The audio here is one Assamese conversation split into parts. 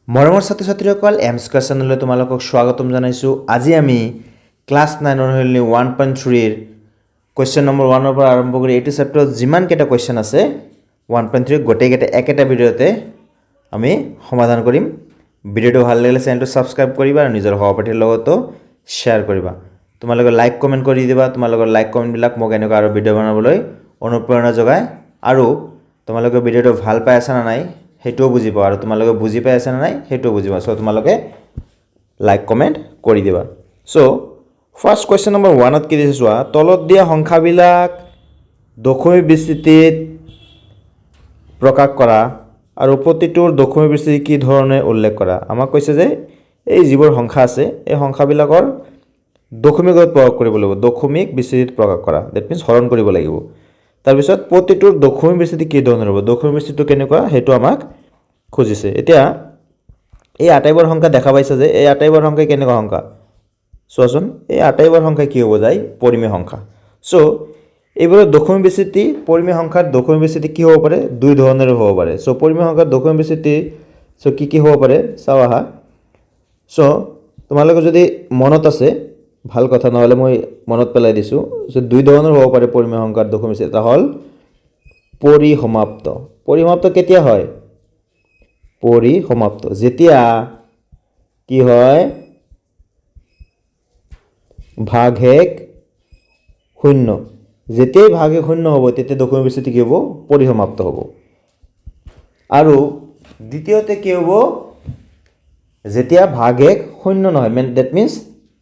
মৰমৰ ছাত্ৰ ছাত্ৰীসকল এম স্কোৱাৰ চেনেললৈ তোমালোকক স্বাগতম জনাইছোঁ। আজি আমি ক্লাছ 9ৰ হ'লে 1.3ৰ কুৱেশ্যন নম্বৰ 1ৰ পৰা আৰম্ভ কৰি এইটো চেপ্টাৰত যিমানকেইটা কুৱেশ্যন আছে 1.3 গোটেইকেইটা একেটা ভিডিঅ'তে আমি সমাধান কৰিম। ভিডিঅ'টো ভাল লাগিলে চেনেলটো ছাবস্ক্ৰাইব কৰিবা আৰু নিজৰ সহপাঠীৰ লগতো শ্বেয়াৰ কৰিবা। তোমালোকে লাইক কমেণ্ট কৰি দিবা। তোমালোকৰ লাইক কমেণ্টবিলাক মোক এনেকুৱা আৰু ভিডিঅ' বনাবলৈ অনুপ্ৰেৰণা যোগায় আৰু তোমালোকে ভিডিঅ'টো ভাল পাই আছা না নাই সেইটোও বুজি পাওঁ আৰু তোমালোকে বুজি পাই আছা না নাই সেইটোও বুজি পাওঁ। চ' তোমালোকে লাইক কমেণ্ট কৰি দিবা। চ' ফাৰ্ষ্ট কুৱেশ্যন নম্বৰ 1ত কি দিছে চোৱা, তলত দিয়া সংখ্যাবিলাক দশমিক বিস্তৃতিত প্ৰকাশ কৰা আৰু প্ৰতিটোৰ দশমিক বিস্তৃতি কি ধৰণে উল্লেখ কৰা। আমাক কৈছে যে এই যিবোৰ সংখ্যা আছে এই সংখ্যাবিলাকৰ দশমিকত প্ৰকাশ কৰিব লাগিব, দশমিক বিস্তৃতিত প্ৰকাশ কৰা, ডেট মিনছ হৰণ কৰিব লাগিব। তাৰপিছত প্ৰতিটোৰ দশমিক বিস্তৃতি কি ধৰণৰ হ'ব, দশমিক বিস্তৃতিটো কেনেকুৱা সেইটো আমাক খুজিছে। এতিয়া এই আটাইবোৰ সংখ্যা দেখা পাইছে যে এই আটাইবোৰ সংখ্যা কেনেকুৱা সংখ্যা চোৱাচোন, এই আটাইবোৰ সংখ্যা কি হ'ব যায়, পৰিমেয় সংখ্যা। চ' এইবোৰৰ দশমিক বিস্তৃতি পৰিমেয় সংখ্যাৰ দশমিক বিস্তৃতি কি হ'ব পাৰে, দুই ধৰণেৰে হ'ব পাৰে। চ' পৰিমেয় সংখ্যাৰ দশমিক বিস্তৃতি চ' কি হ'ব পাৰে চাওঁ আহা। চ' তোমালোকে যদি মনত আছে ভাল কথা, নহ'লে মই মনত পেলাই দিছোঁ। চ' দুই ধৰণৰ হ'ব পাৰে পৰিমেয় সংখ্যাৰ দশমিক বিস্তৃতি। এটা হ'ল পৰিসমাপ্ত। পৰিসমাপ্ত কেতিয়া হয়, পৰিসমাপ্ত যেতিয়া কি হয় ভাগশেষ শূন্য। যেতিয়াই ভাগশেষ শূন্য হ'ব তেতিয়া দশমিক বিস্তৃতি কি হ'ব, পৰিসমাপ্ত হ'ব। আৰু দ্বিতীয়তে কি হ'ব, যেতিয়া ভাগশেষ শূন্য নহয়, ডেট মিনছ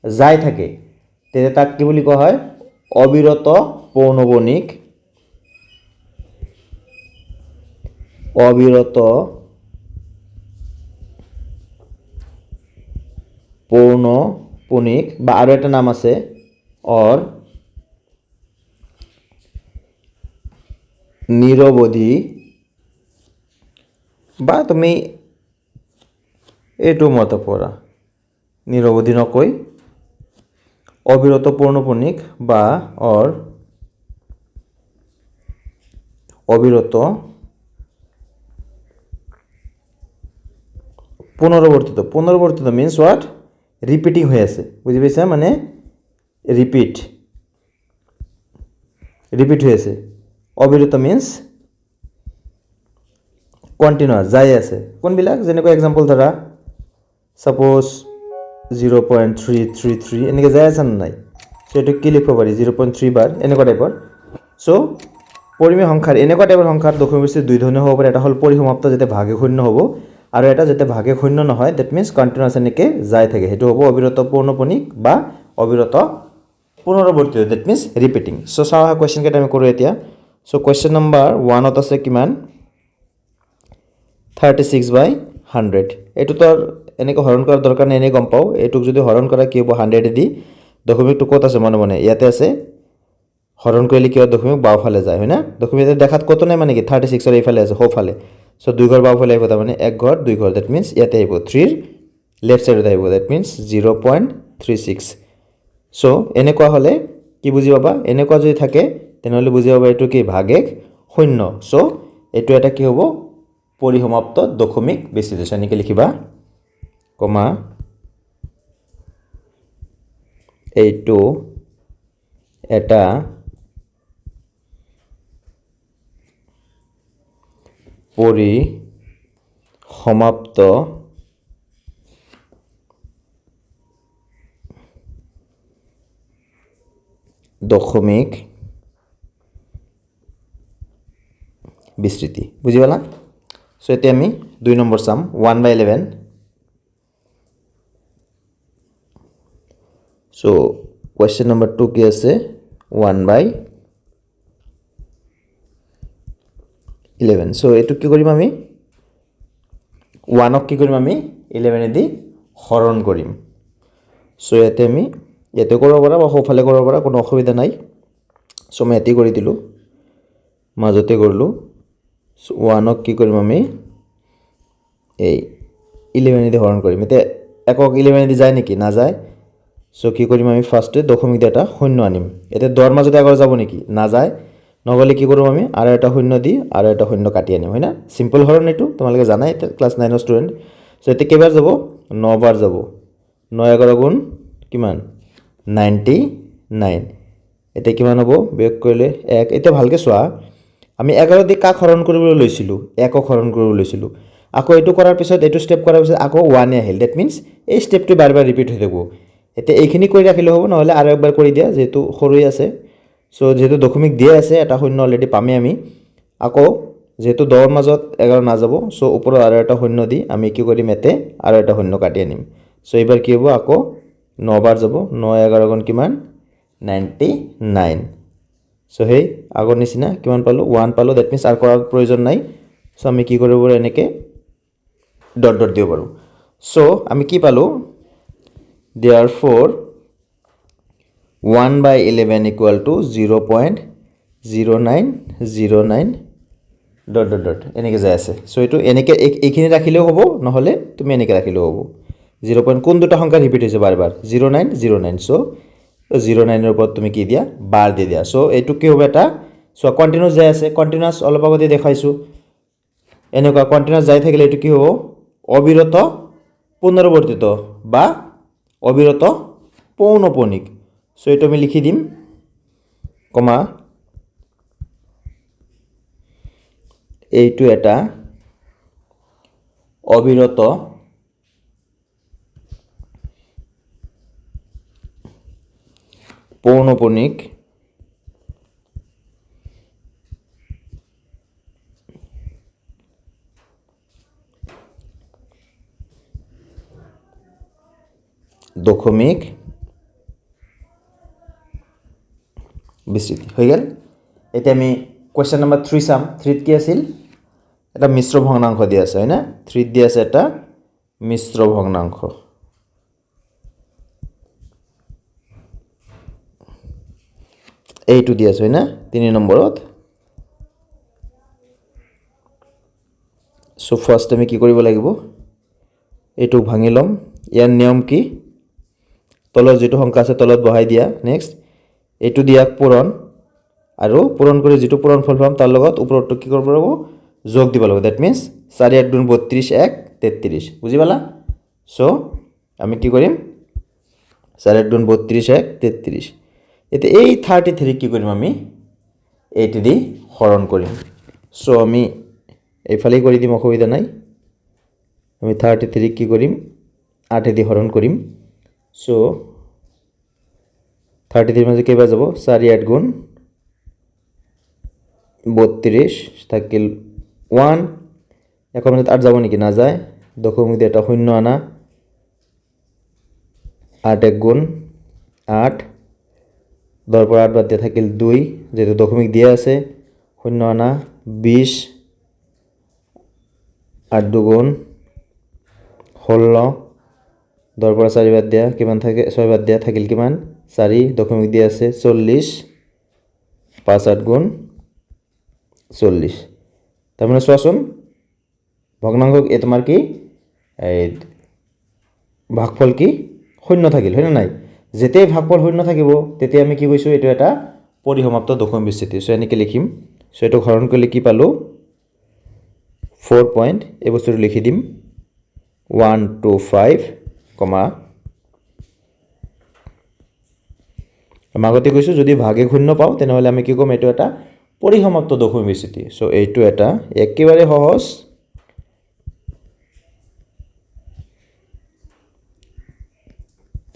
যাই থাকে, তেতিয়া তাক কি বুলি কোৱা হয়, অবিৰত পৌনঃপুনিক। অবিৰত পৌনঃপুনিক বা আৰু এটা নাম আছে অৰ নিৰৱধি, বা তুমি এইটো মতে পঢ়া নিৰৱধি নকৈ অবিৰত পৌনঃপুনিক বা অৰ অবিৰত পুনৰাবৰ্তিত। পুনৰাবৰ্তিত মিনছ হোৱাট, ৰিপিটিং হৈ আছে, বুজি পাইছা, মানে ৰিপিট হৈ আছে। অবিৰত মিনছ কণ্টিনিউৱাছ, যাই আছে। কোনবিলাক, যেনেকৈ এক্সাম্পল ধৰা ছাপ'জ 0.333 এনেকৈ যাই আছে নে নাই, চ' এইটো কি লিখিব পাৰি 0.3 বাৰ, এনেকুৱা টাইপৰ। চ' পৰিমেয় সংখ্যাৰ এনেকুৱা টাইপৰ সংখ্যাৰ দশমিক বিস্তৃতি দুই ধৰণৰ হ'ব পাৰে। এটা হ'ল পৰিসমাপ্ত, যেতিয়া ভাগশেষ শূন্য হ'ব, আৰু এটা যেতিয়া ভাগশেষ শূন্য নহয়, ডেট মিনছ কণ্টিনিউৱাছ এনেকৈ যাই থাকে, সেইটো হ'ব অবিৰত পৌনঃপুনিক বা অবিৰত পুনৰাবৰ্তিত, ডেট মিনছ ৰিপিটিং। চ' চাওঁ অহা কুৱেশ্যন কেইটা আমি কৰোঁ এতিয়া। চ' কুৱেশ্যন নম্বৰ 1ত আছে কিমান, 36/100। এইটোতো আৰু এনেকৈ হৰণ কৰাৰ দৰকাৰ নাই, এনেই গম পাওঁ। এইটোক যদি হৰণ কৰা কি হ'ব, 100 দি দশমিকটো ক'ত আছে, মনে মনে ইয়াতে আছে। হৰণ কৰিলে কি হয়, দশমিক বাওঁফালে যায়, হয় না। দশমিক দেখাত ক'তো নাই, মানে কি 36ৰ এইফালে আছে, সোঁফালে। চ' 2 ঘৰ বাওঁফালে আহিব, তাৰমানে 1 ঘৰ 2 ঘৰ, ডেট মিনছ ইয়াতে আহিব 3ৰ লেফ্ট ছাইডত আহিব, ডেট মিনছ 0.36। চ' এনেকুৱা হ'লে কি বুজি পাবা, এনেকুৱা যদি থাকে তেনেহ'লে বুজি পাবা এইটো কি ভাগশেষ শূন্য। চ' এইটো এটা কি হ'ব, পৰিসমাপ্ত দশমিক বিস্তৃতি। এনেকৈ লিখিবা কমা, এইটো এটা পৰিসমাপ্ত দশমিক বিস্তৃতি, বুজি পালা। চ' এতিয়া আমি 2 নম্বৰ চাম, 1/11। চ' কুৱেশ্যন নম্বৰ 2 কি আছে, 1/11। চ' এইটো কি কৰিম আমি, 1ক কি কৰিম আমি 11 দি হৰণ কৰিম। চ' ইয়াতে আমি ইয়াতে কৰিব পাৰা বা সোঁফালে কৰিব পাৰা, কোনো অসুবিধা নাই। চ' মই ইয়াতে কৰি দিলোঁ, মাজতে কৰিলোঁ। চ' 1ক কি কৰিম আমি এই 11 দি হৰণ কৰিম। এতিয়া 1ক 11 দি যায় নেকি, নাযায়। চ' কি কৰিম আমি, ফাৰ্ষ্টে দশমিক দি এটা শূন্য আনিম। এতিয়া 10ৰ মাজতে আগৰ যাব নেকি, নাযায়। নগ'লে কি কৰোঁ আমি, আৰু এটা শূন্য দি আৰু এটা শূন্য কাটি আনিম, হয় না। চিম্পল হৰণ এইটো, তোমালোকে জানাই ক্লাছ 9ৰ ষ্টুডেণ্ট। সো এতে কেইবাৰ যাব 9 বাৰ যাব 9 11 গুণ কিমান 99 এতে কিমান হ'ব বিয়োগ কৰিলে 1 এটা ভালকে চোৱা আমি 11 দি কাক হৰণ কৰিবলৈ লৈছিলো 1 ক হৰণ কৰিবলৈ লৈছিলো আকৌ এটো কৰাৰ পিছত এটো স্টেপ কৰাৰ পিছত আকৌ 1 এ আহিল দ্যাট মিন্স এই স্টেপটো বাৰ বাৰ ৰিপিট হৈ থাকিব এতে এইখিনি কৰি ৰাখিলে হ'ব নহলে আৰু একবাৰ কৰি দিয়া যেহেতু সৰুই আছে সো যেহেতু দশমিক দিয়ে আছে এটা শূন্য অলৰেডি পামে আমি আকৌ যেহেতু 10 মাজত 11 না যাব সো ওপৰত আৰু এটা শূন্য দি আমি কি কৰিম এতে আৰু এটা শূন্য কাটি আনিম সো এবাৰ কি হ'ব আকৌ 9 বাৰ যাব 9 11 গুণ কিমান 99 সো হেই আগৰ নিচিনা কিমান পালো 1 পালো দ্যাট মিন্স আৰ কৰাৰ প্ৰয়োজন নাই সো আমি কি কৰিব পাৰো এনেকে ডট ডট দিব পাৰো সো আমি কি পালো therefore 1/11 equal to 0.0909 dot dot dot এনেকে যায় আছে সো এটো এনেকে এইখিনি ৰাখিলেও হ'ব নহলে তুমি এনেকে ৰাখিলেও হ'ব 0. কোন দুটা সংখ্যা ৰিপিট হৈছে বাৰবাৰ 0909 সো 09 এর উপর তুমি কি দিয়া বার দি দিয়া সো এটু কি হবে এটা সো কন্টিনিউয়াস যায় আছে কন্টিনিউয়াস অলপ আগতে দেখাইছো এনেকা কন্টিনিউয়াস যাই থাকিলে এটু কি হবে অবিরত পুনরাবর্তিত বা অবিরত পৌনঃপুনিক সো এটু আমি লিখি দিম কমা এইটু এটা অবিরত পৌনঃপুনিক দশমিক বিস্তৃতি হয়ে গেল এটা আমি কোয়েশ্চন নাম্বার 3 সাম 3 কি আছিল এটা মিশ্র ভগ্নাংশ দিয়া আছে হয় না 3 দিয়া আছে এটা মিশ্র ভগ্নাংশ এইটু দিয়া আছে হয় না 3 নম্বরত সো ফার্স্ট আমি কি কৰিব লাগিব এইটু ভাঙি লম ইয়াৰ নিয়ম কি তলত যেটো সংখ্যা আছে তলত বহাই দিয়া নেক্সট এইটু দিয়া পূৰণ আৰু পূৰণ কৰি যেটো পূৰণ ফল পাম তাৰ লগত ওপৰটো কি কৰিব লাগিব যোগ দিব লাগিব দ্যাট মিন্স 4 8 গুণ 32 1 33 বুজি পালা সো আমি কি কৰিম 4 8 গুণ 32 1 33 এতে এই 33 কি কৰিম আমি 8 দি হৰণ কৰিম সো আমি এইফালে কৰি দিম অসুবিধা নাই আমি 33 কি কৰিম 8 দি হৰণ কৰিম সো 33 মাঝে কেইবাৰ যাব 4 8 গুণ 32 থাকিল 1 এখন মধ্যে 8 যাব নেকি না যায় দশমিক দিয়ে এটা শূন্য আনা 8 1 গুণ 8 10 পর 8 বাদ দিয়ে থাকিল 2 যেহেতু দশমিক দিয়ে আছে শূন্য আনা 20 8 2 গুণ 16 10 পর 4 বাদ দিয়া কিমান থাকে 6 বাদ দিয়া থাকিল কিমান 4 দশমিক দিয়ে আছে 40 5 8 গুণ 40 তার মানে সোয়াসুন ভগ্নাংশ এ তোমার কি এই ভাগফল কি শূন্য থাকিল হয় না নাই যেতেই ভাগফল শূন্য থাকিব তেতে আমি কি কইছো এটো এটা পরিসমাপ্ত দশমিক বিস্তৃতি সো এনেকে লিখিম সো এটো হরণ করলে কি পালো 4 পয়েন্ট এই বস্তুটো লিখি দিম 125 কমা আগতে কৈছো যদি ভাগে শূন্য পাও তেনেহলে আমি কি কম এটো এটা পরিসমাপ্ত দশমিক বিস্তৃতি সো এইটো এটা একেবারে সহজ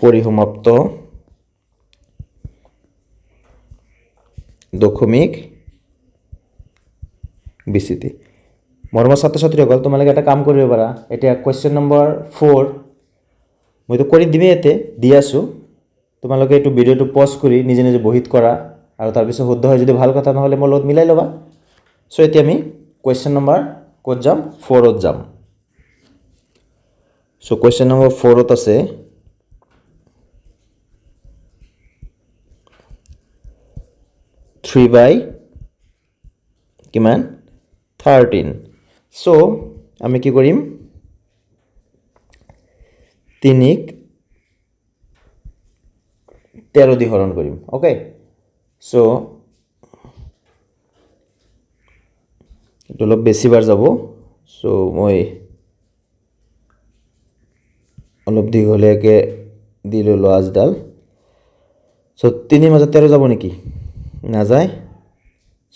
পরিসমাপ্ত দশমিক বিস্তৃতি মৰমৰ ছাত্ৰ-ছাত্ৰীসকল তোমালোকে এটা কাম কৰিব পাৰা এটা কোৱেশ্চন নম্বৰ 4 মই তো কৰি দিমে এতে দি আছো তোমালোকে এইটো ভিডিওটো পজ কৰি নিজে নিজে বহিত কৰা আৰু তাৰ পিছত শুদ্ধ হয় যদি ভাল কথা নহলে মোৰ লগত মিলাই লবা সো এতিয়া আমি কোৱেশ্চন নম্বৰ ক'ত যাম 4 ত যাম সো কোৱেশ্চন নম্বৰ 4 ত আছে 3 by কিমান 13 সো আমি কি কৰিম 3 ক 13 দি হৰণ কৰিম ওকে সো এটা অলপ বেছি বাৰ যাব সো মই অলপ দীঘলীয়াকৈ দি ল'লোঁ আজডাল চ' 3 মাজত 13 যাব নেকি নাযায়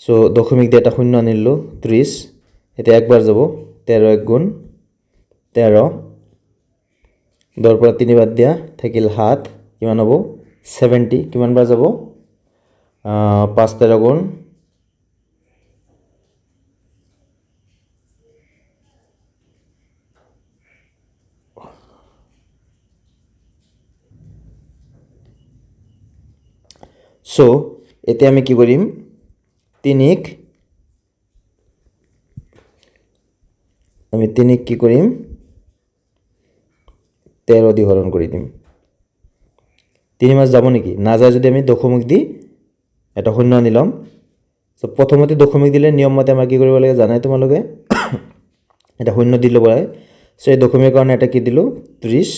চ' দশমিক দি এটা শূন্য আনিলোঁ 30 এতিয়া একবাৰ যাব 13 1 গুণ 13 10 পৰা 3 বাদ দিয়া থাকিল 7 কিমান হ'ব 70 কিমান বাৰ যাব 5 13 গুণ চ' এতিয়া আমি কি কৰিম 3ক আমি 3ক কি কৰিম 13 দি হৰণ কৰি দিম 3 মাজ যাব নেকি না যায় যদি আমি দশমিক দি এটা শূন্য আনি ল'ম চ' প্ৰথমতে দশমিক দিলে নিয়ম মতে আমাৰ কি কৰিব লাগে জানাই তোমালোকে এটা শূন্য দি ল'ব লাগে চ' এই দশমিকৰ কাৰণে এটা কি দিলোঁ 30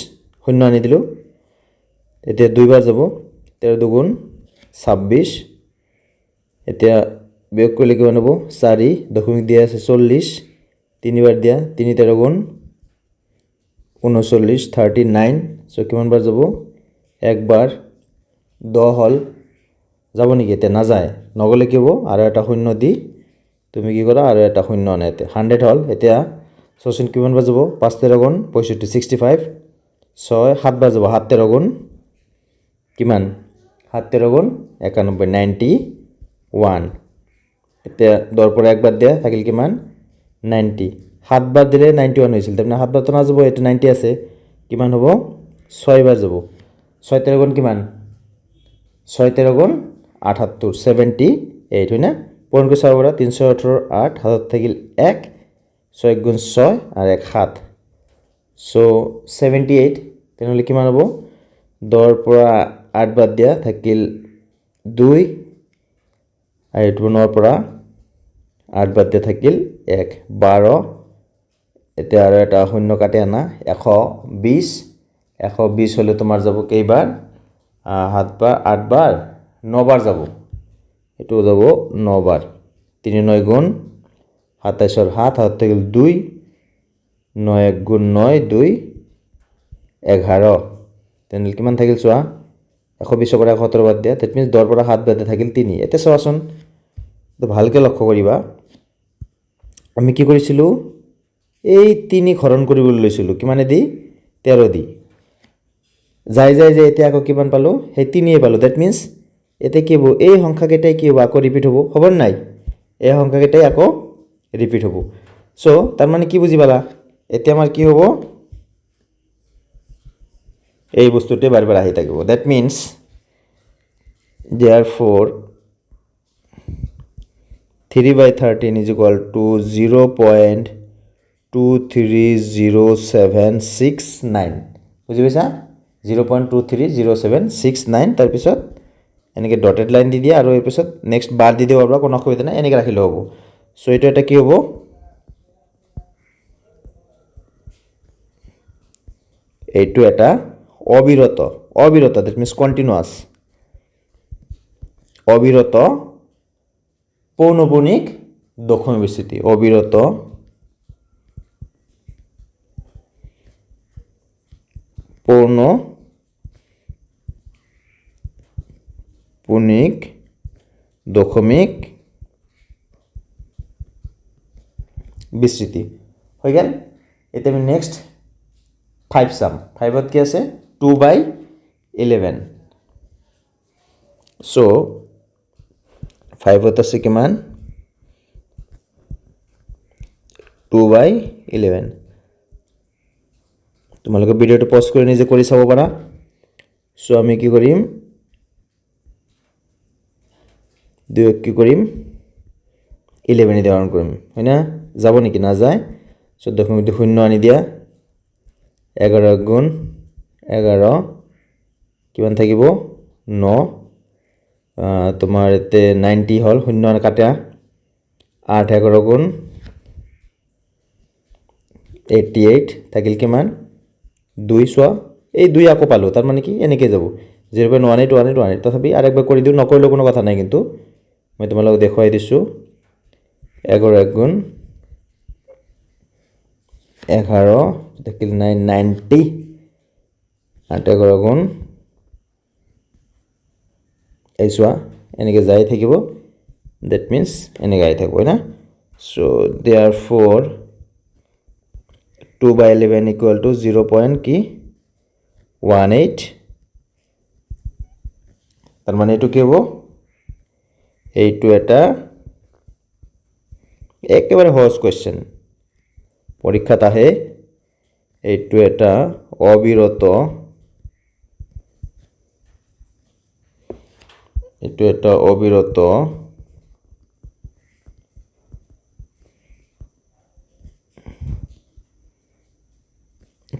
শূন্য আনি দিলোঁ এতিয়া দুইবাৰ যাব 13 দুগুণ 26 এতিয়া বিয়োগ কৰিলে কিমান হ'ব 4 দশমিক দিয়া আছে 40 তিনিবাৰ দিয়া 3 13 গুণ 39 39 চ' কিমান বাৰ যাব একবাৰ 10 হ'ল যাব নেকি এতিয়া নাযায় নগ'লে কি হ'ব আৰু এটা শূন্য দি তুমি কি কৰা আৰু এটা শূন্য আনে এতিয়া 100 হ'ল এতিয়া চোন কিমান বাৰ যাব 5 13 গুণ 65 65 6 7 বাৰ যাব 7 13 গুণ কিমান 7 13 গুণ 91 91 এতিয়া 10 পৰা একবাৰ দিয়া থাকিল কিমান 90 7 বাৰ দিলে 91 হৈছিল তাৰমানে 7 বাৰ তো নাযাব এটা 90 আছে কিমান হ'ব 6 বাৰ যাব 6 13 গুণ কিমান 6 13 গুণ 78 78 হয় না পূৰণ কৰি চাব পৰা 318 8 হাতত থাকিল 1 6 গুণ 6 আৰু 1 7 চ' 78 তেনেহ'লে কিমান হ'ব 10 পৰা 8 বাদ দিয়া থাকিল 2 আৰু এইটো 9 পৰা 8 বাদ দিয়া থাকিল 1 12 এতিয়া আৰু এটা শূন্য কাটি আনা 120 120 হ'লে তোমাৰ যাব কেইবাৰ 7 বাৰ 8 বাৰ 9 বাৰ যাব এইটো যাব 9 বাৰ 3 9 গুণ 27 7 হাতত থাকিল 2 9 1 গুণ 9 2 11 তেনেহ'লে কিমান থাকিল চোৱা 120 পৰা 71 বাদ দিয়া দ্যাট মিন্স 10 পৰা 7 বাদ দিয়া থাকিল 3 এতিয়া চোৱাচোন ভালকৈ লক্ষ্য কৰিবা আমি কি কৰিছিলোঁ এই 3 হৰণ কৰিবলৈ লৈছিলোঁ কিমানে দি 13 দি যাই যাই যে এতিয়া আকৌ কিমান পালোঁ সেই 3 পালোঁ দ্যাট মিন্স এতিয়া কি হ'ব এই সংখ্যাকেইটাই কি হ'ব আকৌ ৰিপিট হ'ব খবৰ নাই এই সংখ্যাকেইটাই আকৌ ৰিপিট হ'ব চ' তাৰমানে কি বুজি পালা এতিয়া আমাৰ কি হ'ব এই বস্তুটোৱে বাৰ বাৰ আহি থাকিব that means therefore 3/13 is equal to 0.23069 বুজি পাইছা 0.23069 তাৰপিছত এনেকৈ ডটেড লাইন দি দিয়া আৰু ইয়াৰ পিছত নেক্সট বাৰ দি দিব পাৰবা কোনো অসুবিধা নাই এনেকৈ ৰাখিলে হ'ব চ' এইটো এটা কি হ'ব এইটো এটা অবিৰত দ্যাট মিন্স কণ্টিনিউৱাছ অবিৰত পৌনপুনিক দশমিক বিচ্যুতি অবিৰত পৌনপুনিক দশমিক বিচ্যুতি হৈ গ'ল এতিয়া আমি নেক্সট 5 চাম 5ত কি আছে 2/11 চ' 5ত আছে কিমান 2/11 তোমালোকে ভিডিঅ'টো পজ কৰি নিজে কৰি চাব পাৰা চ' আমি কি কৰিম 2 কি কৰিম 11 দি হৰণ কৰিম হয় না যাব নেকি নাযায় চ' দশমিক দি শূন্য আনি দিয়া 11 গুণ 11 কিমান থাকিব 9 তোমাৰ এতে 90 হ'ল শূন্য কাটা 8 11 গুণ 88 থাকিল কিমান 2 চোৱা এই 2 আকৌ পালোঁ তাৰ মানে কি এনেকৈ যাব 0.18 তথাপি আৰেকবাৰ কৰি দিওঁ নকৰিলেও কোনো কথা নাই কিন্তু মই তোমালোকক দেখুৱাই দিছোঁ 11 গুণ 11 থাকিল 90 8 গুণ এই চোৱা এনেকৈ যাই থাকিব that means এনেকৈ আহি থাকিব না so therefore 2 by 11 equal to 0.18 তার মানে এটু কি হবো এইটু এটা একেবারে সহজ কোয়েশ্চেন পরীক্ষাত আহে এইটু এটা অবিরত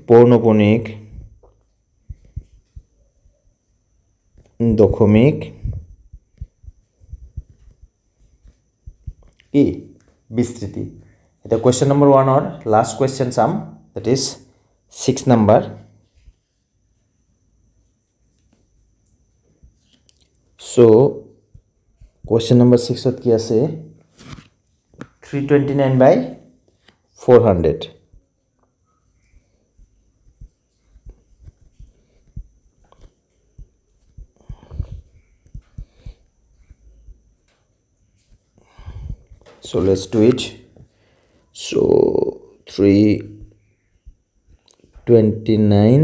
পৌনঃপুনিক দশমিক কি বিস্তৃতি এটা question number 1 or last question sum that is 6 number so question number 6 ত কি আছে 329 by 400 so let's do it so 329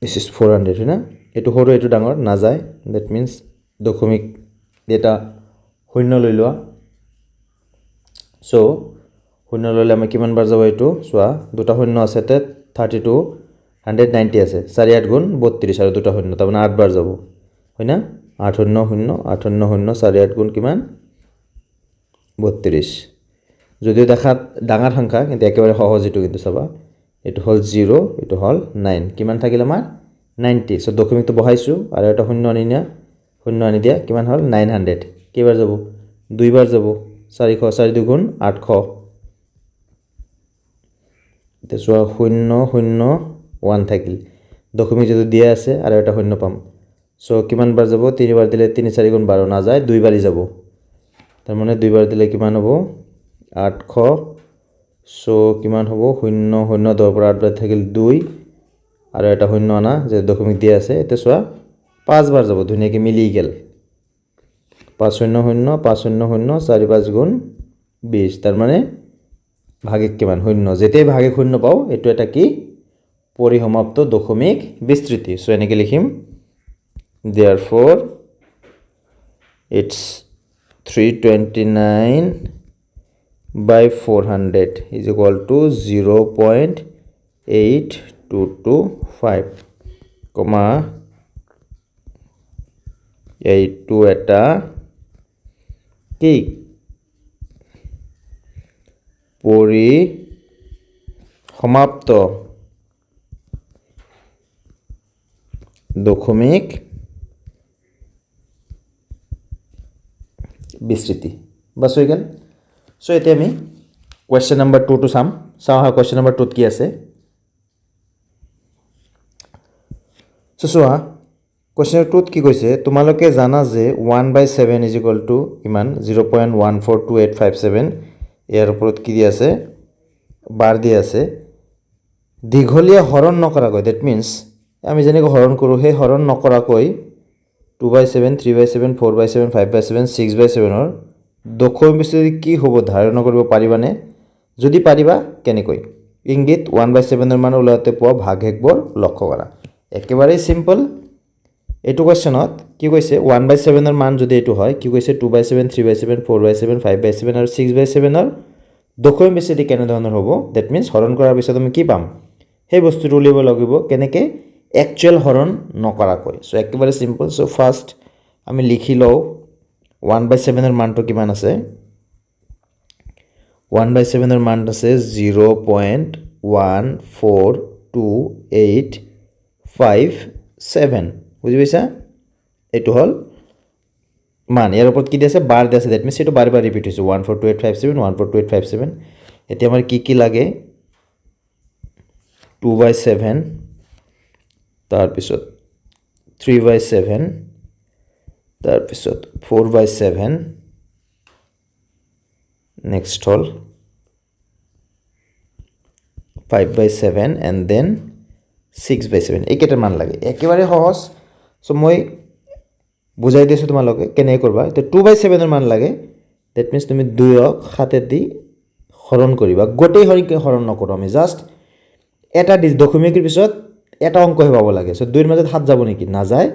this is 400 না এটু হৰো এটু ডাঙৰ না যায় that means দশমিক এটা শূন্য লৈ লোৱা so শূন্য ললে আমি কিমান বাৰ যাব এটু সোৱা দুটা শূন্য আছে তে 32 190 আছে 4 8 গুণ 32 আৰু দুটা শূন্য তাৰমানে 8 বাৰ যাব হয়না 8 শূন্য শূন্য 8 শূন্য শূন্য 4 8 গুণ কিমান 32 যদিও দেখাত ডাঙৰ সংখ্যা কিন্তু একেবাৰে সহজ এটু কিন্তু চাবা এটু হল 0 এটু হল 9 কিমান থাকিল আমাৰ 90 সো দশমিকটো বহাইছো আৰু এটা শূন্য আনি দিয়া কিমান হল 900 কেইবাৰ যাব দুইবাৰ যাব 400 4 2 গুণ 800 তে সো 0 0 1 থাকিল দশমিক যদি দিয়া আছে আৰু এটা শূন্য পাম সো কিমান বাৰ যাব তিনিবাৰ দিলে 3 4 গুণ 12 না যায় দুইবাৰই যাব তাৰ মানে দুইবাৰ দিলে কিমান হ'ব 800 সো কিমান হ'ব 0 0 10 পৰা 8 বাৰ থাকিল 2 আৰু এটা শূন্য আনা যে দশমিক দিয়া আছে এতে সোৱা 5 বাৰ যাব ধুনিয়াকে মিলি গেল 5 0 0 5 0 0 4 5 গুণ 20 তাৰ মানে ভাগে কিমান শূন্য যেতে ভাগে শূন্য পাও এটো এটা কি পরিসমাপ্ত দশমিক বিস্তৃতি সো এনেকে লিখিম therefore it's 329 by 400 is equal to 0.8225 comma 82 এটা কি পরিসমাপ্ত দশমিক বিস্তৃতি বাস হৈ গেল সো এতিয়া আমি কোয়েশ্চন নাম্বার 2 টু চাওঁ হা কোয়েশ্চন নাম্বার 2 কি আছে সো সোৱা কোয়েশ্চন 2 কি কৈছে তোমালোকে জানা যে 1/7 ইজ ইকুয়াল টু ইমান 0.142857 এর ওপৰত কি দি আছে বাৰ দি আছে দীঘলীয়া হৰণ নকৰাকৈ দ্যাট মিন্স আমি যেনেকৈ হৰণ কৰো হে হৰণ নকৰাকৈ 2/7 3/7 4/7 5/7 6/7 ৰ দশমিক বিস্তৃতি কি হ'ব ধাৰণা কৰিব পাৰিবানে যদি পাৰিবা কেনেকৈ ইংগিত 1/7 ৰ মান উলাওতে পোৱা ভাগহেকবোৰ লক্ষ্য কৰা একেবাৰে সিম্পল এটো কোয়েশ্চনত কি কৈছে 1/7 ৰ মান যদি এটো হয় কি কৈছে 2/7 3/7 4/7 5/7 আৰু 6/7 ৰ দশমিক বিস্তৃতি কেনে ধৰণৰ হ'ব দ্যাট মিন্স হৰণ কৰাৰ পিছত আমি কি পাম সেই বস্তুটো উলিয়াব লাগিব কেনেকৈ একচুয়াল হৰণ নকৰাকৈ সো একেবাৰে সিম্পল সো ফার্স্ট আমি লিখি লও 1/7 এর মানটো কিমান আছে 1/7 এর মান আছে 0.142857 বুঝি পাইছা এটো হল মান এর উপর কি দিছে বার দিছে দ্যাট মিন্স এটো বারবার রিপিট হইছে 14285 14285 এতে আমার কি লাগে 2/7 তার পিছত 3/7 তার পিছত 4/7 নেক্সট হল 5/7 and then 6/7 এইকেইটাৰ মান লাগে একেবাৰে সহজ সো মই বুজাই দিছো তোমালোকে কেনে কৰবা তো 2/7 এৰ মান লাগে দ্যাট মিন্স তুমি 2ক 7 দি হৰণ কৰিবা গোটেই হৰণ নকৰো আমি জাস্ট এটা দশমিকৰ পিছত এটা অংকহে পাব লাগে সো 2 এর মাজত 7 যাব নেকি না যায়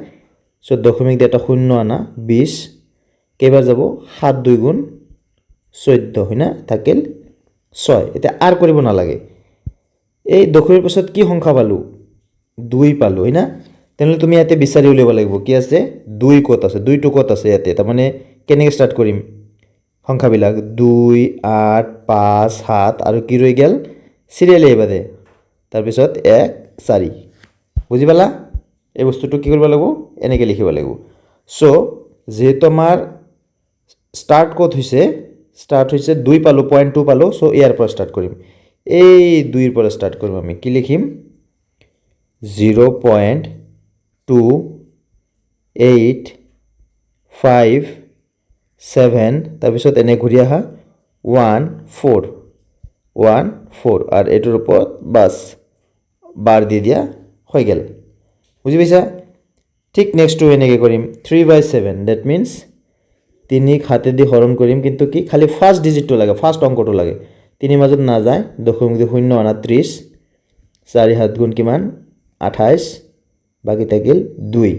সো দশমিক দিয়ে এটা শূন্য আনা 20 কেইবাৰ যাব 7 2 গুণ 14 হয়না থাকিল 6 এটা আৰ কৰিব নালাগে এই দশমিকৰ পিছত কি সংখ্যা পালো 2 পালো হয়না তেনলে তুমি ইয়াতে বিচাৰি উলিয়াব লাগিব কি আছে 2 কত আছে 2 টো কত আছে ইয়াতে তাৰ মানে কেনেকৈ স্টাৰ্ট কৰিম সংখ্যাবিলাক 2 8 5 7 আৰু কি ৰৈ গেল সিৰিয়ালি এবাদে তাৰ পিছত 1 4 বুজি পালা এই বস্তুটো কি কৰিব লাগিব এনেকৈ লিখিব লাগিব সো যেহেতু আমাৰ স্টাৰ্ট কত হইছে স্টাৰ্ট হইছে 2 পালো 0.2 পালো সো ইয়াৰ পৰা স্টাৰ্ট কৰিম এই 2 এৰ পৰা স্টাৰ্ট কৰিম আমি কি লিখিম 0.285 তাৰপিছত এনে ঘূৰি আহা 14 আৰু এটোৰ ওপৰত বাস বাৰ দি দিয়া হৈ গেল বুজি পাইছা ঠিক নেক্সট টু এনেকৈ কৰিম 3/7 দ্যাট মিন্স 3 হাতে দি হৰণ কৰিম কিন্তু কি খালি ফার্স্ট ডিজিটটো লাগে ফার্স্ট অংকটো লাগে 3 মাজত না যায় দশমিক দি শূন্য আনা 30 4 7 গুণ কিমান 28 বাকি থাকিল 2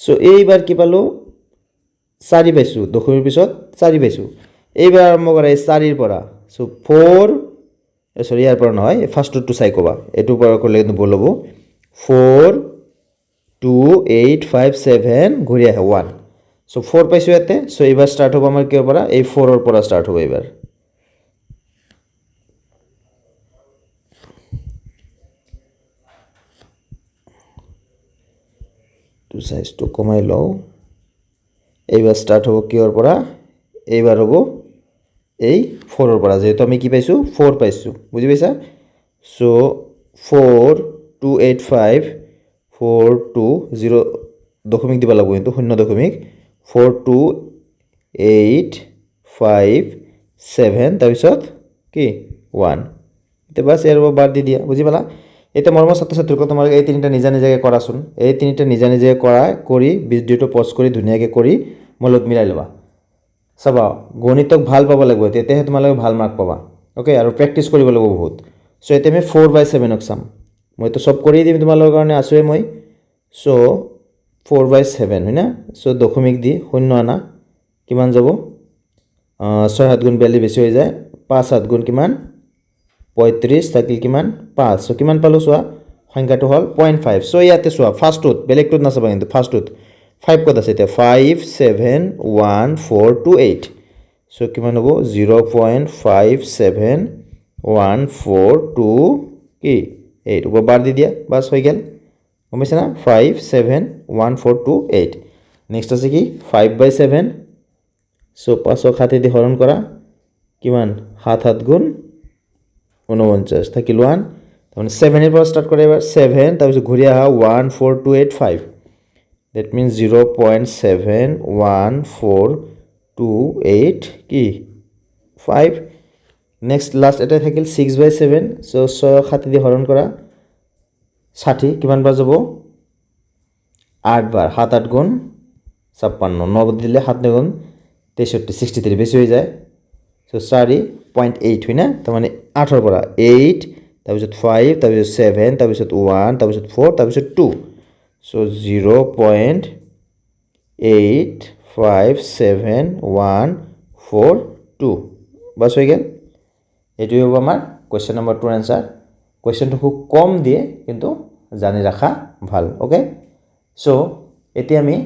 সো এইবাৰ কি পালো 4 পাইছো দশমিকৰ পিছত 4 পাইছো এইবাৰ আৰম্ভ কৰা 4 এৰ পৰা সো 4 সৰি ইয়াৰ পৰা নহয় ফাৰ্স্ট টু চাই কবা এটু পৰা কৰলে কিন্তু বল হবো 4 2 8 5 7 ঘুৰি আহে 1 সো 4 পাইছো ইয়াতে সো এবাৰ স্টাৰ্ট হ'ব আমাৰ কিৰ পৰা এই 4 এৰ পৰা স্টাৰ্ট হ'ব এবাৰ তো সাইজ তো কমাই লও এইবাৰ স্টাৰ্ট হ'ব কিৰ পৰা এইবাৰ হ'ব এই 4 এৰ পৰা যেহেতু আমি কি পাইছো 4 পাইছো বুঝি পাইছা সো 4 2 8 5 4 2 0 দশমিক দিব লাগব কিন্তু শূন্য দশমিক 4 2 8 5 7 তাৰপিছত কি 1 তে বাস এৰ বাৰ দি দিয়া বুঝি পালা এটা মৰমৰ ছাত্ৰ ছাত্ৰীক তোমালোকে এই তিনিটা নিজা নিজাকে কৰাচোন এই তিনিটা নিজা নিজাকে কৰা কৰি ভিডিওটো পজ কৰি ধুনীয়াকৈ কৰি মলত মিলাই লবা চাবা গণিতক ভাল পাব লাগিব তেতিয়াহে তোমালোকে ভাল মাৰ্ক পাবা ওকে আৰু প্ৰেক্টিস কৰিব লাগিব বহুত সো এতে আমি 4/7 ক চাম মই তো সব কৰি দিম তোমালোকৰ কাৰণে আছোৱে মই সো 4/7 হয়না সো দশমিক দি শূন্য আনা কিমান যাব 6 7 গুণ 42 বেছি হৈ যায় 5 7 গুণ কিমান 35 থাকিল কিমান 5 সো কিমান পালো চোৱা সংখ্যাটো হল 0.5 সো ইয়াতে চোৱা ফার্স্টত বেলেগটোত নাচাবা কিন্তু ফার্স্টত 5 কত আছে এটা 5 7 1 4 2 8 সো কিমান হ'ব 0.5714 কি 8 উপর বাৰ দি দিয়া বাস হৈ গেল গমছে না 571428 নেক্সট আছে কি 5/7 সো 5 হাতে দি হরণ করা কিমান 7 7 গুণ 49 থাকিল 1 তাহলে 7 এর পর স্টার্ট করে এবার 7 তারপর ঘুরে আহা 14285 that means 0.71428 কি 5 নেক্সট লাস্ট এটা থাকিল 6/7 সো 6 হাতে দি হরণ করা 60 কিমান বার যাব 8 বার 7 8 গুণ 56 9 দিলে 7 গুণ 63 63 বেশি হয়ে যায় সো 4.8 হয় না তার মানে 8 এর পৰা 8 তাৰপিছত 5 তাৰপিছত 7 তাৰপিছত 1 তাৰপিছত 4 তাৰপিছত 2 সো 0.857142 বাস হয়ে গেল এটাই হবে আমার কোয়েশ্চন নাম্বার 2 আনসার কোয়েশ্চনটো খুব কম দিয়ে কিন্তু জানি রাখা ভাল ওকে সো এতিয়া আমি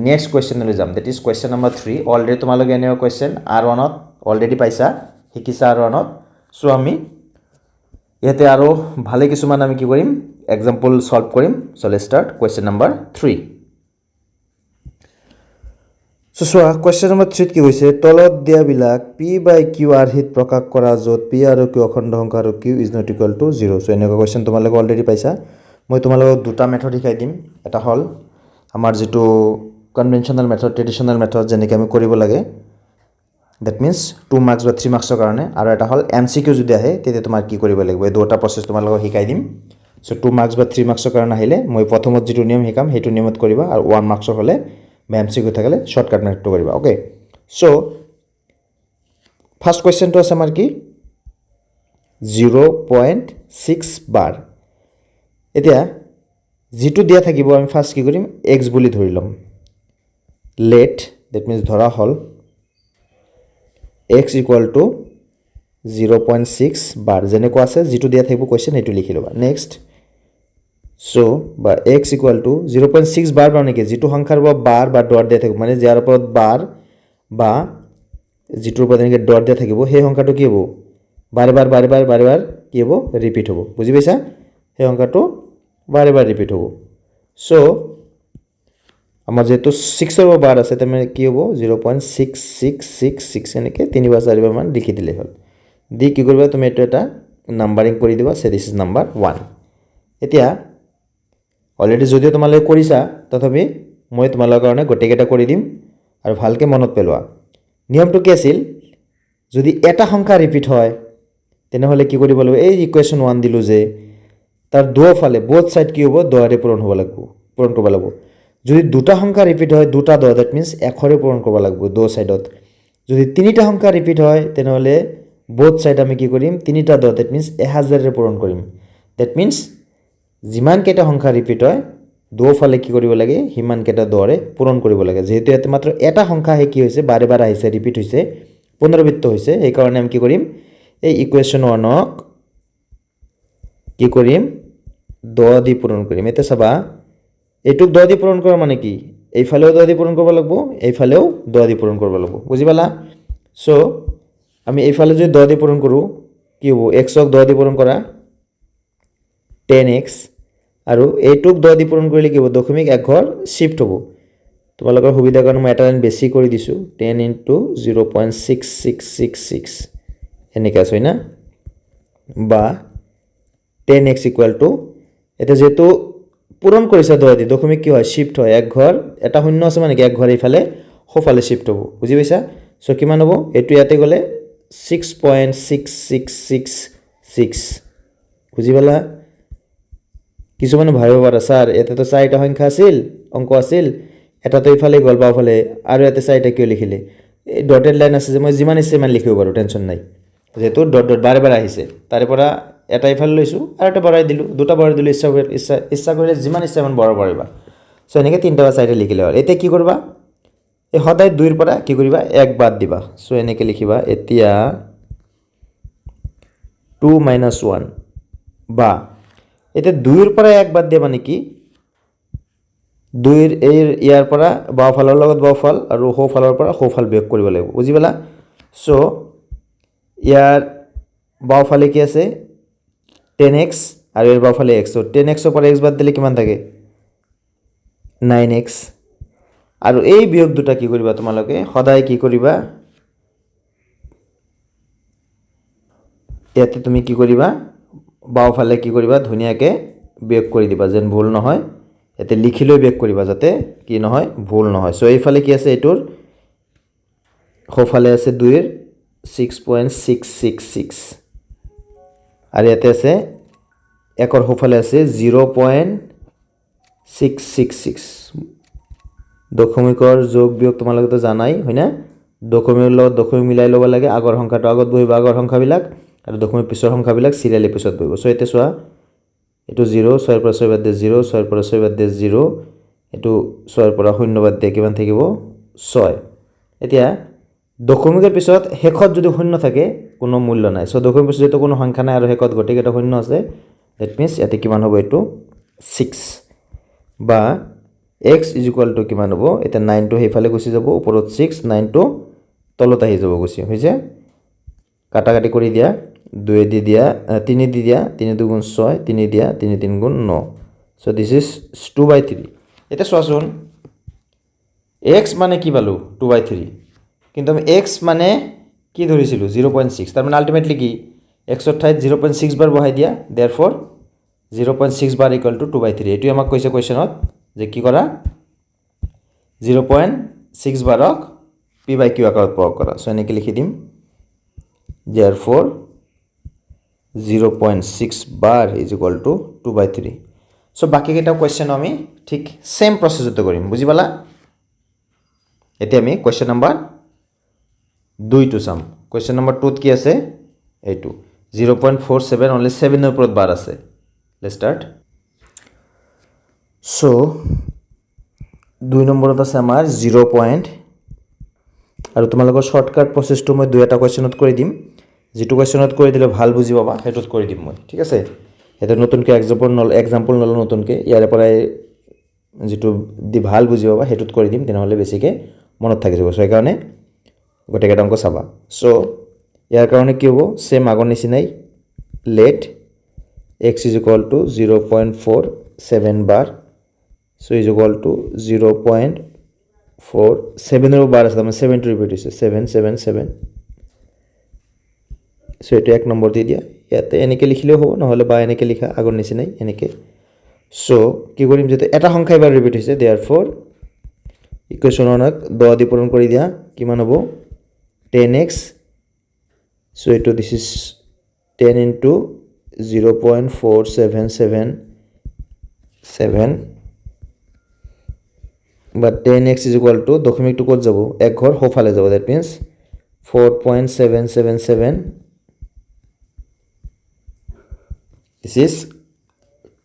নেক্সট কোয়েশ্চনলৈ যাম that is question number 3 already তোমালোকে এনে কোয়েশ্চন R1 ত অলরেডি পাইছা শিকিছা R1 ত সো আমি ইয়াতে আৰু ভালে কিছুমান আমি কি কৰিম এক্সাম্পল সলভ কৰিম so let's start question number 3 so soya question number 3 কি কৈছে তলত দিয়া বিলাক p/q আৰ্হিত প্ৰকাশ কৰা যত p আৰু q অখণ্ড সংখ্যা আৰু q is not equal to 0 so এনেকুৱা কোয়েশ্চন তোমালোকে অলৰেডি পাইছা মই তোমালোকক দুটা মেথড শিকাই দিম এটা হল আমাৰ যেটো কনভেনশনাল মেথড ট্ৰেডিশনাল মেথড যেনেকৈ আমি কৰিব লাগে দ্যাট মিন্স 2 মাৰ্কছ বা 3 মাৰ্কছৰ কাৰণে আৰু এটা হ'ল MCQ যদি আহে তেতিয়া তোমাৰ কি কৰিব লাগিব এই দুটা প্ৰচেছ তোমালোকক শিকাই দিম সো 2 মাৰ্কছ বা 3 মাৰ্কছৰ কাৰণে আহিলে মই প্ৰথমত যেটো নিয়ম শিকাম হেতু নিয়মত কৰিবা আৰু 1 মাৰ্কছৰ হলে বা MCQ থাকিলে শৰ্টকাট মেথডটো কৰিবা ওকে সো ফাৰ্স্ট কোৱেশ্চনটো আছে আমাৰ কি 0.6 বাৰ এতিয়া যেটো দিয়া থাকিব আমি ফাৰ্স্ট কি কৰিম x বুলি ধৰি লম let that means ধৰা হল x equal to 0.6 bar যেনেকুৱা আছে যেটো দিয়া থাকিব কোৱেশ্চন এটো লিখি লবা নেক্সট সো বা x equal to 0.6 bar মানে কি যেটো সংখ্যাৰ বাৰ বা ডট দিয়া থাকিব মানে যাৰ ওপৰত বাৰ বা যেটোৰ ওপৰত এনেকে ডট দিয়া থাকিব সেই সংখ্যাটো কি হ'ব বাৰে বাৰ কি হ'ব ৰিপিট হ'ব বুজি পাইছা সেই সংখ্যাটো বাৰে বাৰ ৰিপিট হ'ব সো আমাৰ যেটো 6 ৰ বার আছে তেমে কি হ'ব 0.6666 এনেকে 3 বা 4 বাৰ মান লিখি দিলে হ'ল দি কি কৰিবা তুমি এটা নাম্বাৰিং কৰি দিবা সে দিস ইজ নাম্বাৰ 1 এতিয়া অলৰেডি যদিও তোমালৈ কৰিছা তথাপি মই তোমালোকৰ কাৰণে গটেকেটা কৰি দিম আৰু ভালকে মনত পেলোৱা নিয়মটো কি আছিল যদি এটা সংখ্যা ৰিপিট হয় তেনেহলে কি কৰিব লাগিব এই ইকুৱেশন 1 দিলো যে তাৰ দুফালে বোথ সাইড কি হ'ব দৰে পূৰণ হ'ব লাগিব পূৰণ কৰিব লাগিব যদি দুটা সংখ্যা ৰিপিট হয় দুটা দ দ্যাট মিন্স এখৰে পূৰণ কৰিব লাগিব দো সাইডত যদি তিনিটা সংখ্যা ৰিপিট হয় তেনেহলে বোথ সাইড আমি কি কৰিম তিনিটা দ দ্যাট মিন্স 1000 ৰে পূৰণ কৰিম দ্যাট মিন্স যিমান কেটা সংখ্যা ৰিপিট হয় দুফালে কি কৰিব লাগে হিমান কেটা দৰে পূৰণ কৰিব লাগে যেহেতু এতে মাত্ৰ এটা সংখ্যা হে কি হৈছে বাৰে বাৰ আহিছে ৰিপিট হৈছে পুনৰাবৃত্ত হৈছে এই কাৰণে আমি কি কৰিম এই ইকুৱেশন 1ক কি কৰিম দ দি পূৰণ কৰিম এটা চাবা এটুক দ দি পূৰণ কৰা মানে কি এইফালেও দ দি পূৰণ কৰিব লাগিব এইফালেও দ দি পূৰণ কৰিব লাগিব বুজি পালা সো আমি এইফালে যদি দ দি পূৰণ কৰো কি হ'ব x ক দ দি পূৰণ কৰা 10x আৰু এইটুক দ দি পূৰণ কৰিলে কি হ'ব দশমিক এক ঘৰ শিফট হ'ব তোমালোকৰ সুবিধাৰ কাৰণে মই এটা লাইন বেছি কৰি দিছো 10 into 0.6666 এনেকে আছে না বা 10x equal to এটা যেটো পূৰণ কৰিছে দ দি দশমিক কি হয় শিফট হয় এক ঘৰ এটা শূন্য আছে মানে কি এক ঘৰ ইফালে হোফালে শিফট হ'ব বুজি পাইছা সো কিমান হ'ব এটো ইয়াতে গলে 6.6666 বুজি পালা কিছুমানে ভাবিব পাৰা স্যাৰ এতে তো চাৰিটা সংখ্যা আছিল অংক আছিল এটা তো ইফালে গল বাফালে আৰু এতে চাৰিটা কিয় লিখিলে এই ডটেড লাইন আছে যে মই যিমান ইচ্ছে মান লিখিব পাৰো টেনশন নাই যেহেতু ডট ডট বাৰে বাৰে আহিছে তাৰে পৰা এটা ইফালে লৈছো আৰু এটা বঢ়াই দিলো দুটা বঢ়াই দিলো ইচ্ছা কৰিলে যিমান ইচ্ছা মান বঢ়াব পাৰিবা সো এনেকে তিনটা বা চাৰিটা লিখিলে হ'ল এতিয়া কি কৰিবা এই সদায় 2 ৰ পৰা কি কৰিবা 1 বাদ দিবা সো এনেকে লিখিবা এতিয়া 2 - 1 বা এটা 2 ৰ পৰা 1 বাদ দিয়া মানে কি 2 ৰ ইয়াৰ পৰা বাওফালৰ লগত বাওফাল আৰু সোফালৰ পৰা সোফাল বিয়োগ কৰিব লাগিব বুজি পালা সো ইয়াৰ বাওফালে কি আছে 10x আৰু ইয়াৰ বাওফালে x সো 10x ৰ পৰা x বাদ দিলে কিমান থাকে 9x আৰু এই বিয়োগ দুটা কি কৰিবা তোমালোকে সদায় কি কৰিবা ইয়াতে তুমি কি কৰিবা বাওফালে কি কৰিবা ধুনিয়াকে বিয়োগ কৰি দিবা যেন ভুল নহয় এতে লিখিলৈ বিয়োগ কৰিবা যাতে কি নহয় ভুল নহয় সো এইফালে কি আছে এটোৰ হোফালে আছে 2 এৰ 6.666 আৰ ইয়াতে আছে একৰ হোফালে আছে 0.666 দশমিকৰ যোগ বিয়োগ তোমালোকে তো জানাই হয়না দশমিকৰ লগত দশমিক মিলাই লব লাগে আগৰ সংখ্যাটো আগত বহিব আগৰ সংখ্যাবিলাক আৰু দশমিক পিছৰ সংখ্যাবিলাক সিৰিয়ালি পিছত বহিব সো এতে সোৱা এটো 0 6 ৰ পৰা 6 বাদ দিয়ে 0 6 ৰ পৰা 6 বাদ দিয়ে 0 এটো 6 ৰ পৰা 0 বাদ দিয়ে কিমান থাকিব 6 এতিয়া দশমিকৰ পিছত হেকত যদি 0 থাকে কোনো মূল্য নাই সো দশমিকৰ পিছত যেটো কোনো সংখ্যা নাই আৰু হেকত গটেকেটা 0 আছে দ্যাট মিন্স ইয়াতে কিমান হ'ব এটো 6 বা x = কিমান হ'ব এটা 9 টো হেফালে গুছি যাব ওপৰত 6 9 টো তলত আহি যাব গুছি হৈছে কাটাকাটি কৰি দিয়া 2 দি দিয়া 3 দি দিয়া 3 2 গুণ 6 3 দিয়া 3 3 গুণ 9 সো দিস ইজ 2/3 এটা সোয়াছুন x মানে কি পালো 2/3 কিন্তু আমি x মানে কি ধৰিছিলো 0.6 তাৰ মানে আলটিমেটলি কি x ৰ ঠাইত 0.6 বাৰ বহাই দিয়া therefore 0.6 bar equal to 2/3 এটো আমাক কৈছে কোৱেশ্চনত যে কি কৰা 0.6 বাৰক p/q আকাৰত প্ৰয়োগ কৰা সো এনেকৈ লিখি দিম therefore 0.6 bar is equal to 2/3 so বাকি কেইটা কোৱেশ্চন আমি ঠিক সেম প্ৰসেসতে কৰিম বুজি পালা এতিয়া আমি কোৱেশ্চন নম্বৰ 2 টো চাম কোৱেশ্চন নম্বৰ 2 ত কি আছে এইটো 0.47 only 7 এৰ ওপৰত বাৰ আছে let's start so 2 নম্বৰত আছে আমাৰ 0 পইণ্ট আৰু তোমালোকৰ শৰ্টকাট প্ৰসেসটো মই দুই এটা কোৱেশ্চনত কৰি দিম যেটো কোৱেশ্চনত কৰি দিলে ভাল বুজি পাবা হেতুত কৰি দিম মই ঠিক আছে এটা নতুনকৈ এক্সাম্পল নল নতুনকৈ ইয়াৰ পৰাই যেটো দি ভাল বুজি পাবা হেতুত কৰি দিম তেনেহলে বেছিকৈ মনত থাকি যাব সো এই কাৰণে গোটেইটা অংক চাবা সো ইয়াৰ কাৰণে কি হ'ব সেম আগৰ নিচিনাই let x is equal to 0.47 bar so is equal to 0.47 এর বার আছে মানে 7 রিপিট হইছে 777 সো এটা এক নম্বর দি দিয়া ইয়াতে এনেকে লিখিলেও হ'ব নহলে বা এনেকে লিখা আগৰ নিচিনাই এনেকে সো কি কৰিম যেতে এটা সংখ্যা এবাৰ ৰিপিট হৈছে therefore ইকুৱেশ্যনক 10 দি পূৰণ কৰি দিয়া কিমান হ'ব 10x so eto this is 10 into 0.4777 but 10x is equal to দশমিক টু কত যাব এক ঘর হোফালে যাব that means 4.777 this is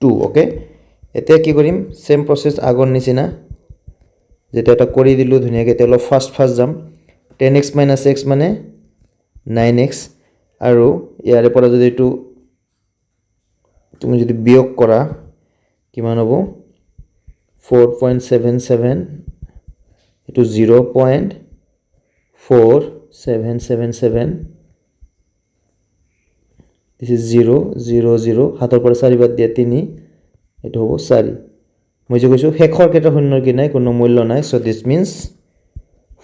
2 okay এতিয়া কি কৰিম সেম প্ৰসেস আগৰ নিচিনা যেটা এটা কৰি দিলু ধুনিয়াকে তেল ফাৰ্স্ট যাম 10x - x মানে 9x আৰু ইয়াৰে পৰা যদি এটো তুমি যদি বিয়োগ কৰা কিমান হ'ব 4.77 এটো 0.4777 this is 0 0 0 হাতৰ পৰা 4 বাদ দিয়া 3 এটো হ'ব 4 মই যে কৈছো হেখৰ কেটা শূন্যৰ কি নাই কোনো মূল্য নাই so this means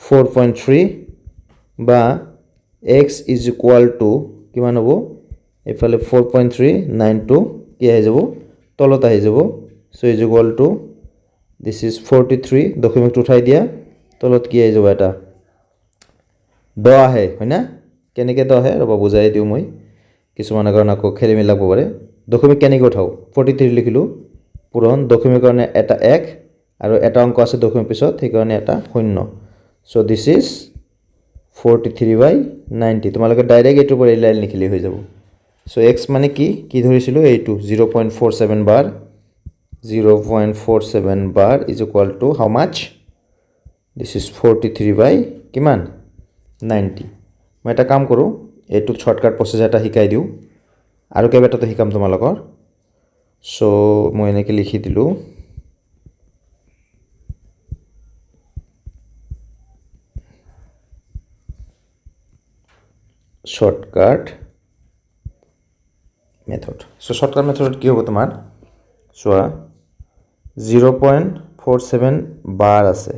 4.3 বা x is equal to কিমান হ'ব এফালে 4.392 কি আহি যাব তলত আহি যাব so is equal to this is 43 দশমিক উঠাই দিয়া তলত কি আহি যাব এটা 10 আহে হয়না কেনেকে 10 আহে ৰবা বুজাই দিও মই কিছুমান কাৰণ আকো খেলি মেলি লাগব পাৰে দশমিক কেনেকে উঠাও 43 লিখিলো পুৰণ দশমিক কাৰণে এটা 1 আৰু এটা অংক আছে দশমিক পিছত সেই কাৰণে এটা শূন্য so this is 43/90 তোমালোকে ডাইৰেক্ট এটো পৰা লাইন লিখিলে হৈ যাব so x মানে কি ধৰিছিল এইটো 0.47 bar 0.47 bar is equal to how much this is 43 কিমান 90 মই এটা কাম কৰো এইটো শৰ্টকাট প্ৰসেস এটা শিকাই দিও আৰু কেবেটা তো শিকাম তোমালোকৰ so মই এনেকে লিখি দিলু shortcut method so shortcut method কি হ'ব তোমাৰ সোয়া 0.47 বাৰ আছে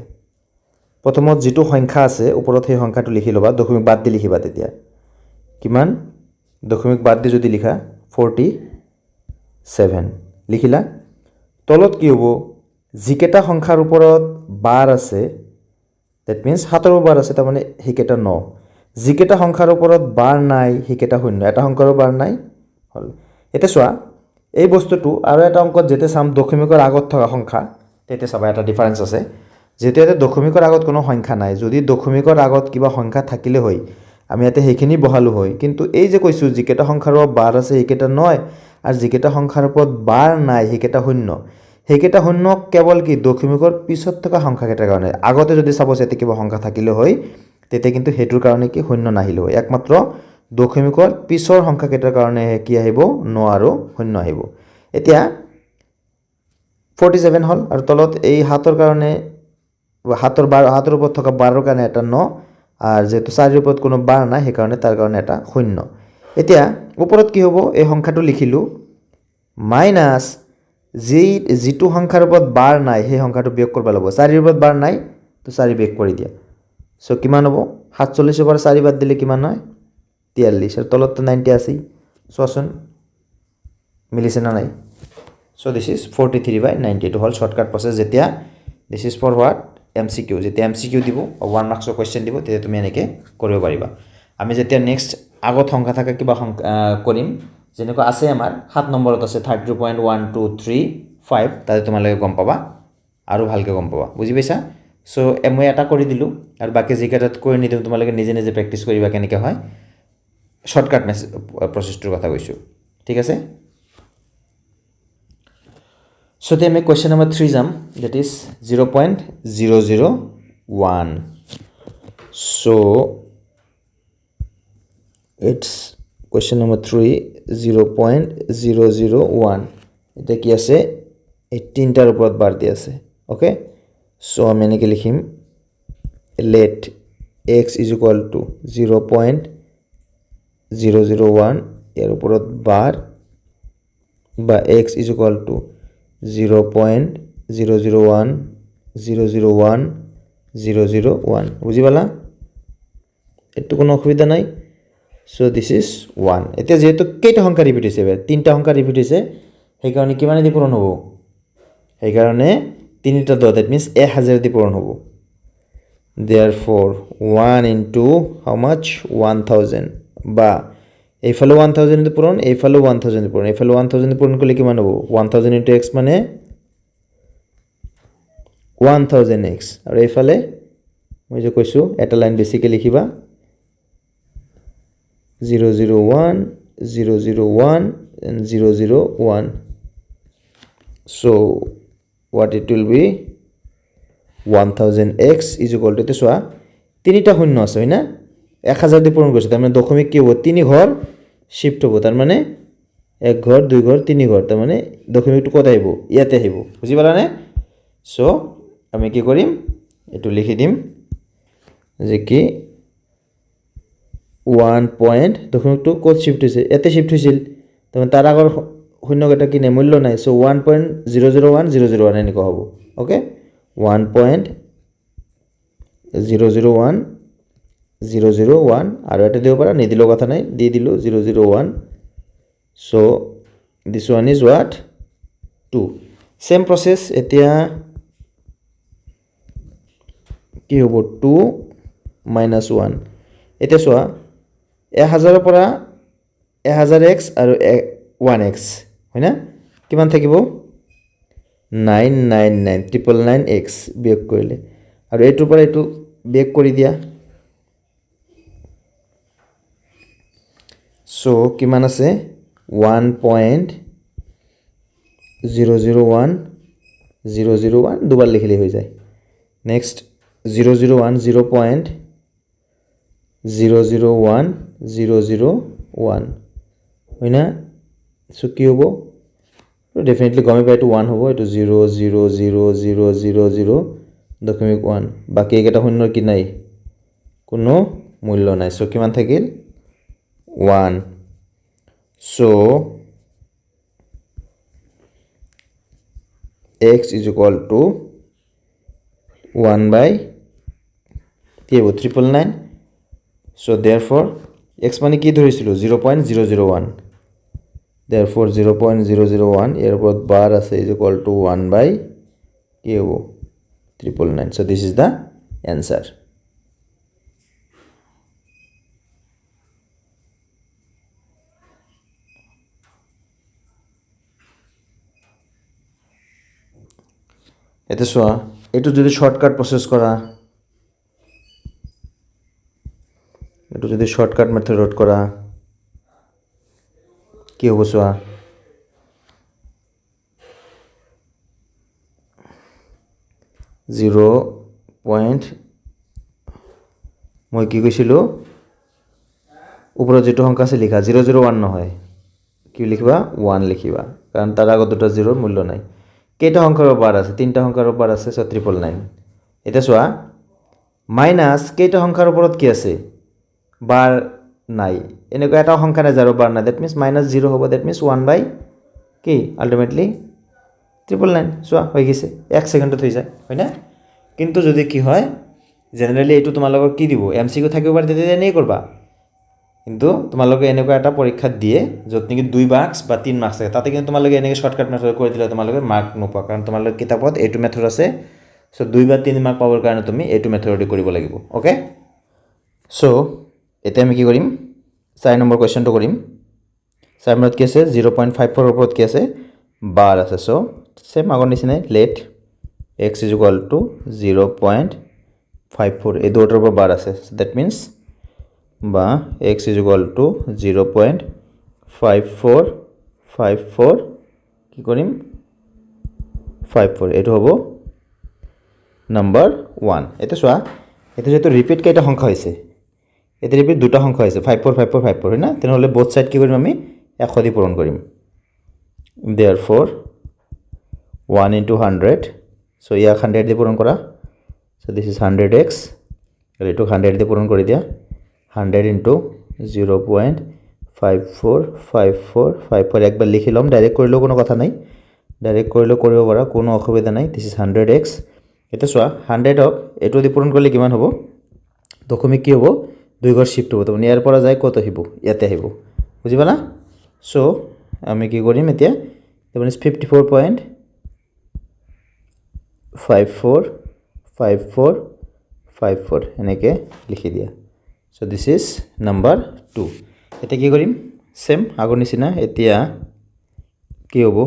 প্ৰথমত যেটো সংখ্যা আছে ওপৰত সেই সংখ্যাটো লিখি লবা দশমিক বাদ দি লিখিবা তেতিয়া কিমান দশমিক বাদ দি যদি লিখা 47 লিখিলা তলত কি হ'ব জিকেটা সংখ্যাৰ ওপৰত বাৰ আছে that means হাতৰ বাৰ আছে তাৰ মানে হিকেটা 9 জিকেটা সংখ্যাৰ ওপৰত বাৰ নাই হিকেটা শূন্য এটা সংখ্যাৰো বাৰ নাই হল এটা সোয়া এই বস্তুটো আৰু এটা অংকত যেতে সাম দশমিকৰ আগত থকা সংখ্যা তেতে সবাই এটা ডিফাৰেন্স আছে যেতে দশমিকৰ আগত কোনো সংখ্যা নাই যদি দশমিকৰ আগত কিবা সংখ্যা থাকিলে হয় আমি ইয়াতে হেখিনি বহালো হয় কিন্তু এই যে কৈছো জিকেটা সংখ্যাৰ বাৰ আছে হিকেটা নয় আৰ জিকেটা সংখ্যাৰ ওপৰত বাৰ নাই হিকেটা শূন্য হেকেটা শূন্য কেৱল কি দশমিকৰ পিছত থকা সংখ্যা কেটাৰ কাৰণে আগতে যদি সাপোজ এতে কিবা সংখ্যা থাকিলে হয় তেতে কিন্তু হেতুৰ কাৰণে কি শূন্য নাহিল হয় একমাত্ৰ দশমিকৰ পিছৰ সংখ্যা কেটাৰ কাৰণে কি আহিব 9 আৰু শূন্য আহিব এতিয়া 47 হল আৰু তলত এই হাতৰ কাৰণে হাতৰ ওপৰত থকা 12 কাৰণে এটা 9 আৰ যেহেতু 4 ওপৰত কোনো বাৰ নাই সেই কাৰণে তাৰ কাৰণে এটা শূন্য এতিয়া ওপৰত কি হ'ব এই সংখ্যাটো লিখিলো মাইনাস যেটো সংখ্যাৰ ওপৰত বাৰ নাই সেই সংখ্যাটো বিয়োগ কৰিব লাগিব 4 ওপৰত বাৰ নাই তো 4 বিয়োগ কৰি দিয়া সো কিমান হ'ব 47 ওপৰ 4 বাদ দিলে কিমান হয় 43 আর তলত 90 আছে সোসন মিলিছে না নাই so this is 43/90 to whole shortcut process jetia this is for what MCQ যেতিয়া MCQ দিব 1 মাৰ্কছৰ কুৱেশ্যন দিব তেতিয়া তুমি এনেকৈ কৰিব পাৰিবা আমি যেতিয়া নেক্সট আগত সংখ্যা থকা কিবা কৰিম যেনেকৈ আছে আমাৰ 7 নম্বৰত আছে 32.1235 তাতে তোমালোকে গম পাবা আৰু ভালকৈ গম পাবা বুজি পাইছা সো মই এটা কৰি দিলোঁ আৰু বাকি জিকেটাত কৰি নিদিম তোমালোকে নিজে নিজে প্ৰেক্টিছ কৰিবা কেনেকৈ হয় শৰ্টকাট প্ৰচেছটোৰ কথা কৈছোঁ ঠিক আছে So then make question number 3 jam that is 0.001 so it's question number 3 0.001 এটা কি আছে এই তিনটাৰ ওপৰত বাৰ দি আছে ওকে সো আমি এনেকৈ লিখিম let x is equal to 0.001 ইয়াৰ ওপৰত বাৰ বা x is equal to 0.001 বুঝি পালা এটো কোনো অসুবিধা নাই সো দিস ইজ 1 এতিয়া যেহেতু কেইটা সংখ্যা ৰিপিট হৈছে তিনটা সংখ্যা ৰিপিট হৈছে সেই কাৰণে কিমান দি পূৰণ হ'ব সেই কাৰণে তিনিটা দ দ্যাট মিন্স 1000 দি পূৰণ হ'ব therefore 1 into how much 1000 বা এইফালে 1000 দি পূৰণ এইফালে 1000 দি পূৰণ এইফালে 1000 দি পূৰণ কৰিলে কিমান হ'ব 1000 into x মানে 1000x আৰু এইফালে মই যে কৈছো এটা লাইন বেছিকৈ লিখিবা 001 001 and 001 so what it will be 1000x is equal to চোৱা তিনিটা শূন্য আছে হয় না 1000 দি পূৰণ কৰিছে তাৰ মানে দশমিক কি হ'ব তিনি ঘৰ শিফট হ'ব তাৰ মানে এক ঘৰ দুই ঘৰ তিনি ঘৰ তাৰ মানে দশমিকটো কত আহিব ইয়াতে আহিব বুজি পালানে সো আমি কি কৰিম এটো লিখি দিম যে কি 1 পয়েন্ট দশমিকটো কত শিফট হৈছে ইয়াতে শিফট হৈছিল তাৰ তাৰ আগৰ শূন্যকেইটা কি নাই মূল্য নাই সো 1.001 এনেকুৱা হ'ব ওকে 1.001 আৰু এটা দিব পাৰা নিদিলো কথা নাই দি দিলো 001 so this one is what 2 same process এতিয়া কি হ'ব 2 minus 1 এতিয়া চোৱা 1000 ৰ পৰা 1000x আৰু 1x হয় না কিমান থাকিব 99999x বিয়োগ কৰিলে আৰু এইটোৰ পৰা এইটো বিয়োগ কৰি দিয়া so কিমান আছে 1.001 দুবাৰ লিখিলে হৈ যায় নেক্সট 001 0.001 হয় না সো কি হ'ব ডেফিনেটলি গমে পাই 1 হ'ব এটো 0.00000 দশমিক 1 বাকি এটা শূন্যৰ কি নাই কোনো মূল্য নাই সো কিমান থাকিল 1 so x is equal to 1 by 999 so therefore x মানে কি ধৰিছিল 0.001 therefore 0.001 এর উপর বার আছে is equal to 1 by কি হ'ব 999 so this is the answer এতে সোয়া এটো যদি শর্টকাট প্রসেস করা এটো যদি শর্টকাট মেথড করা কি হবে সোয়া 0 পয়েন্ট মই কি কইছিলো উপরে যেটো সংখ্যা আছে লেখা 001 নহয় কি লিখবা 1 লিখিবা কারণ তার আগে দুটো জিরোর মূল্য নাই কেটা সংখ্যার বার আছে তিনটা সংখ্যার বার আছে 999 এটা সোয়া মাইনাস কেটা সংখ্যার উপরত কি আছে বার নাই এনেকৈ এটা সংখ্যা নাই যাৰ বার নাই দ্যাট মিন্স -0 হ'ব দ্যাট মিন্স 1 বাই কি আলটিমেটলি 999 সোয়া হৈ গিছে 1 সেকেন্ডত হৈ যায় হয় না কিন্তু যদি কি হয় জেনারেলি এটো তোমালোকৰ কি দিব এমসিকিউ থাকিব পাৰে তেতিয়া এনেই কৰবা কিন্তু তোমালোকে এনেকুৱা এটা পৰীক্ষা দিয়ে যত নেকি 2 মাৰ্কস বা 3 মাৰ্কস আছে তাতে কিন্তু তোমালোকে এনেকৈ শৰ্টকাট মেথড কৰি দিলে তোমালোকে মাৰ্ক নোপোৱা কাৰণ তোমালোকৰ কিতাপত এইটো মেথড আছে সো 2 বা 3 মাৰ্ক পাবৰ কাৰণে তুমি এইটো মেথডে কৰিব লাগিব ওকে সো এতিয়া আমি কি কৰিম 4 নম্বৰ কোৱেশ্চনটো কৰিম 4 নম্বৰত কি আছে 0.54 ওপৰত কি আছে বাৰ আছে সো সেম আগৰ নিচিনাই late x is equal to 0.54 এই দুটাৰ পৰা বাৰ আছে দ্যাট মিন্স বা x is equal to 0.54 কি কৰিম 54 এটো হ'ব নাম্বার 1 এটো সোয়া এটো যেটো রিপিট কেইটা সংখ্যা হৈছে এটো রিপিট দুটা সংখ্যা হৈছে 54 হয় না তেনহলে বোথ সাইড কি কৰিম আমি 100 দি পূৰণ কৰিম therefore 1 into 100 so ইয়া 100 দি পূৰণ কৰা so this is 100x আৰু এটো 100 দি পূৰণ কৰি দিয়া 100 into 0.54 একবাৰ লিখি লম ডাইৰেক্ট কৰিলেও কোনো কথা নাই ডাইৰেক্ট কৰিলেও কৰিব পাৰা কোনো অসুবিধা নাই this is 100x এটা সোয়া 100 হক এটো দি পূৰণ কৰিলে কিমান হ'ব দশমিক কি হ'ব দুই ঘৰ শিফট হ'ব তো ইয়াৰ পৰা যায় কত আহিব ইয়াতে আহিব বুজিবা না সো আমি কি কৰিম এতিয়া মানে 54.54 এনেকে লিখি দিয়া সো দিস ইজ নাম্বার 2 এটা কি কৰিম সেম আগৰ নিচিনা এতিয়া কি হ'ব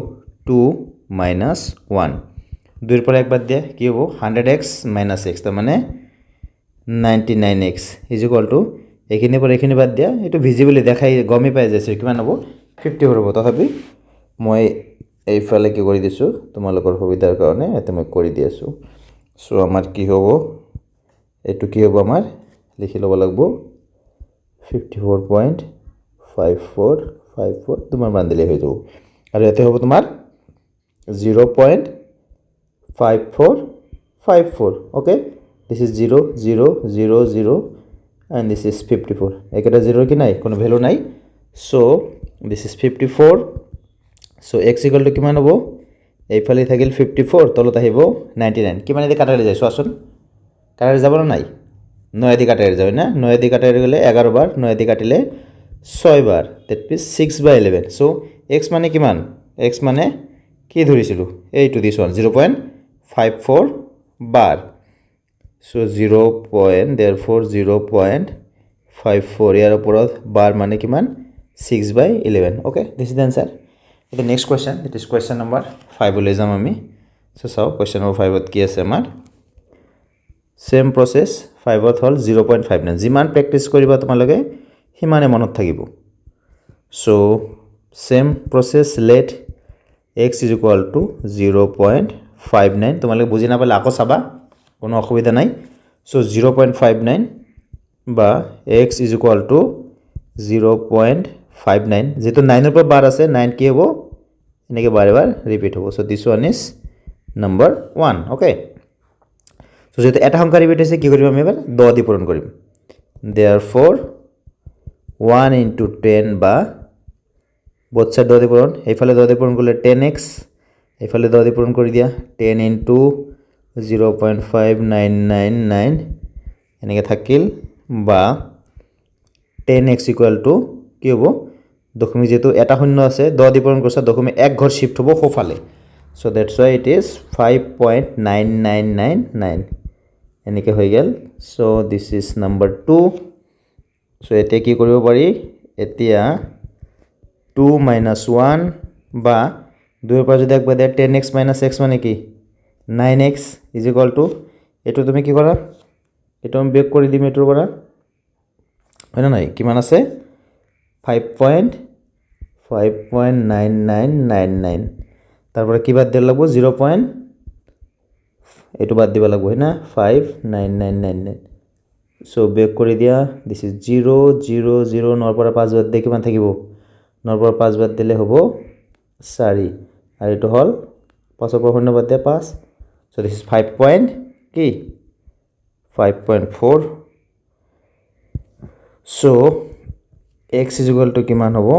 2 minus 1 দুইৰ পৰা এক বাদ দিয়া কি হ'ব 100x minus x তাৰ মানে 99x is equal to এখিনি পৰা এখিনি বাদ দিয়া এটো ভিজিবলি দেখাই গমি পাই যাইছে কিমান হ'ব 54 হ'ব তথাপি মই এই ফালে কি কৰি দিছো তোমালোকৰ সুবিধাৰ কাৰণে এতে মই কৰি দি আছো সো আমাৰ কি হ'ব এটো কি হ'ব আমাৰ লিখি লব লাগিব 54.54 তোমাৰ মান দিলে হৈ যাব আৰু এতে হ'ব তোমাৰ 0.54 okay this is 0 0 0 0 and this is 54 একটা 0 কি নাই কোনো ভ্যালু নাই so this is 54 so x equal to কিমান হ'ব এইফালে থাকিল 54 তলত আহিব 99 কিমান দি কাটালে যায় সোয়াছন কাটালে যাব না নাই 9 দি কাটালে যায় না 9 দি কাটালে গলে 11 বার 9 দি কাটিলে 6 বার that means 6/11 so x মানে কিমান x মানে কি ধৰিছিলো এইটো দিছ 0.54 bar so 0. therefore 0.54 ইয়াৰ ওপৰত bar মানে কিমান 6/11 okay this is the answer the next question it is question number 5 লৈ যাম আমি so চাও question number 5 ত কি আছে আমাৰ same process 5 ত হল 0.59 যিমান প্ৰ্যাকটিস কৰিবা তোমালোকে হিমানে মনত থাকিব so same process let x is equal to 0.59 তোমালোকে বুজি না পালে আকো চাবা কোনো অসুবিধা নাই so 0.59 বা x is equal to 0.59 যেটো 9 ৰ পৰা বাৰ আছে 9 কি হ'ব এনেকে বাৰবাৰ ৰিপিট হ'ব so this one is number 1 okay so যেটো এটা সংখ্যা ৰিপিট হৈছে কি কৰিম আমি এবাৰ 10 দি পূৰণ কৰিম therefore 1 into 10 বা both side 10 দি পূৰণ এইফালে 10 দি পূৰণ কৰিলে 10x এইফালে 10 দি পূৰণ কৰি দিয়া 10 into 0.5999 এনেকে থাকিল বা 10x equal to কি হ'ব দশমিক যেটো এটা শূন্য আছে 10 দি পূৰণ কৰিছা দশমিক এক ঘৰ শিফট হ'ব সোফালে so that's why it is 5.9999 এনেকে হৈ গেল so this is number 2 so এতিয়া কি কৰিব পাৰি এতিয়া 2 minus 1 বা 2 ৰ পৰা যদি একবাৰ 10x minus x মানে কি 9x is equal to এটো তুমি কি কৰা এটো আমি বেক কৰি দিম এটোৰ পৰা হয় না নাই কিমান আছে 5.9999 তারপর কি বাদ দিলে লাগবো 0. এটো বাদ দিবা লাগবো হয় না 59999 সো বেক কৰি দিয়া দিস ইজ 0 0 0 নৰ পৰা 5 বাদ দিয়ে কিমান থাকিব নৰ পৰা 5 বাদ দিলে হ'ব 4 আৰ এটো হল 5 পৰা 0 বাদ দিয়ে 5 সো দিস ইজ 5 পয়েন্ট কি 5.4 so x is equal to কিমান হ'ব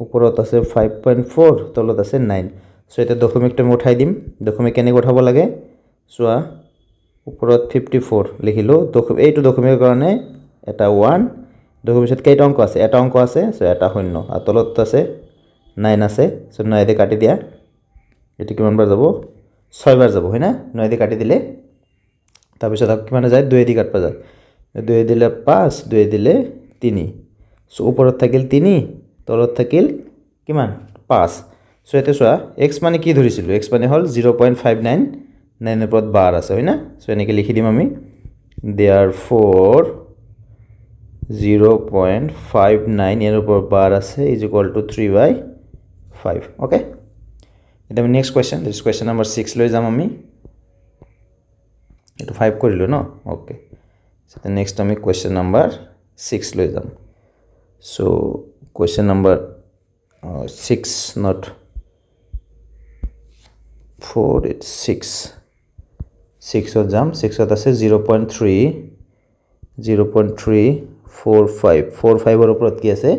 ওপৰত আছে 5.4 তলত আছে 9 সো এটা দশমিকটো আমি উঠাই দিম দশমিক কেনে উঠাব লাগে সোয়া ওপৰত 54 লিখিলো এইটো দশমিকৰ কাৰণে এটা 1 দশমিকত কেইটা অংক আছে এটা অংক আছে সো এটা শূন্য আর তলত আছে 9 আছে সো 9 দি কাটি দিয়া এটো কিমান বাৰ যাব 6 বাৰ যাব হয় না 9 দি কাটি দিলে তাৰপিছত আকৌ কিমান যায় 2 দি কাটবা যায় 2 দিলে 5 2 দিলে 3 সো ওপৰত থাকিল 3 তলত থাকিল কিমান 5 সো এতে চোৱা x মানে কি ধৰিছিলো x মানে হল 0.599 এৰ ওপৰত বার আছে হয় না সো এনেকে লিখি দিম আমি therefore 0.59 এর উপর বার আছে is equal to 3/5 ওকে এটা আমি next question this question number 6 লৈ যাম আমি এটা 5 কৰিলো ন ওকে সো নেক্সট আমি কোয়েশ্চন নাম্বার 6 লৈ যাম so question number 6 not 4 it's 6 ত যাম 6 ত আছে 0.345 এর উপৰত কি আছে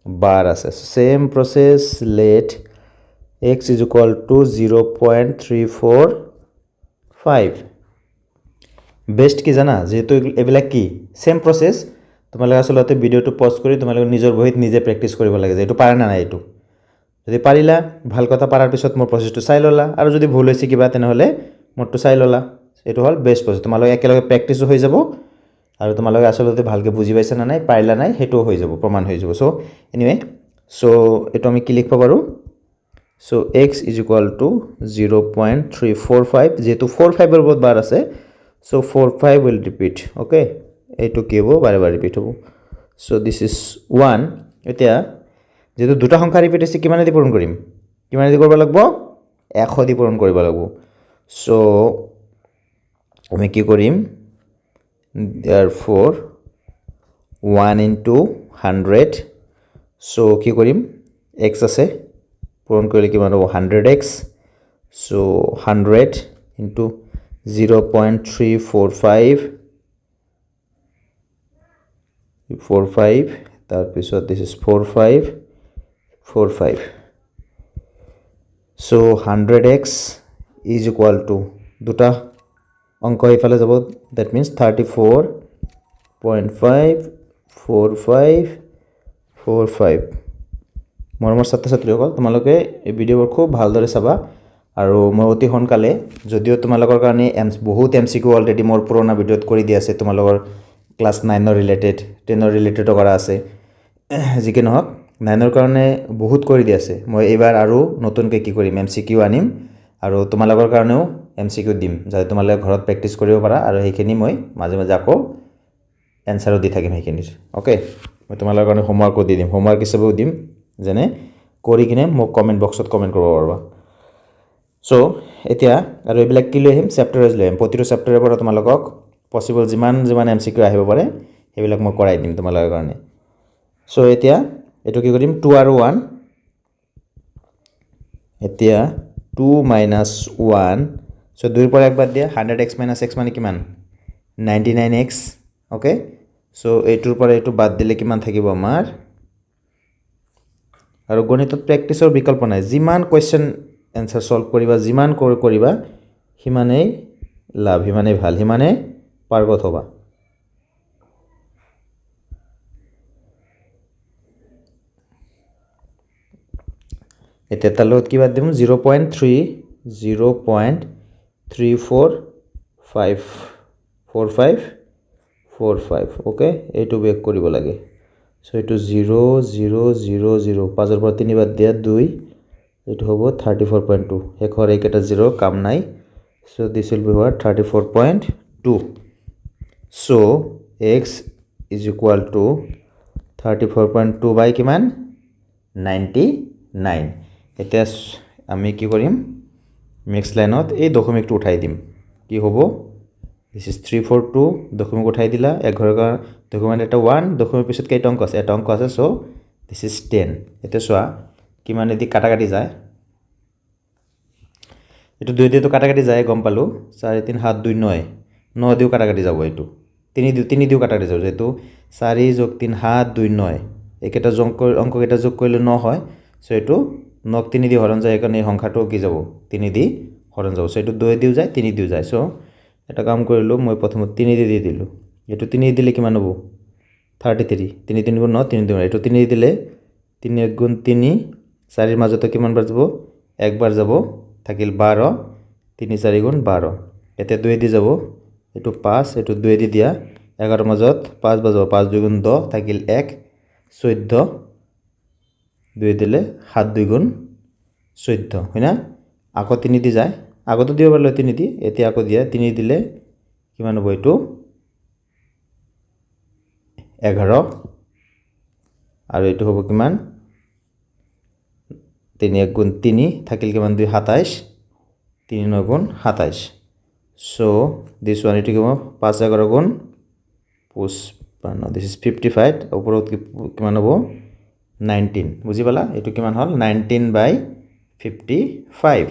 বার আছে same process let x is equal to 0.345 best কি জানা যেহেতু এবিলাক কি সেম প্রসেস তোমালোকে আসলে ভিডিওটো পজ কৰি তোমালোকে নিজৰ বহিত নিজে প্ৰ্যাকটিস কৰিব লাগে যে এটো পাৰা না এটো যদি পাৰিলা ভাল কথা পাৰাৰ পিছত মোৰ প্ৰসেসটো চাই ললা আৰু যদি ভুল হৈছে কিবা তেনে হলে মোৰটো চাই ললা এটো হল বেস্ট প্ৰসেস তোমালোকে একেলগে প্ৰ্যাকটিসও হৈ যাব আৰু তোমালোকে আসলে ভালকে বুজি পাইছা না নাই পাৰিলা নাই হেটো হৈ যাব প্ৰমাণ হৈ যাব সো এনিৱে সো এটো আমি কি লিখব পাৰো so x is equal to 0.345 যেহেতু 45 এর উপর বার আছে সো 45 will repeat okay এটো কি হবো বারে বারে রিপিট হবো সো দিস ইজ 1 এতিয়া যেহেতু দুটা সংখ্যা রিপিট আছে কিমানে দি পূরণ কৰিম কিমানে দি কৰিব লাগিব 100 দি পূৰণ কৰিব লাগিব সো আমি কি কৰিম therefore 1 into 100 so কি কৰিম x আছে পূৰণ কৰিলে কিমান হ'ব 100x so 100 into 0.345 তাৰপিছত this is 45 so 100x is equal to দুটা অঙ্ক ইফালে যাব that means 34.545 মৰমৰ ছাত্ৰ-ছাত্ৰীসকল তোমালোকে এই ভিডিঅ'বোৰ খুব ভালদৰে চাবা আৰু মই অতি সোনকালে যদিও তোমালোকৰ কাৰণে বহুত এমসিকিউ অলৰেডি মোৰ পুৰণা ভিডিঅ'ত কৰি দি আছে তোমালোকৰ ক্লাস 9 ৰ ৰিলেটেড 10 ৰ ৰিলেটেড কৰা আছে যিকি নহক 9 ৰ কাৰণে বহুত কৰি দি আছে মই এবাৰ আৰু নতুনকৈ কি কৰিম এমসিকিউ আনিম আৰু তোমালোকৰ কাৰণেও এমসিকিউ দিম যাতে তোমালোকে ঘৰত প্ৰ্যাকটিস কৰিব পাৰা আৰু হেখিনি মই মাজে মাজে আকৌ এনসাৰও দি থাকিম হেখিনিৰ ওকে মই তোমালোকৰ কাৰণে হোমৱৰ্কও দি দিম হোমৱৰ্ক হিচাপেও দিম যেনে কৰি কিনে মোক কমেন্ট বক্সত কমেন্ট কৰিব পাৰবা সো এতিয়া আৰু এবিলাক কি লৈ আহিম চেপ্টাৰ ওয়াইজ লৈ আহিম প্ৰতিটো চেপ্টাৰৰ পৰা তোমালোকক পসিবল যিমান এমসিকিউ আহিব পাৰে হেবিলাক মই কৰাই দিম তোমালোকৰ কাৰণে সো এতিয়া এটো কি কৰিম 2 আৰু 1 এতিয়া 2 minus 1 সো 2 ৰ পৰা এক বাদ দিয়া 100x minus x মানে কিমান 99x ওকে সো এইটোৰ পৰা এইটো বাদ দিলে কিমান থাকিব আমাৰ আৰু গণিতত প্ৰ্যাকটিসৰ বিকল্প নাই যিমান কোৱেশ্চন আনসাৰ সলভ কৰিবা যিমান কৰিবা হিমানেই লাভ হিমানেই ভাল হিমানে পাৰ্গত হবা এটা তালত কি বাদ দিম 0.34545 ওকে এইটো বেক কৰিব লাগে সো এটো 0000 5 ৰ পৰা 3 বাদ দিয়া 2 এটো হ'ব 34.2 হেখৰ এইকেটা 0 কাম নাই so this will be what 34.2 so x is equal to 34.2 বাই কিমান 99 এতিয়া আমি কি কৰিম নেক্সট লাইনত এই দশমিকটো উঠাই দিম কি হ'ব this is 342 দশমিক উঠাই দিলা এক ঘৰৰ দশমিক এটা 1 দশমিক পিছত কেইটা অংক আছে এটা অংক আছে সো this is 10 এটা সোয়া কিমানে দি কাটাকাটি যায় এটো 2 দিয়ে তো কাটাকাটি যায় গম পালো 4 3 7 2 9 9 দিও কাটাকাটি যাব এটো 3 দিও কাটাকাটি যাব যেটো 4 + 3 7 2 9 একেটা অংক এটা যোগ কৰিলে 9 হয় সো এটো 9 3 দি হৰণ যায় একাৰণে সংখ্যাটো কি যাব 3 দি হৰণ যাব সো এটো 2 দিও যায় 3 দিও যায় সো এটা কাম কৰিলো মই প্ৰথমে 3 দি দিলো এটো 3 দিলে কিমান হ'ব 33 3 3 গুণ 9 3 2 এটো 3 দিলে 3 1 গুণ 3 4 এর মাজতে কিমান বার যাব একবার যাব থাকিল 12 3 4 গুণ 12 এতে 2 দি যাব এইটো 5 এইটো 2 দি দিয়া 11 মাজত 5 বাজাব 5 2 গুণ 10 থাকিল 1 14 2 দিলে 7 2 গুণ 14 হয় না আকৌ 3 দি যায় আগতো দিব পাৰিলে 3 দি এতিয়া আকৌ দিয়া 3 দিলে কিমান হ'ব এইটো 11 আৰু এইটো হ'ব কিমান 3 1 গুণ 3 থাকিল কিমান 2 27 3 9 গুণ 27 so this one itu কিমান 5 11 গুণ 55 this is 55 ওপৰত কিমান হ'ব 19 বুজি পালা এটো কিমান হল 19/55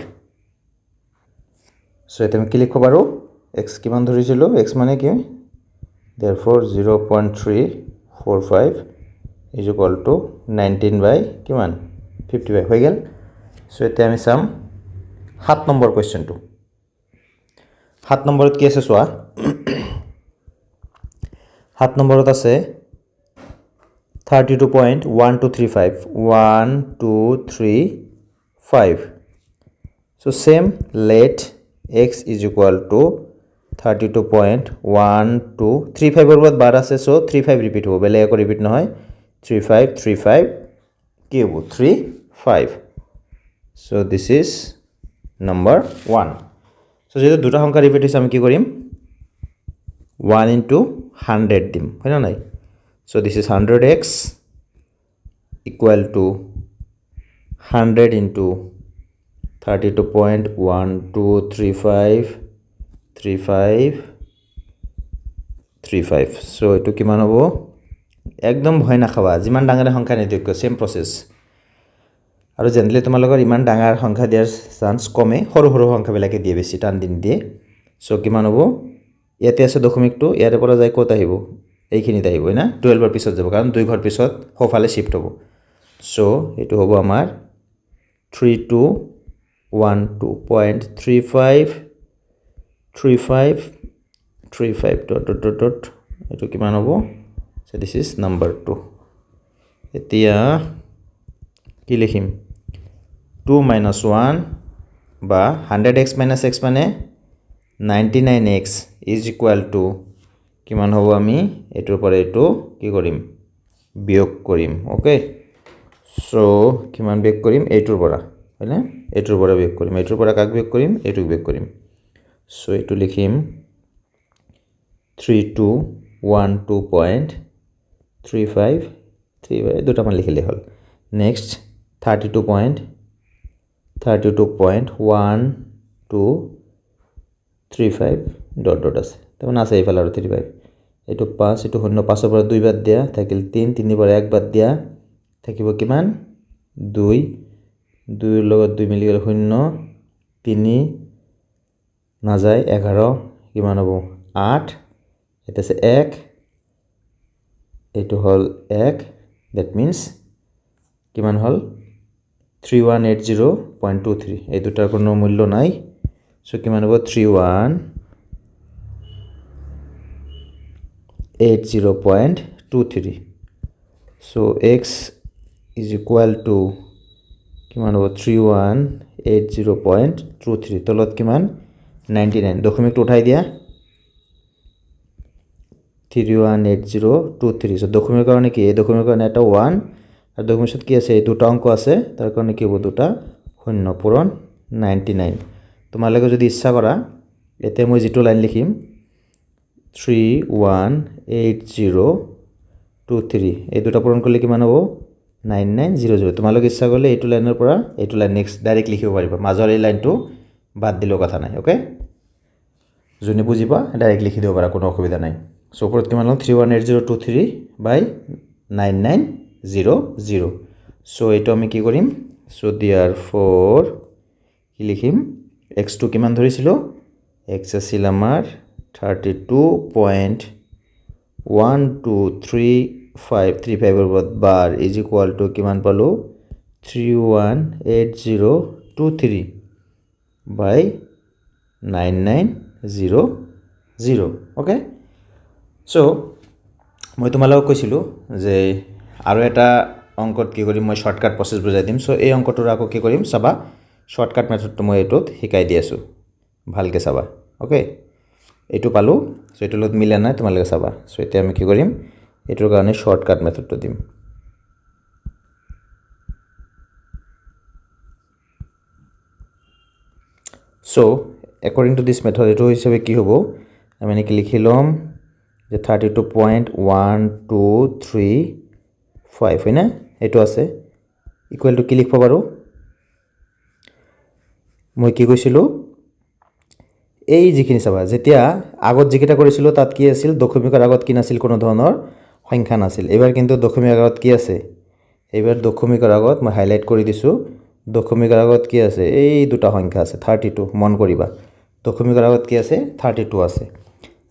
so এটা আমি কি লিখব পাৰো x কিমান ধৰিছিলো x মানে কি therefore 0.345 is equal to 19 কিমান 55 হৈ গেল so এটা আমি চাম 7 নম্বৰ কোৱেশ্চনটো 7 নম্বৰত কি আছে সোৱা 7 নম্বৰত আছে 32.1235 1235 so same let x is equal to 32.1235 এর বার আছে so 35 রিপিট হবে বেলে এক রিপিট নহয় 35 কি হবো 35 so this is number 1 so যেহেতু দুটা সংখ্যা রিপিট হইছে আমি কি করিম 1 into 100 দিম হয় না নাই so this is 100x equal to 100 into 32.1235 so এটো কিমান হ'ব একদম ভয় না খাবা যিমান ডাঙৰ সংখ্যা নিদিওক সেম প্ৰসেস আৰু জেনলি তোমালোকৰ ইমান ডাঙৰ সংখ্যা দিয়াৰ চান্স কমে সৰু সৰু সংখ্যা বিলাকে দিয়ে বেছি টান দিন দিয়ে সো কিমান হ'ব ইয়াতে আছে দশমিকটো ইয়াৰে পৰা যাই কত আহিব এইখিনিতে আহিব না 12 এৰ পিছত যাব কাৰণ দুই ঘৰ পিছত হোফালে শিফট হ'ব সো এটো হ'ব আমাৰ 3212.35 dot এটো কিমান হ'ব so this is number 2 এতিয়া কি লিখিম 2 minus 1 বা 100x minus x মানে 99x is equal to কিমান হ'ব আমি এটোৰ পৰা এটো কি কৰিম বিয়োগ কৰিম ওকে সো কিমান বিয়োগ কৰিম এটোৰ পৰা হয়নে এটোৰ পৰা বিয়োগ কৰিম এটোৰ পৰা কাক বিয়োগ কৰিম এটোক বিয়োগ কৰিম সো এটো লিখিম 3212.35 দুটা মান লিখিলে হল নেক্সট 32.1235 ডট ডট আছে তখন আছে এইফালে আৰু 35 এটো 5 এটো 0 5 পৰা 2 বাদ দিয়া থাকিল 3 3 পৰা 1 বাদ দিয়া থাকিব কিমান 2 2 এর লগত 2 মিলি গেল 0 3 না যায় 11 কিমান হ'ব 8 এটা আছে 1 এটো হল 1 that means কিমান হল 3180.23 এই দুটাৰ কোনো মূল্য নাই সো কিমান হ'ব 3180.23 so x is equal to কিমান হ'ব 3180.23 তলত কিমান 99 দশমিকটো উঠাই দিয়া 318023 so দশমিকৰ কাৰণে কি এই দশমিকৰ কাৰণে এটা 1 আর দশমিকত কি আছে এই দুটা অঙ্ক আছে তার কারণে কি হ'ব দুটা শূন্য পূরণ 99 তোমালোকে যদি ইচ্ছা কৰা এতে মই যেটো লাইন লিখিম 318023 এই দুটা পূৰণ কৰলে কিমান হ'ব 9900 তোমালোকে ইচ্ছা কৰলে এইটো লাইনৰ পৰা এইটো লাইন নেক্সট ডাইৰেক্ট লিখিব পাৰিবা মাজৰ এই লাইনটো বাদ দিলেও কথা নাই ওকে যোনে বুজিবা ডাইৰেক্ট লিখি দিব পাৰা কোনো অসুবিধা নাই সো ওপৰত কিমান হ'ল 318023/9900 সো এটো আমি কি কৰিম সো therefore কি লিখিম x2 কিমান ধৰিছিল x আছিল আমাৰ 32.1235 এর বার is equal to কিমান পালো 318023/9900 ওকে সো মই তোমালোকক কৈছিলো যে আৰু এটা অঙ্কত কি কৰিম মই শৰ্টকাট প্ৰসেস বুজাই দিম সো এই অঙ্কটোৰ আকৌ কি কৰিম চাবা শর্টকাট মেথডটো মই এটোত শিকাই দি আছো ভালকে চাবা ওকে এইটো পালোঁ চ' এইটোৰ লগত মিলা নাই তোমালোকে চাবা চ' এতিয়া আমি কি কৰিম এইটোৰ কাৰণে শৰ্টকাট মেথডটো দিম চ' according to this method এইটো হিচাপে কি হ'ব আমি এনেকৈ লিখি ল'ম যে 32.1235 হয় না এইটো আছে ইকুৱেল টু কি লিখিব পাৰোঁ মই কি কৈছিলোঁ এই যিখিনি চাবা যেতিয়া আগত যিকেইটা কৰিছিলোঁ তাত কি আছিল দশমিকৰ আগত কি নাছিল কোনো ধৰণৰ সংখ্যা নাছিল এবাৰ কিন্তু দশমিকৰ আগত কি আছে এইবাৰ দশমিকৰ আগত মই হাইলাইট কৰি দিছোঁ দশমিকৰ আগত কি আছে এই দুটা সংখ্যা আছে 32 মন কৰিবা দশমিকৰ আগত কি আছে 32 আছে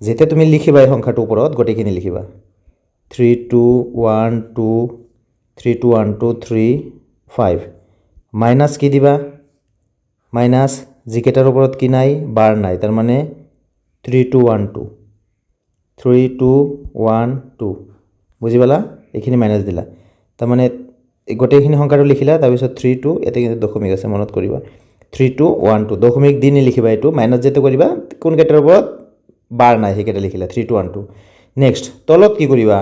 যেতিয়া তুমি লিখিবা এই সংখ্যাটোৰ ওপৰত গোটেইখিনি লিখিবা 3212321235 মাইনাস কি দিবা মাইনাস জিকেটাৰ ওপৰত কি নাই বাৰ নাই তাৰ মানে 3212 বুজি পালা এইখিনি মাইনাস দিলা তাৰ মানে গোটেইখিনি সংখ্যাটো লিখিলা তাৰ পিছত 32 এতে কিন্তু দশমিক আছে মনত কৰিবা 3212 দশমিক দি লিখিবা এইটো মাইনাস যেতে কৰিবা কোন কেটাৰ ওপৰত বাৰ নাই হেকেটা লিখিলা 3212 নেক্সট তলত কি কৰিবা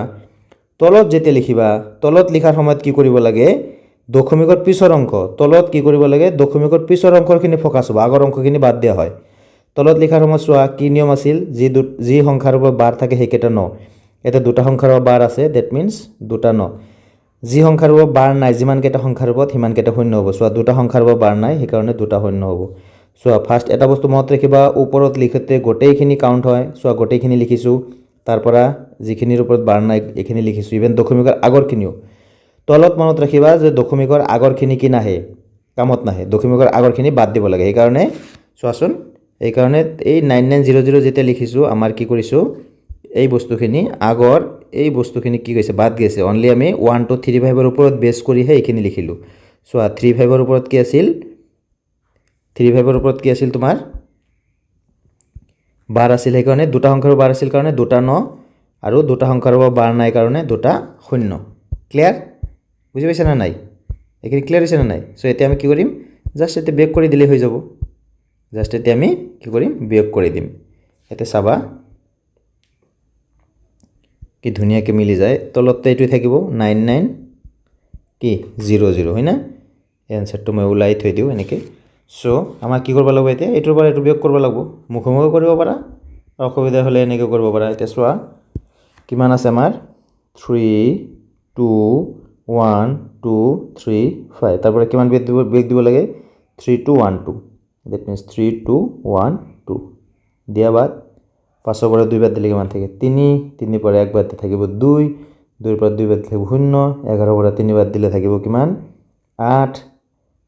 তলত যেতে লিখিবা তলত লিখাৰ সময়ত কি কৰিব লাগে দশমিকৰ পিছৰ অংক তলত কি কৰিব লাগে দশমিকৰ পিছৰ অংকখিনি ফোকাস হ'ব আগৰ অংকখিনি বাদ দিয়া হয় তলত লিখাৰ সময়ত চোৱা কি নিয়ম আছিল যি সংখ্যাৰ ওপৰত বাৰ থাকে হেকেটা ন এটা দুটা সংখ্যাৰ ওপৰত বাৰ আছে দ্যাট মিন্স দুটা ন যি সংখ্যাৰ ওপৰত বাৰ নাই যিমান কেটা সংখ্যাৰ ওপৰত হিমান কেটা শূন্য হ'ব চোৱা দুটা সংখ্যাৰ ওপৰত বাৰ নাই হেকাৰণে দুটা শূন্য হ'ব চোৱা ফাৰ্স্ট এটা বস্তু মনত ৰাখিবা ওপৰত লিখতে গোটেইখিনি কাউন্ট হয় চোৱা গোটেইখিনি লিখিছো তাৰ পৰা যিখিনিৰ ওপৰত বাৰ নাই এখিনি লিখিছো ইভেন দশমিকৰ আগৰখিনিও তলত মনত ৰাখিবা যে দশমিকৰ আগৰখিনি কি নাহে কামত নাহে দশমিকৰ আগৰখিনি বাদ দিব লাগে এই কাৰণে চোৱাচোন এই কাৰণে এই 9900 যেতে লিখিছো আমাৰ কি কৰিছো এই বস্তুখিনি আগৰ এই বস্তুখিনি কি কৈছে বাদ গৈছে অনলি আমি 1 2 3 5 ৰ ওপৰত বেস কৰি হে এইখিনি লিখিলো চোৱা 3 5 ৰ ওপৰত কি আছিল 3 5 ৰ ওপৰত কি আছিল তোমাৰ বাৰ আছিল এই কাৰণে দুটা সংখ্যাৰ বাৰ আছিল কাৰণে দুটা ন আৰু দুটা সংখ্যাৰ বাৰ নাই কাৰণে দুটা শূন্য ক্লিয়াৰ বুজি পাইছা না নাই এখিনি ক্লিয়াৰ হৈছে না নাই সো এতিয়া আমি কি কৰিম জাস্ট এতে বেক কৰি দিলে হৈ যাব জাস্ট এতে আমি কি কৰিম বেক কৰি দিম এতে চাবা কি ধুনিয়াকে মিলি যায় তলতে এটু থাকিব 99 কি 00 হয় না এনসারটো মই উলাই থৈ দিও এনেকে সো আমাৰ কি কৰিব লাগিব এতিয়া এটুৰ পৰা এটু বেক কৰিব লাগিব মুখমুখ কৰিব পাৰা অসুবিধা হলে এনেকে কৰিব পাৰা এতিয়া চোৱা কিমান আছে আমাৰ 3 2 1 2 3 5 তারপরে কিমান বেক দিব লাগে 3 2 1 2 that means 3 2 1 2 দিয়া বাদ 5 পরে 2 বাদ দিলে কিমান থাকে 3 3 পরে 1 বাদ থাকিব 2 2 পরে 2 বাদ থাকিব 0 11 পরে 3 বাদ দিলে থাকিব কিমান 8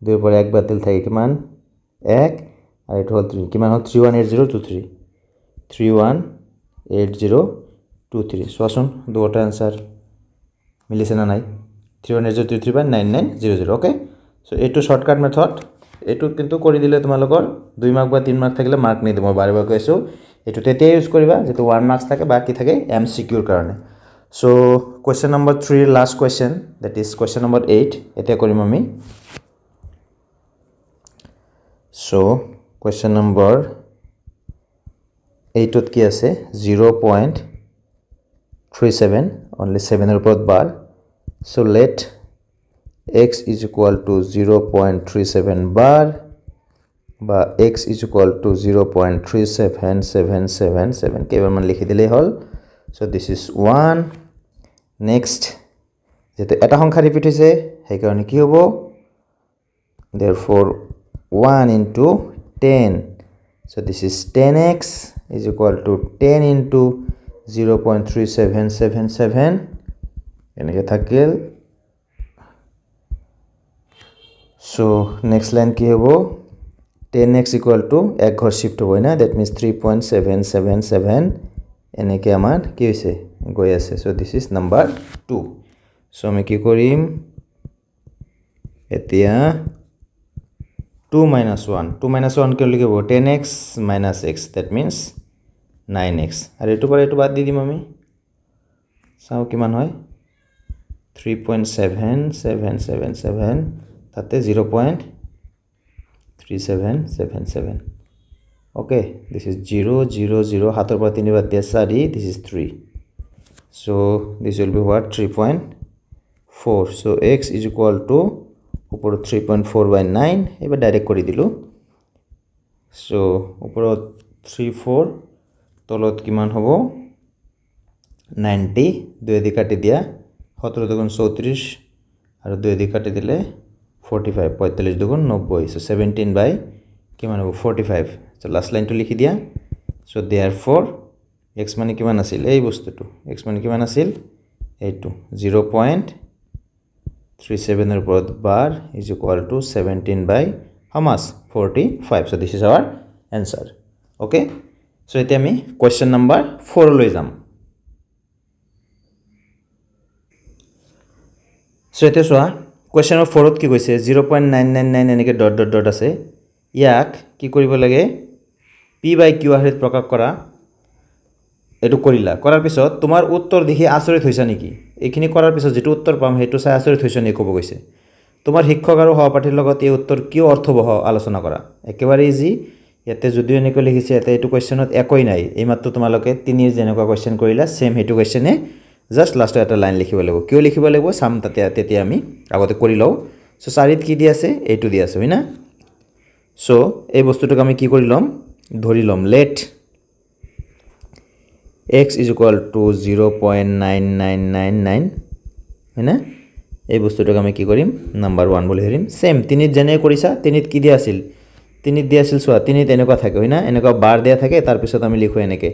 2 পরে 1 বাদ দিলে থাকে কিমান 1 আর এটা হল 3 কিমান হল 318023 318023 সোয়াসুন দুটো आंसर মিলিছে না নাই 318023 by 9900 ওকে সো এটু শর্টকাট মেথড এটু কিন্তু কৰি দিলে তোমালোকৰ 2 মাৰ্ক বা 3 মাৰ্ক থাকিলে মাৰ্ক নি দিম বাৰে বাৰে কৈছো এটু তেতে ইউজ কৰিবা যেটো 1 মাৰ্কস থাকে বাকি থাকে এমসিকিউৰ কাৰণে so question number 3 last question that is question number 8 এটা কৰিম আমি সো কোৱেশ্চন নম্বৰ 8 ত কি আছে 0.37 only 7 এর উপর বার so let x is equal to 0.37 bar বা x is equal to 0.37777 cable মান লিখি দিলেই হল so this is 1 next যেতে এটা সংখ্যা রিপিট হৈছে সেই কারণে কি হ'ব therefore 1 into 10 so this is 10x is equal to 10 into 0.3777 এনেকে থাকিল so next line কি হ'ব 10x equal to এক ঘর শিফট হ'ব না that means 3.777 এনেকে আমাৰ কি হৈছে গৈ আছে so this is number 2 so আমি কি কৰিম এতিয়া 2 minus 1 কে লিখিব 10x minus x that means 9x আর এটু পরে এটু বাদ দি দিম আমি চাও কিমান হয় 3.7777 তাতে 0.3777 Okay, this is 0 0 0 হাতৰ পৰা 3 বাদ দিয়া 4 this is 3 so this will be what 3.4 so x is equal to উপৰত 3.4 by 9 এবাৰ ডাইৰেক্ট কৰি দিলো so উপৰত 34 তলত কিমান হ'ব 90 দুই দি কাটি দিয়া 17 দুগুণ 34 আৰু দুই দি কাটি দিলে 45 45 দুগুণ 90 so 17 by কিমান হ'ব 45 so লাস্ট লাইনটো লিখি দিয়া so therefore x মানে কিমান আছিল এই বস্তুটো x মানে কিমান আছিল এইটো 0.37 এর উপৰত বার is equal to 17 by how much 45 so this is our answer okay so এতিয়া আমি question number 4 লৈ যাম so এতিয়া চোৱা question number 4 ত কি কৈছে 0.999 এনেকে ডট ডট ডট আছে ইয়াক কি কৰিব লাগে p by q আহৰিত প্ৰকাশ কৰা এটো কৰিলা কৰাৰ পিছত তোমাৰ উত্তৰ দেখি আচৰিত হৈছা নেকি এইখিনি কৰাৰ পিছত যেটো উত্তৰ পাম হেতু চাই আচৰিত হৈছা নেকি ক'ব কৈছে তোমাৰ শিক্ষক আৰু সহপাঠীৰ লগত এই উত্তৰ কিয় অৰ্থবহ আলোচনা কৰা একেবাৰে ইজি ইয়াতে যদিও এনেকৈ লিখিছে ইয়াতে এইটো কোৱেশ্চনত একোই নাই এই মাত্ৰ তোমালোকে তিনি যেনেকুৱা কোৱেশ্চন কৰিলা সেম হেতু কোৱেশ্চনে জাস্ট লাষ্টত এটা লাইন লিখিব লাগিব কিয় লিখিব লাগিব সাম তাতে তেতিয়া আমি আগতে কৰি লও সো চাৰিত কি দি আছে এইটো দি আছে হয়না সো এই বস্তুটোক আমি কি কৰি লম ধৰি লম late x is equal to 0.9999 হয়না এই বস্তুটোক আমি কি কৰিম নাম্বাৰ 1 বুলি ধৰিম সেম তিনিত জেনে কৰিছা তিনিত কি দি আছিল তিনিত দি আছিল সোৱা তিনিত এনেকুৱা থাকে হয়না এনেকুৱা বাৰ দিয়া থাকে তাৰ পিছত আমি লিখো এনেকে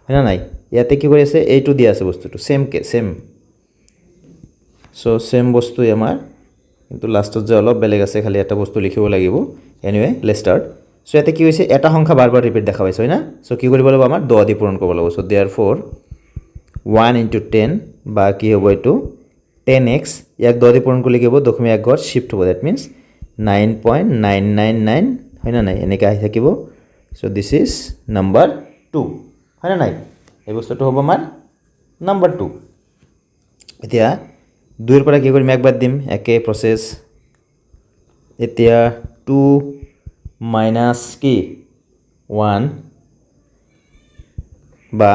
হয়না নাই ইয়াতে কি কৰি আছে এইটো দি আছে বস্তুটো সেম কে সেম সো সেম বস্তু আমাৰ কিন্তু লাষ্টত যে অলপ বেলেগ আছে খালি এটা বস্তু লিখিব লাগিব এনিৱে লেটস স্টাৰ্ট সো ইয়াতে কি হৈছে এটা সংখ্যা বাৰবাৰ ৰিপিট দেখা পাইছ হয়না সো কি কৰিব লাগিব আমাৰ 10 দি পূৰণ কৰিব লাগিব সো therefore 1 into 10 বা কি হ'ব এটো 10x ইয়াক 10 দি পূৰণ কৰিলে কি হ'ব দশমিক এক ঘৰ শিফট হ'ব দ্যাট মিন্স 9.999 হয়না নাই এনেকা আহি থাকিব সো দিস ইজ নাম্বার 2 হয়না নাই এই বস্তুটো হ'ব আমাৰ নাম্বাৰ 2 এতিয়া 2 এৰ পৰা কি কৰিম একবাৰ দিম একে প্ৰসেস এতিয়া 2 minus কি 1 বা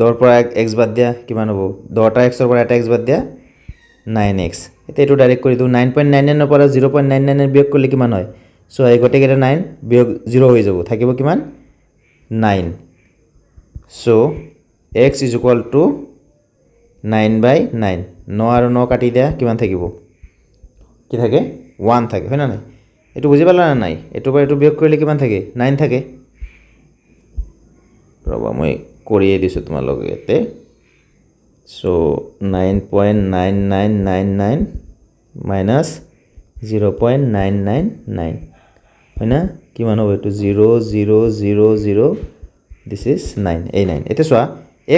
10 পৰা x বাদ দিয়া কিমান হ'ব 10টা x এৰ পৰা এটা x বাদ দিয়া 9x এটা এটো ডাইৰেক্ট কৰি দিও 9.99 এৰ পৰা 0.99 বিয়োগ কৰিলে কিমান হয় সো এই গটে গেটা 9 বিয়োগ 0 হৈ যাব থাকিব কিমান 9 so x is equal to 9 by 9 9 আৰু 9 কাটি দিয়া কিমান থাকিব কি থাকে 1 থাকে হয় না নাই এটো বুজি পালা না নাই এটো পৰা এটো বিয়োগ কৰিলে কিমান থাকে 9 থাকে ৰবা মই কৰিয়ে দিছো তোমালোক এতে সো 9.9999 minus 0.999 হয়না কিমান হ'ব এটো 0000 this is 9 এই 9 এতে সোয়া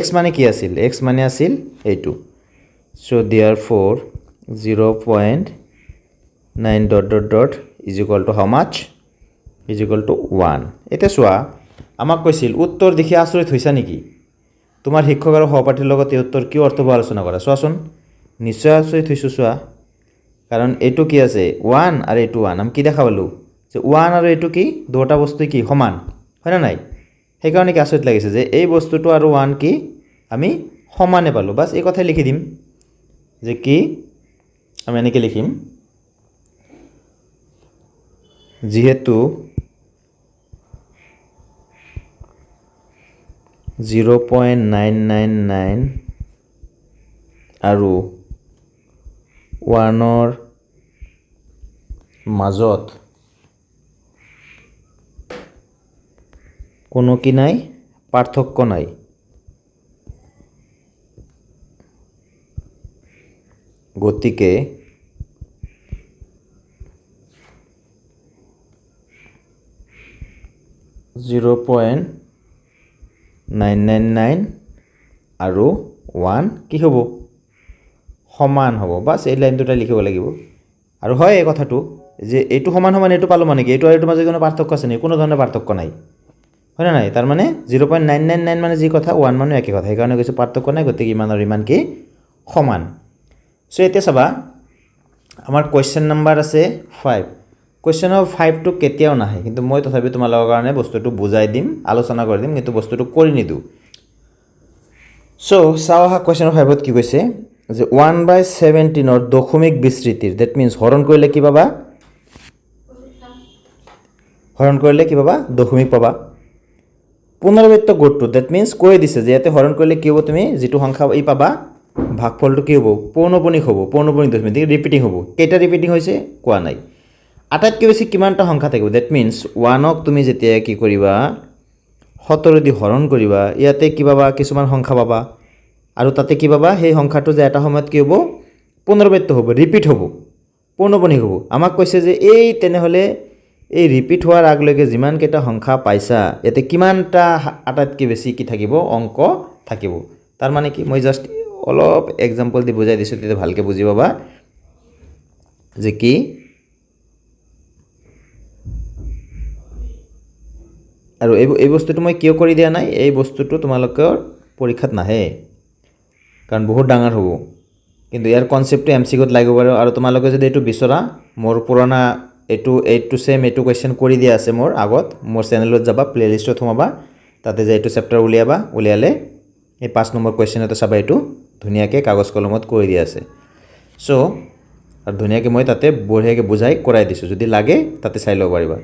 x মানে কি আছিল x মানে আছিল এইটো so therefore 0.9 dot dot dot is equal to how much is equal to 1 এতে সোয়া আমাক কৈছিল উত্তৰ দেখি আচৰিত হৈছা নেকি তোমাৰ শিক্ষক আৰু সহপাঠীৰ লগত এই উত্তৰ কি অৰ্থ আলোচনা কৰা সোৱাচোন নিশ্চয় আচৰিত হৈছো সোৱা কাৰণ এটো কি আছে 1 আৰু এটো 1 আমি কি দেখা পালো যে 1 আৰু এটো কি দুটা বস্তু কি সমান হয় না নাই সেই কাৰণে কি আচৰিত লাগিছে যে এই বস্তুটো আৰু 1 কি আমি সমানে পালো বাস এই কথা লিখি দিম যে কি আমি এনেকে লিখিম যেহেতু 0.999 আৰু 1 ৰ মাজত কোনো কি নাই পাৰ্থক্য নাই গতিকে 0.999 আৰু 1 কি হ'ব সমান হ'ব বাস এই লাইন দুটা লিখিব লাগিব আৰু হয় এই কথাটো যে এটো সমান সমান এটো পালো মানে কি এটো আৰু এটো মাজে কোনো পাৰ্থক্য আছে নি কোনো ধৰণৰ পাৰ্থক্য নাই হয় না নাই তাৰ মানে 0.999 মানে যি কথা 1 মানে একে কথা এই কাৰণে কিছু পাৰ্থক্য নাই গতিকে ইমান আৰু ইমান কি সমান সো এতিয়া চাবা আমাৰ কোৱেশ্চন নাম্বাৰ আছে 5 কুৱেশ্যনৰ 5টো কেতিয়াও নাহে, কিন্তু মই তথাপি তোমালোকৰ কাৰণে বস্তুটো বুজাই দিম, আলোচনা কৰি দিম, কিন্তু বস্তুটো কৰি নিদিওঁ। চ' চাওঁ আহা কুৱেশ্যনৰ 5ত কি কৈছে যে 1/17 দশমিক বিস্তৃতিৰ, ডেট মিনছ হৰণ কৰিলে কি পাবা? হৰণ কৰিলে কি পাবা? দশমিক পাবা। পুনৰাবৃত্ত গোটটো, ডেট মিনছ কৈ দিছে যে ইয়াতে হৰণ কৰিলে কি হ'ব? তুমি যিটো সংখ্যা ই পাবা ভাগফলটো কি হ'ব? পৌনপুণিক হ'ব, পৌনপুণিক দশমিক, ৰিপিটিং হ'ব। কেইটা ৰিপিটিং হৈছে কোৱা নাই। আটাইতকৈ বেছি কিমানটা সংখ্যা থাকিব? ডেট মিনছ 1ক তুমি যেতিয়া কি কৰিবা 17 দি হৰণ কৰিবা, ইয়াতে কি পাবা? কিছুমান সংখ্যা পাবা, আৰু তাতে কি পাবা? সেই সংখ্যাটো যে এটা সময়ত কি হ'ব? পুনৰাবৃত্ত হ'ব, ৰিপিট হ'ব, পৌনপুণিক হ'ব। আমাক কৈছে যে এই তেনেহ'লে এই ৰিপিট হোৱাৰ আগলৈকে যিমানকেইটা সংখ্যা পাইছা, ইয়াতে কিমানটা আটাইতকৈ বেছি কি থাকিব? অংক থাকিব। তাৰ মানে কি? মই জাষ্ট অলপ এক্সাম্পল দি বুজাই দিছোঁ, তেতিয়া ভালকৈ বুজি পাবা যে কি আৰু এই বস্তুটো মই কিয় কৰি দিয়া নাই, এই বস্তুটো তোমালোকৰ পৰীক্ষাত নাহে, কাৰণ বহুত ডাঙৰ হ'ব, কিন্তু ইয়াৰ কনচেপ্টটো MCQত লাগিব পাৰে। আৰু তোমালোকে যদি এইটো বিচৰা, মোৰ পুৰণা এইটো ছেম এইটো কুৱেশ্যন কৰি দিয়া আছে মোৰ আগত, মোৰ চেনেলত যাবা, প্লেলিষ্টত সোমাবা, তাতে যে এইটো চেপ্টাৰ উলিয়াবা, উলিয়ালে এই 5 নম্বৰ কুৱেশ্যনতে চাবা, এইটো ধুনীয়াকৈ কাগজ কলমত কৰি দিয়া আছে। চ' আৰু ধুনীয়াকৈ মই তাতে বঢ়িয়াকৈ বুজাই কৰাই দিছোঁ, যদি লাগে তাতে চাই ল'ব পাৰিবা।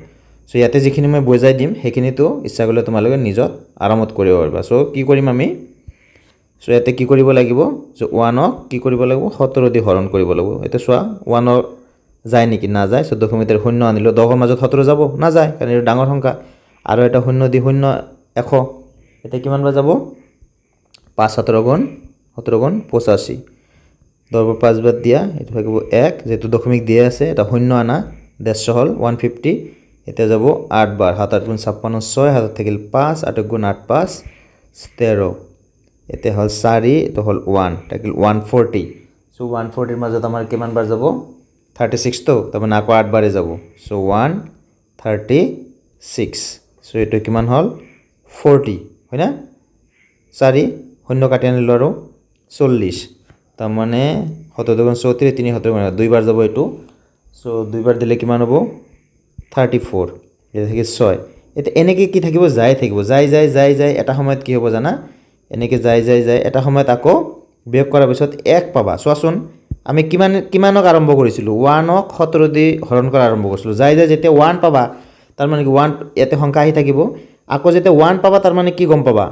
চ' ইয়াতে যিখিনি মই বুজাই দিম সেইখিনিতো ইচ্ছা কৰিলে তোমালোকে নিজত আৰামত কৰিব পাৰিবা। চ' কি কৰিম আমি? চ' ইয়াতে কি কৰিব লাগিব? চ' 1ক কি কৰিব লাগিব? 17 দি হৰণ কৰিব লাগিব। এতিয়া চোৱা 1ৰ যায় নেকি? নাযায়। 14 মিটাৰ 0 আনিলোঁ, 10ৰ মাজত 17 যাব? নাযায়, কাৰণ এইটো ডাঙৰ সংখ্যা। আৰু এটা 0 দি 0 100, এতিয়া কিমান বা যাব? 5 17 গুণ 85, 10ৰ পৰা 5 বাদ দিয়া, এইটো থাকিব 1, যেহেতু দশমিক দিয়ে আছে, এটা 0 আনা, 150 হ'ল 150, এতিয়া যাব 8 বাৰ, 7 8 গুণ 56, 6 হাতত থাকিল 5, 8 গুণ 8 5 13, এতিয়া হ'ল 4, এইটো হ'ল 1, থাকিল 140। চ' 140ৰ মাজত আমাৰ কিমান বাৰ যাব? 36টো, তাৰমানে আকৌ 8 বাৰে যাব। চ' 136, চ' এইটো কিমান হ'ল? 40, হয় না? 4 0 কাটি আনিলোঁ আৰু 40, তাৰমানে 17 গুণ 34, 3 17 গুণ 2 বাৰ যাব এইটো। চ' 2 বাৰ দিলে কিমান হ'ব? 34, এতিয়া থাকিল 6। এতিয়া এনেকৈ কি থাকিব? যাই থাকিব, যাই এটা সময়ত কি হ'ব জানা? এনেকৈ যাই এটা সময়ত আকৌ বিয়োগ কৰাৰ পিছত 1 পাবা। চোৱাচোন আমি কিমানক আৰম্ভ কৰিছিলোঁ? 1ক 17 দি হৰণ কৰা আৰম্ভ কৰিছিলোঁ। যাই যেতিয়া 1 পাবা, তাৰমানে কি 1 ইয়াতে সংখ্যা আহি থাকিব। আকৌ যেতিয়া 1 পাবা, তাৰমানে কি গম পাবা?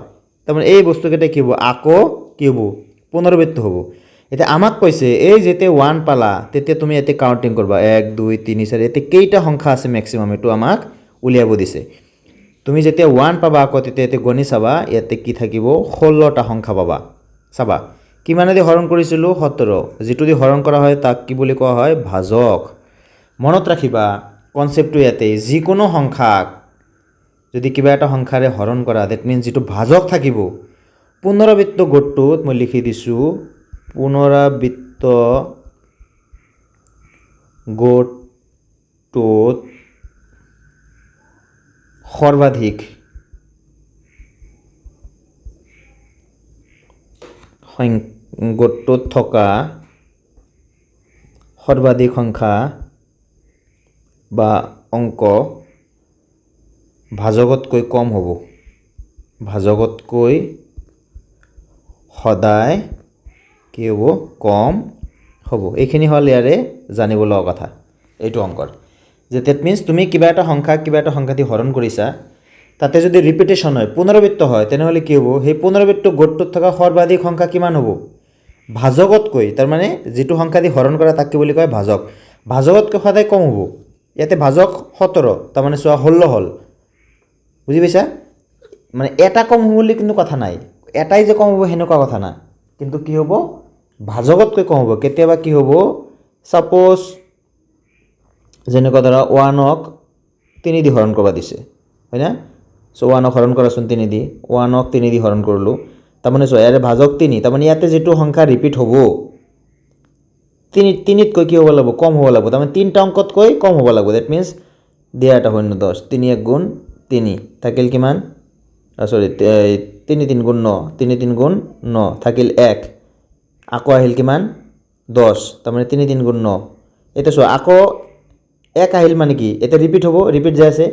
তাৰমানে এই বস্তুকেইটা কি হ'ব? আকৌ কি হ'ব? পুনৰাবৃত্ত হ'ব। এতিয়া আমাক কৈছে এই যেতিয়া 1 পালা, তেতিয়া তুমি ইয়াতে কাউণ্টিং কৰিবা, 1 2 3 4, এতিয়া কেইটা সংখ্যা আছে মেক্সিমাম, এইটো আমাক উলিয়াব দিছে। তুমি যেতিয়া 1 পাবা, আকৌ তেতিয়া ইয়াতে গণি চাবা, ইয়াতে কি থাকিব? 16টা সংখ্যা পাবা। চাবা কিমানেদি হৰণ কৰিছিলোঁ? 17, যিটো দি হৰণ কৰা হয় তাক কি বুলি কোৱা হয়? ভাজক। মনত ৰাখিবা কনচেপ্টটো ইয়াতে, যিকোনো সংখ্যাক যদি কিবা এটা সংখ্যাৰে হৰণ কৰা, ডেট মিনছ যিটো ভাজক থাকিব, পুনৰাবৃত্ত গোটটোত মই লিখি দিছোঁ, পুনৰাবৃত্ত গোটটোত সৰ্বাধিক গোটটোত থকা সৰ্বাধিক সংখ্যা বা অংক ভাজকতকৈ কম হ'ব। ভাজকতকৈ সদায় কি হ'ব? কম হ'ব। এইখিনি হ'ল ইয়াৰে জানিব লগা কথা এইটো অংকৰ, যে ডেট মিনছ তুমি কিবা এটা সংখ্যা দি হৰণ কৰিছা, তাতে যদি ৰিপিটেশ্যন হয়, পুনৰাবৃত্ত হয়, তেনেহ'লে কি হ'ব? সেই পুনৰাবৃত্ত গোটটোত থকা সৰ্বাধিক সংখ্যা কিমান হ'ব? ভাজকতকৈ, তাৰমানে যিটো সংখ্যা দি হৰণ কৰা তাক কি বুলি কয়? ভাজক। ভাজকতকৈ সদায় কম হ'ব। ইয়াতে ভাজক 17, তাৰমানে চোৱা 16 হ'ল। বুজি পাইছা? মানে এটা কম হ'ব বুলি কিন্তু কথা নাই, এটাই যে কম হ'ব সেনেকুৱা কথা নাই, কিন্তু কি হ'ব? ভাজকতকৈ কম হ'ব। কেতিয়াবা কি হ'ব? ছাপ'জ যেনেকুৱা ধৰা 1ক 3 দি হৰণ কৰিব দিছে, হয় না? চ' 1ক হৰণ কৰাচোন 3 দি, 1ক 3 দি হৰণ কৰিলোঁ, তাৰমানে চোৱা ইয়াৰে ভাজক 3, তাৰমানে ইয়াতে যিটো সংখ্যা ৰিপিট হ'ব, 3তকৈ কি হ'ব লাগিব? কম হ'ব লাগিব, তাৰমানে 3টা অংকতকৈ কম হ'ব লাগিব। ডেট মিনছ দিয়া এটা 0 10, 3 1 গুণ 3, থাকিল কিমান? 3 3 গুণ 9, 3 3 গুণ 9, থাকিল 1, আকৌ আহিল কিমান? 10, তাৰমানে 3 3 গুণ 9। এতিয়া চোৱা আকৌ এক আহিল মানে কি এটা ৰিপিট হ'ব ৰিপিট যায় আছে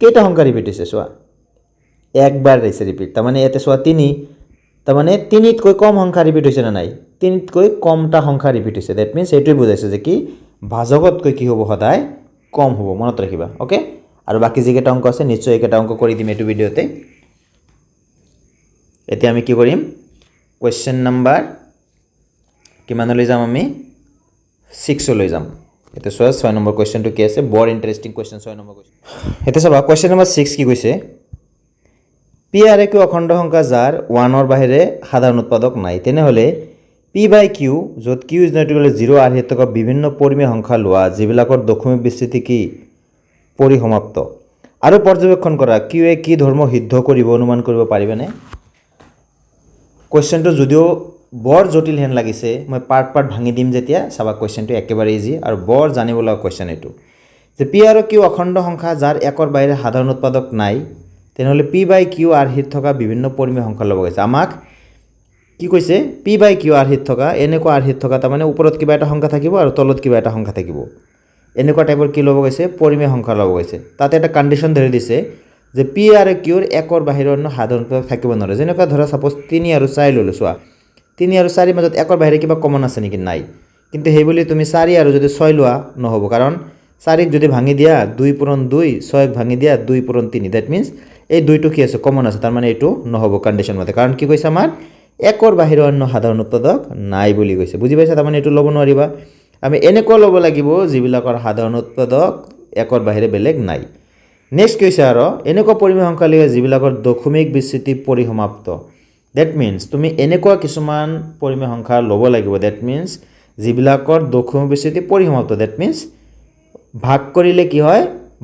কেইটা সংখ্যা ৰিপিট হৈছে চোৱা একবাৰ আহিছে ৰিপিট তাৰমানে ইয়াতে চোৱা 3 তাৰমানে 3তকৈ কম সংখ্যা ৰিপিট হৈছে না নাই 3তকৈ কমটা সংখ্যা ৰিপিট হৈছে দ্যাট মিন্স এইটোই বুজাইছে যে কি ভাজকতকৈ কি হ'ব সদায় কম হ'ব মনত ৰাখিবা ওকে আৰু বাকি যিকেইটা অংক আছে নিশ্চয় একেটা অংক কৰি দিম এইটো ভিডিওতে এতিয়া আমি কি কৰিম কোৱেশ্চন নাম্বাৰ কিমানলৈ যাম আমি 6 লৈ যাম এটা চোৱা 6 নম্বৰ কোৱেশ্চনটো কি আছে বৰ ইন্টাৰেষ্টিং কোৱেশ্চন 6 নম্বৰ কোৱেশ্চন এটা চাবা কোৱেশ্চন নম্বৰ 6 কি কৈছে পি আৰ কিউ অখণ্ড সংখ্যা যাৰ 1 ৰ বাহিৰে সাধাৰণ উৎপাদক নাই তেনেহলে p/q যত q is not equal to 0 আর হেতুক বিভিন্ন পৰিমেয় সংখ্যা লোৱা যিবিলাকৰ দশমিক বিস্তৃতি কি পৰিসমাপ্ত আৰু পৰ্যবেক্ষণ কৰা q এ কি ধৰ্ম সিদ্ধ কৰিব অনুমান কৰিব পাৰিবেনে কোৱেশ্চনটো যদিও বৰ জটিল হেন লাগিছে মই পাৰ্ট ভাঙি দিম যেতিয়া চাবা কোৱেশ্চনটো একেবাৰে ইজি আৰু বৰ জানিব লগা কোৱেশ্চন এটো যে p আৰু q অখণ্ড সংখ্যা যাৰ 1 ৰ বাহিৰে সাধাৰণ উৎপাদক নাই তেনেহলে p/q আৰ হিত থকা বিভিন্ন পৰিমেয় সংখ্যা ল'ব গৈছে আমাক কি কৈছে p/q আৰ হিত থকা এনেকুৱা আৰ হিত থকা তাৰমানে ওপৰত কিবা এটা সংখ্যা থাকিব আৰু তলত কিবা এটা সংখ্যা থাকিব এনেকুৱা টাইপৰ কি ল'ব গৈছে পৰিমেয় সংখ্যা ল'ব গৈছে তাতে এটা কন্ডিশন ধৰি দিছে যে p আৰু q ৰ 1 ৰ বাহিৰে অন্য সাধাৰণ উৎপাদক থাকিব নোৱাৰে যেনেকুৱা ধৰা সাপোজ 3 আৰু 4 ললো চোৱা 3 আৰু 4 মাজত 1 ৰ বাহিৰে কিবা কমন আছে নেকি নাই কিন্তু হেই বুলি তুমি 4 আৰু যদি 6 লোৱা নহব কাৰণ 4 ক যদি ভাঙি দিয়া 2 পূৰণ 2 6 ক ভাঙি দিয়া 2 পূৰণ 3 দ্যাট মিন্স এই দুইটো কি আছে কমন আছে তাৰ মানে এটো নহব কন্ডিশন মতে কাৰণ কি কৈছে আমাৰ 1 ৰ বাহিৰে অন্য সাধাৰণ উৎপাদক নাই বুলি কৈছে বুজি পাইছা তাৰ মানে এটো ল'ব নোৱাৰিবা আমি এনেকুৱা ল'ব লাগিব যিবিলাকৰ সাধাৰণ উৎপাদক 1 ৰ বাহিৰে বেলেগ নাই নেক্সট কৈছে আৰু এনেকুৱা পৰিমেয় সংখ্যা লিখা যিবিলাকৰ দশমিক বিস্তৃতি পৰিসমাপ্ত দ্যাট মিন্স তুমি এনেকুৱা কিছুমান পৰিমেয় সংখ্যা ল'ব লাগিব দ্যাট মিন্স যিবিলাকৰ দশমিক বিস্তৃতি পৰিসমাপ্ত দ্যাট মিন্স ভাগ কৰিলে কি হয়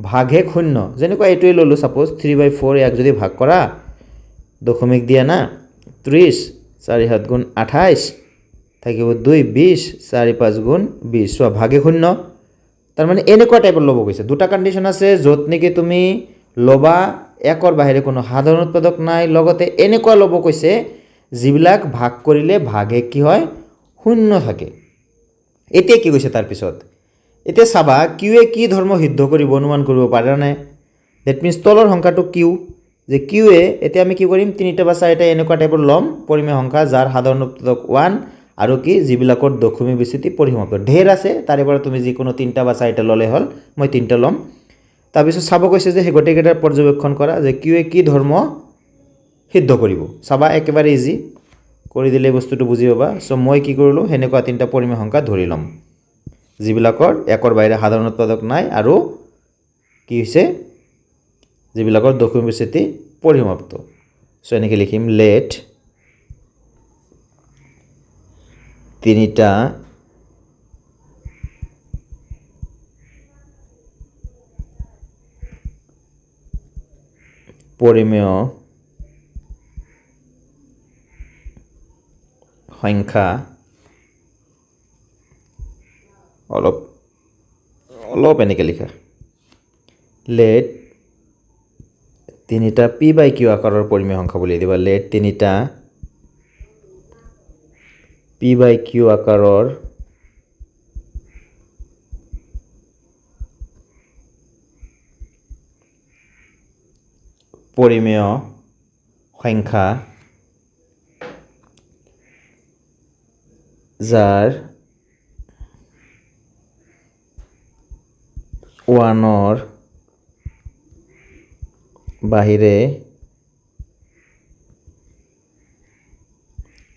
ভাগে শূন্য যেনেকুৱা এটোই ললো সাপোজ 3/4 এক যদি ভাগ কৰা দশমিক দিয়া না 30 4 7 গুণ 28 থাকিব 2 20 4 5 গুণ 20 সো ভাগে শূন্য তাৰ মানে এনেকুৱা টাইপৰ ল'ব গৈছে দুটা কন্ডিশন আছে যত নেকি তুমি লবা 1 ৰ বাহিৰে কোনো সাধাৰণ উৎপাদক নাই লগতে এনেকুৱা ল'ব কৈছে যিবিলাক ভাগ কৰিলে ভাগে কি হয় শূন্য থাকে এতিয়া কি কৈছে তাৰ পিছত এতিয়া চাবা q এ কি ধৰ্ম সিদ্ধ কৰিব অনুমান কৰিব পাৰা নাই দ্যাট মিন্স তলৰ সংখ্যাটো q যে q এ এতিয়া আমি কি কৰিম তিনিটা বা চাৰিটা এনেকুৱা টাইপৰ লম পৰিমেয় সংখ্যা যাৰ সাধাৰণ উৎপাদক 1 আৰু কি যিবিলাকৰ দশমিক বিস্তৃতি পৰিসমাপ্ত ঢেৰ আছে তাৰে পৰা তুমি যিকোনো তিনিটা বা চাৰিটা ললে হল মই তিনিটা লম তাৰ পিছত চাব কৈছে যে হেগটে গেটাৰ পৰ্যবেক্ষণ কৰা যে q এ কি ধৰ্ম সিদ্ধ কৰিব চাবা একেবাৰে ইজি কৰি দিলে বস্তুটো বুজি পাবা সো মই কি কৰিলো হেনেকুৱা তিনিটা পৰিমেয় সংখ্যা ধৰি লম যিবিলাকৰ 1 ৰ বাহিৰে সাধাৰণ উৎপাদক নাই আৰু কি হৈছে যিবিলাকৰ দশমিক বিস্তৃতি পৰিসমাপ্ত সো এনেকৈ লিখিম লেট তিনিটা পৰিমেয় সংখ্যা অলপ এনেকৈ লিখা লেট তিনিটা p/q আকাৰৰ পৰিমেয় সংখ্যা বুলি দিবা লেট তিনিটা p/q আকাৰৰ পৰিমেয় সংখ্যা যাৰ 1 ৰ বাহিৰে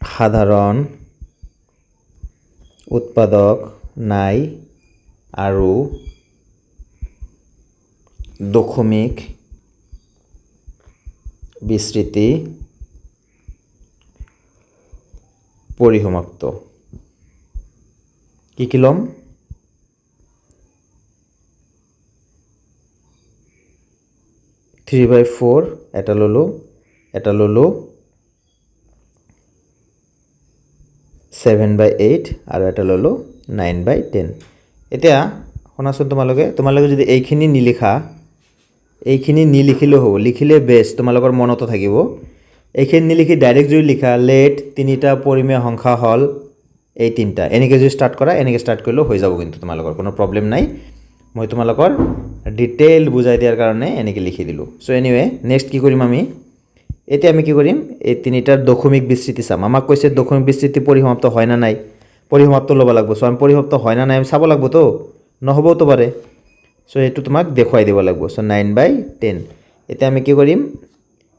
সাধাৰণ উৎপাদক নাই আৰু দশমিক বিস্তৃতি পৰিসমাপ্ত কি লম 3/4 এটা ললো 7/8 আৰু এটা ললো 9/10 এতিয়া শুনাচোন তোমালোকে যদি এইখিনি নিলিখিলেও হ'ব লিখিলে বেছ তোমালোকৰ মনতো থাকিব এইখিনি নিলিখি ডাইৰেক্ট যদি লিখা লেট তিনিটা পৰিমেয় সংখ্যা হল এই তিনটা এনেকৈ যদি ষ্টাৰ্ট কৰা এনেকৈ ষ্টাৰ্ট কৰিলেও হৈ যাব কিন্তু তোমালোকৰ কোনো প্ৰবলেম নাই মই তোমালোকৰ ডিটেইল বুজাই দিয়াৰ কাৰণে এনেকৈ লিখি দিলোঁ চ' এনিৱে নেক্সট কি কৰিম আমি এতিয়া আমি কি কৰিম এই তিনিটাৰ দশমিক বিস্তৃতি চাম আমাক কৈছে দশমিক বিস্তৃতি পৰিসমাপ্ত হয় না নাই পৰিসমাপ্ত ল'ব লাগিব চ' আমি পৰিসমাপ্ত হয় না নাই আমি চাব লাগিব তো নহ'বওতো পাৰে চ' এইটো তোমাক দেখুৱাই দিব লাগিব চ' 9/10 এতিয়া আমি কি কৰিম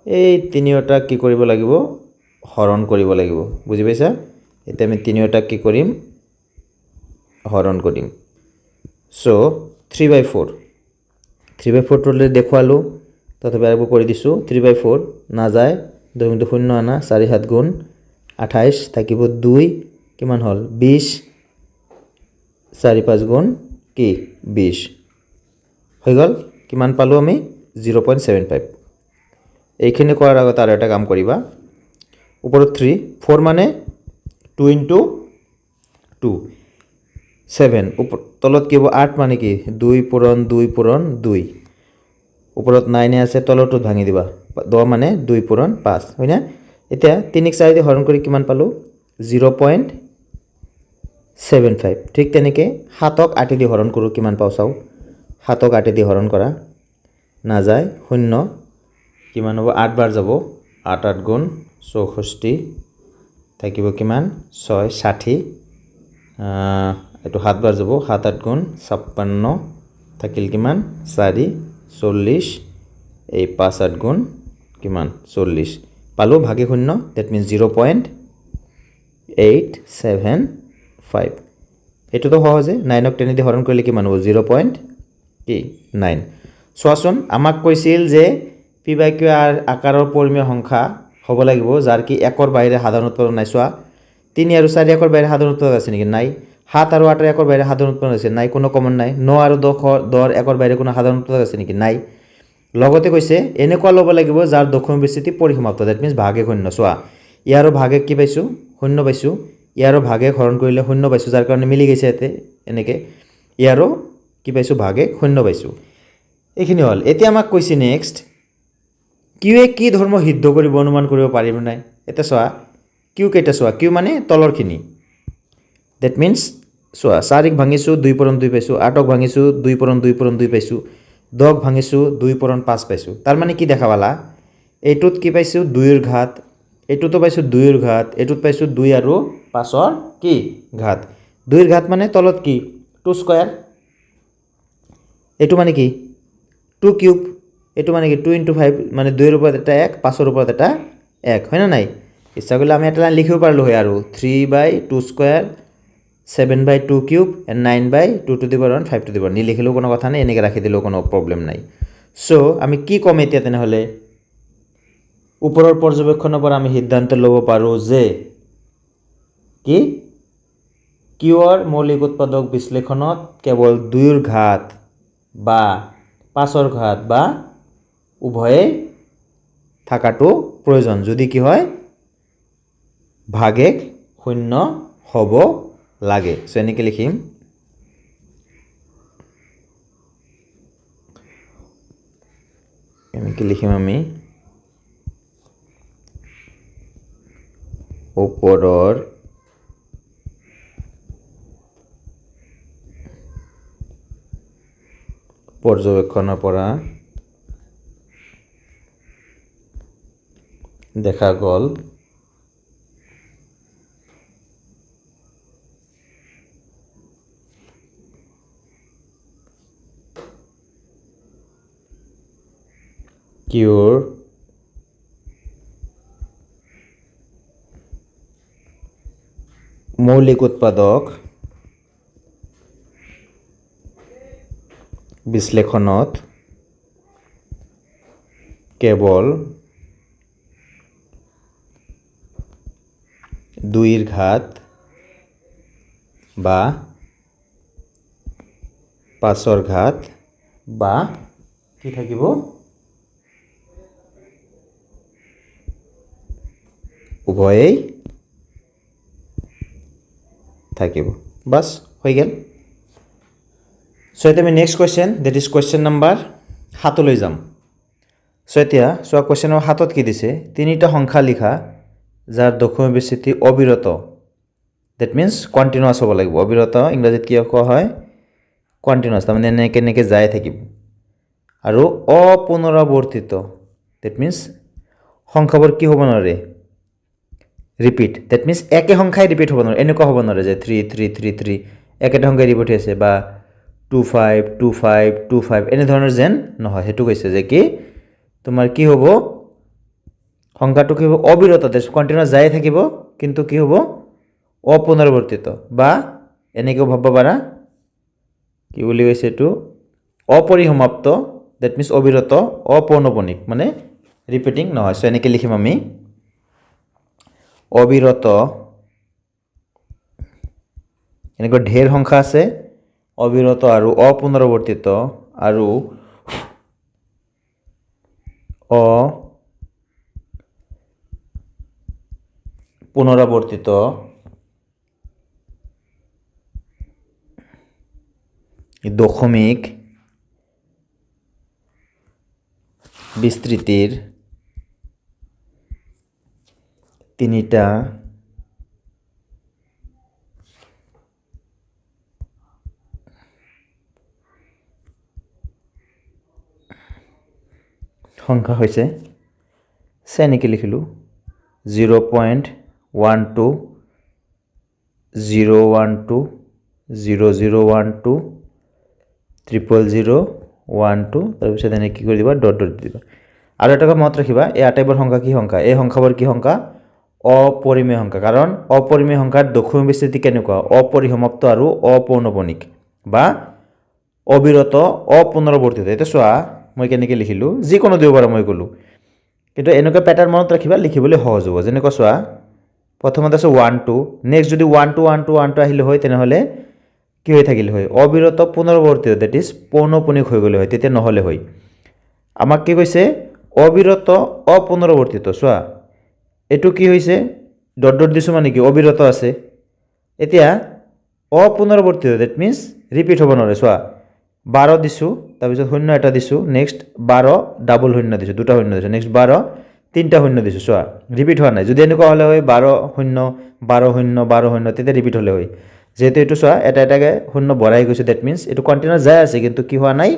এই তিনিওটাক কি কৰিব লাগিব হৰণ কৰিব লাগিব বুজি পাইছা এতিয়া আমি তিনিওটাক কি কৰিম হৰণ কৰিম চ' 3/4 3/4 টলে দেখুৱালোঁ তথাপি আৰু কৰি দিছোঁ 3/4 নাযায় 2 আনা 4 7 গুণ 28 থাকিব 2 কিমান হ'ল 20 4 5 গুণ কি 20 হৈ গ'ল কিমান পালোঁ আমি 0.75 এইখিনি কৰাৰ আগত আৰু এটা কাম কৰিবা ওপৰত 3 4 মানে 2 * 2 7 তলত কি হ'ব 8 মানে কি 2 পূৰণ 2 পূৰণ 2 ওপৰত 9 আছে তলটো ভাঙি দিবা 10 মানে 2 পূৰণ 5 হয় না এতিয়া 3 4 দি হৰণ কৰি কিমান পালোঁ 0.75 ঠিক তেনেকৈ 7ক 8 দি হৰণ কৰোঁ কিমান পাওঁ চাওঁ 7ক 8 দি হৰণ কৰা নাযায় 0 কিমান হ'ব 8 বাৰ যাব 8 8 গুণ 64 থাকিব কিমান 6 60 এইটো 7 বাৰ যাব 7 8 গুণ 56 থাকিল কিমান 4 40 এই 5 8 গুণ কিমান 40 পালোঁ ভাগে 0 দ্যাট মিন্স 0.875 এইটোতো সহজে 9ক 10 দি হৰণ কৰিলে কিমান হ'ব 0.9 চোৱাচোন আমাক কৈছিল যে p/q আকাৰৰ পৰিমেয় সংখ্যা হ'ব লাগিব যাৰ কি 1ৰ বাহিৰে সাধাৰণ উৎপাদক নাই চোৱা 3 আৰু 4 1ৰ বাহিৰে সাধাৰণ উৎপাদক আছে নেকি নাই 7 আৰু 8 1ৰ বাহিৰে সাধাৰণ উৎপাদক আছে নাই কোনো কমন নাই 9 আৰু 10 1ৰ বাহিৰে কোনো সাধাৰণ উৎপাদক আছে নেকি নাই লগতে কৈছে এনেকুৱা ল'ব লাগিব যাৰ দশমিক বিস্তৃতি পৰিসমাপ্ত দ্যাট মিন্স ভাগে 0 চোৱা ইয়াৰো ভাগে কি পাইছোঁ 0 পাইছোঁ ইয়াৰো ভাগে হৰণ কৰিলে 0 পাইছোঁ যাৰ কাৰণে মিলি গৈছে ইয়াতে এনেকৈ ইয়াৰো কি পাইছোঁ ভাগে 0 পাইছোঁ এইখিনি হ'ল এতিয়া আমাক কৈছে নেক্সট কিউৱে কি ধৰ্ম সিদ্ধ কৰিব অনুমান কৰিব পাৰিব নাই এটা চোৱা কিউ কেইটা চোৱা কিউ মানে তলৰখিনি দ্যাট মিন্স চোৱা 4ক ভাঙিছোঁ 2 পূৰণ 2 পাইছোঁ 8ক ভাঙিছোঁ 2 পূৰণ 2 পূৰণ 2 পাইছোঁ 10ক ভাঙিছোঁ 2 পূৰণ 5 পাইছোঁ তাৰ মানে কি দেখা পালা এইটোত কি পাইছোঁ 2ৰ ঘাত এইটোতো পাইছোঁ 2ৰ ঘাত এইটোত পাইছোঁ 2 আৰু 5ৰ কি ঘাত 2ৰ ঘাত মানে তলত কি 2 স্কয়াৰ এইটো মানে কি 2 কিউব এইটো মানে কি 2 * 5 মানে 2ৰ ওপৰত এটা 1 5ৰ ওপৰত এটা 1 হয় না নাই ইচ্ছা কৰিলে আমি এটা লাইন লিখিব পাৰিলোঁ হয় আৰু 3/2 square 7/2 cube and 9/2 to the power 5 to the power নিলিখিলেও কোনো কথা নাই এনেকৈ ৰাখি দিলেও কোনো প্ৰব্লেম নাই চ' আমি কি ক'ম এতিয়া তেনেহ'লে ওপৰৰ পৰ্যবেক্ষণৰ পৰা আমি সিদ্ধান্ত ল'ব পাৰোঁ যে কি কিউৰ মৌলিক উৎপাদক বিশ্লেষণত কেৱল 2ৰ ঘাত বা 5ৰ ঘাত বা উভয়ে থাকাটো প্ৰয়োজন যদি কি হয় ভাগে 0 হ'ব লাগে চ' এনেকৈ লিখিম আমি ওপৰৰ পৰ্যবেক্ষণৰ পৰা দেখা গ'ল কিউৰ মৌলিক উৎপাদক বিশ্লেষণত কেৱল 2ৰ ঘাত বা 5ৰ ঘাত বা কি থাকিব উভয়েই থাকিব বাস হৈ গেল সো এতিয়া আমি next question that is question number 7 লৈ যাম সো এতিয়া সো কোৱেশ্চন নম্বৰ 7ত কি দিছে তিনিটা সংখ্যা লিখা যাৰ দশমিক বিস্তৃতি অবিৰত দ্যাট মিন্স কন্টিনিউয়াস হ'ব লাগিব অবিৰত ইংৰাজীত কি কোৱা হয় কণ্টিনিউৱাছ তাৰমানে এনেকৈ এনেকৈ যাই থাকিব আৰু অপুনৰাৱৰ্তিত ডেট মিনছ সংখ্যাবোৰ কি হ'ব নোৱাৰে ৰিপিট ডেট মিনছ একে সংখ্যাই ৰিপিট হ'ব নোৱাৰে এনেকুৱা হ'ব নোৱাৰে যে 3 একেটা সংখ্যাই ৰিপিট হৈ আছে বা 2 5 এনেধৰণৰ যেন নহয় সেইটো কৈছে যে কি তোমাৰ কি হ'ব সংখ্যাটো কি হ'ব অবিৰত কণ্টিনিউৱাছ যাই থাকিব কিন্তু কি হ'ব অপুনৰাৱৰ্তিত বা এনেকৈও ভাবিব পাৰা কি বুলি কৈছে এইটো অপৰিসমাপ্ত ডেট মিনছ অবিৰত অপৌনপনিক মানে ৰিপিটিং নহয় চ' এনেকৈ লিখিম আমি অবিৰত এনেকুৱা ঢেৰ সংখ্যা আছে অবিৰত আৰু অপুনৰাৱৰ্তিত আৰু পুনৰাৱৰ্তিত দশমিক বিস্তৃতিৰ তিনিটা সংখ্যা হৈছে এনেকৈ লিখিলোঁ 0.12 012 0012 00012 তাৰপিছত এনেকৈ কি কৰি দিবা ডট ডট দিবা আৰু এটা কথা মনত ৰাখিবা এই আটাইবোৰ সংখ্যা কি সংখ্যা এই সংখ্যাবোৰ কি সংখ্যা অপৰিমেয় সংখ্যা কাৰণ অপৰিমেয় সংখ্যাৰ দশমিক বিস্তৃতি কেনেকুৱা অপৰিসমাপ্ত আৰু অপৌনপনিক বা অবিৰত অপুনৰাৱৰ্তিত এতিয়া চোৱা মই কেনেকৈ লিখিলোঁ যিকোনো দিব পাৰা মই ক'লোঁ কিন্তু এনেকুৱা পেটাৰ্ণ মনত ৰাখিবা লিখিবলৈ সহজ হ'ব যেনেকুৱা চোৱা প্ৰথমতে আছে 1 2 নেক্সট যদি 1 2 1 2 1 2 আহিলে হয় তেনেহ'লে কি হৈ থাকিলে হয় অবিৰত পুনৰাৱৰ্তিত ডেট ইজ পৌনপনিক হৈ গ'লে হয় তেতিয়া নহ'লে হয় আমাক কি কৈছে অবিৰত অপুনৰাৱৰ্তিত চোৱা এইটো কি হৈছে ডট ডট দিছোঁ মানে কি অবিৰত আছে এতিয়া অপুনৰাৱৰ্তিত ডেট মিনছ ৰিপিট হ'ব নোৱাৰে চোৱা 12 দিছোঁ তাৰপিছত 0 এটা দিছোঁ নেক্সট 12 ডাবল 0 দিছোঁ দুটা 0 দিছোঁ নেক্সট 12 তিনিটা 0 দিছোঁ চোৱা ৰিপিট হোৱা নাই যদি এনেকুৱা হ'লে হয় 12 0 12 0 12 0 তেতিয়া ৰিপিট হ'লে হয় যেহেতু এইটো চোৱা এটা এটাকৈ 0 বঢ়াই গৈছে ডেট মিনছ এইটো কণ্টিনিউৱাছ যাই আছে কিন্তু কি হোৱা নাই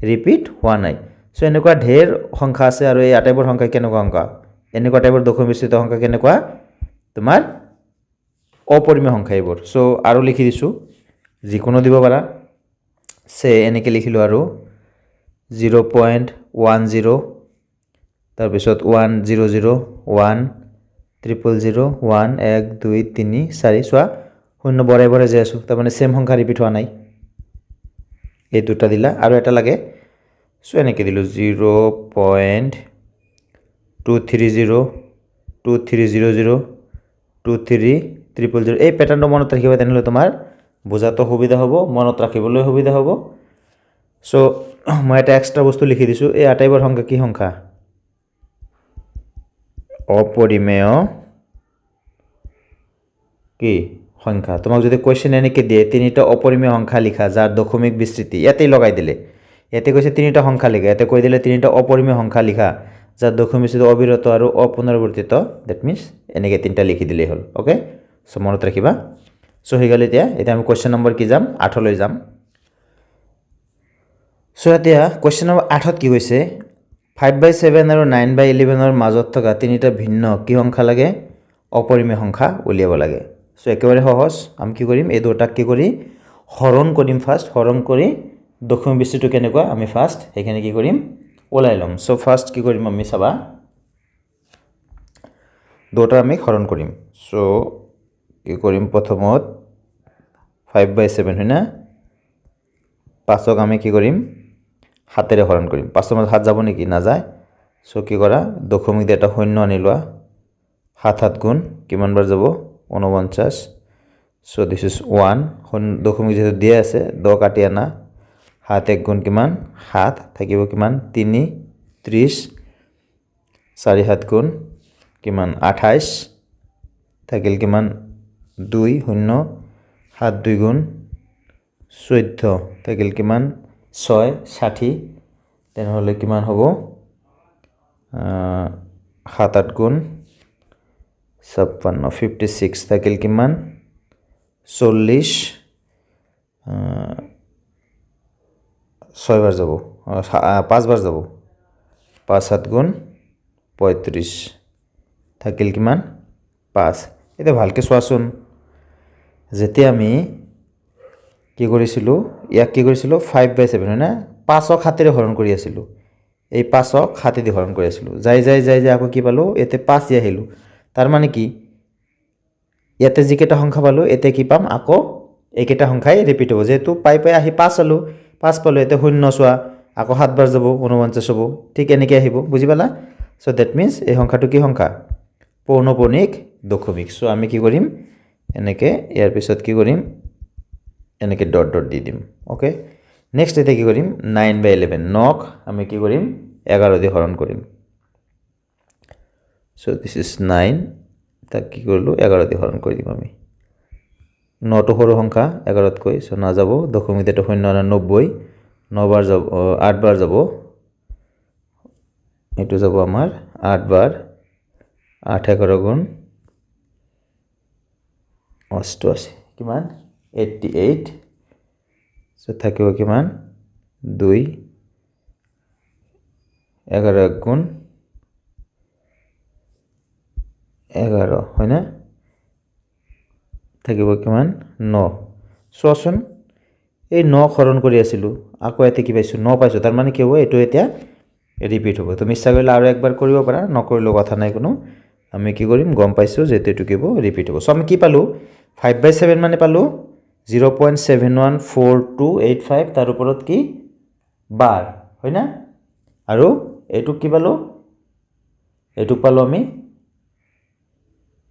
ৰিপিট হোৱা নাই চ' এনেকুৱা ঢেৰ সংখ্যা আছে আৰু এই আটাইবোৰ সংখ্যা কেনেকুৱা সংখ্যা এনেকুৱা টাইপৰ দশমিক বিস্তৃত সংখ্যা কেনেকুৱা তোমাৰ অপৰিমেয় সংখ্যা এইবোৰ চ' আৰু লিখি দিছোঁ যিকোনো দিব পাৰা এনেকৈ লিখিলোঁ আৰু 0.10 তাৰপিছত 1 0 0 1 0 1 1 2 3 4 চোৱা 0 বঢ়াই বঢ়াই যাই আছোঁ তাৰমানে ছেম সংখ্যা ৰিপিট হোৱা নাই এই দুটা দিলা আৰু এটা লাগে চ' এনেকৈ দিলোঁ 0.230 2300 23000 এই পেটাৰ্ণটো মনত ৰাখিবা তেনেহ'লে তোমাৰ বুজাতো সুবিধা হ'ব মনত ৰাখিবলৈ সুবিধা হ'ব চ' মই এটা এক্সট্ৰা বস্তু লিখি দিছোঁ এই আটাইবোৰ সংখ্যা কি সংখ্যা অপৰিমেয় কি সংখ্যা তোমাক যদি কুৱেশ্যন এনেকৈ দিয়ে তিনিটা অপৰিমেয় সংখ্যা লিখা যাৰ দশমিক বিস্তৃতি ইয়াতেই লগাই দিলে ইয়াতে কৈছে তিনিটা সংখ্যা লিখা ইয়াতে কৈ দিলে তিনিটা অপৰিমেয় সংখ্যা লিখা যাৰ দশমিক বিস্তৃতি অবিৰত আৰু অপুনৰাৱৰ্তিত ডেট মিনছ এনেকৈ তিনিটা লিখি দিলেই হ'ল অ'কে চ' মনত ৰাখিবা চ' হৈ গ'ল এতিয়া আমি কুৱেশ্যন নম্বৰ কি যাম 8লৈ যাম চ' এতিয়া কুৱেশ্যন নম্বৰ 8ত কি কৈছে 5/7 আৰু 9/11 মাজত থকা তিনিটা ভিন্ন কি সংখ্যা লাগে অপৰিমেয় সংখ্যা উলিয়াব লাগে চ' একেবাৰে সহজ আমি কি কৰিম এই দুটাক কি কৰি হৰণ কৰিম ফাৰ্ষ্ট হৰণ কৰি দশমিক বিস্তৃতিটো কেনেকুৱা আমি ফাৰ্ষ্ট সেইখিনি কি কৰিম ওলাই ল'ম চ' ফাৰ্ষ্ট কি কৰিম আমি চাবা দুটা আমি হৰণ কৰিম চ' কি কৰিম প্ৰথমত 5/7 হয় না 5ক আমি কি কৰিম 7ৰে হৰণ কৰিম 5ৰ মাজত 7 যাব নেকি নাযায় চ' কি কৰা দশমিক দি এটা 0 আনি লোৱা 7 গুণ কিমান বাৰ যাব 49 চ' দিছ ইজ 1 দশমিক যিহেতু দিয়া আছে 10 কাটি আনা 7 1 গুণ কিমান 7 থাকিব কিমান 3 30 4 7 গুণ কিমান 28 থাকিল কিমান 2 0 7 2 গুণ 14 থাকিল কিমান 6 60 তেনেহ'লে কিমান হ'ব 7 8 গুণ 56 56 থাকিল কিমান 40 6 বার যাব 5 বার যাব 5 7 গুণ 35 থাকিল কিমান 5 এটা ভালকে চোৱাচোন যেতিয়া আমি কি কৰিছিলোঁ ইয়াক কি কৰিছিলোঁ 5/7 হয় না 5ক 7 ৰে হৰণ কৰি আছিলোঁ এই 5ক 7 দি হৰণ কৰি আছিলোঁ যাই আকৌ কি পালো এতে 5 ই আহিলো তাৰ মানে কি ইয়াতে যিকেইটা সংখ্যা পালো এতে কি পাম আকৌ এইকেইটা সংখ্যাই ৰিপিট হ'ব যেহেতু পাই আহি 5 আলো 5 পালো এতে 0 চোৱা আকৌ 7 বাৰ যাব 49 হ'ব ঠিক এনেকৈ আহিব বুজি পালা সো দ্যাট মিন্স এই সংখ্যাটো কি সংখ্যা পৌনঃপুনিক দশমিক সো আমি কি কৰিম এনেকৈ ইয়াৰ পিছত কি কৰিম এনেকৈ ডট ডট দি দিম ওকে নেক্সট এটা কি কৰিম 9/11 9ক আমি কি কৰিম 11 দি হৰণ কৰিম সো দিস ইজ 9 তাক কি কৰিলো 11 দি হৰণ কৰি দিম আমি 9 টো সৰু সংখ্যা 11 তকৈ সো না যাব দশমিক এটা 90 9 বাৰ যাব 8 বাৰ যাব এটো যাব আমাৰ 8 বাৰ 8 11 গুণ 88 কিমান 88 সো থাকিব কিমান 2 11 গুণ 11 হয় না থাকিব কিমান 9 চোৱাচোন এই 9 হৰণ কৰি আছিলো আকৌ এতে কি পাইছো 9 পাইছো তাৰ মানে কি হ'ব এটো এতিয়া ৰিপিট হ'ব তুমি ইচ্ছা কৰিলে আৰু একবাৰ কৰিব পাৰা নকৰিলেও কথা নাই কোনো আমি কি কৰিম গম পাইছো যে এটো কি হ'ব ৰিপিট হ'ব সো আমি কি পালো 5/7 মানে পালো 0.714285 তাৰ ওপৰত কি বাৰ হয় না আৰু এটো কি পালো এটো পালো আমি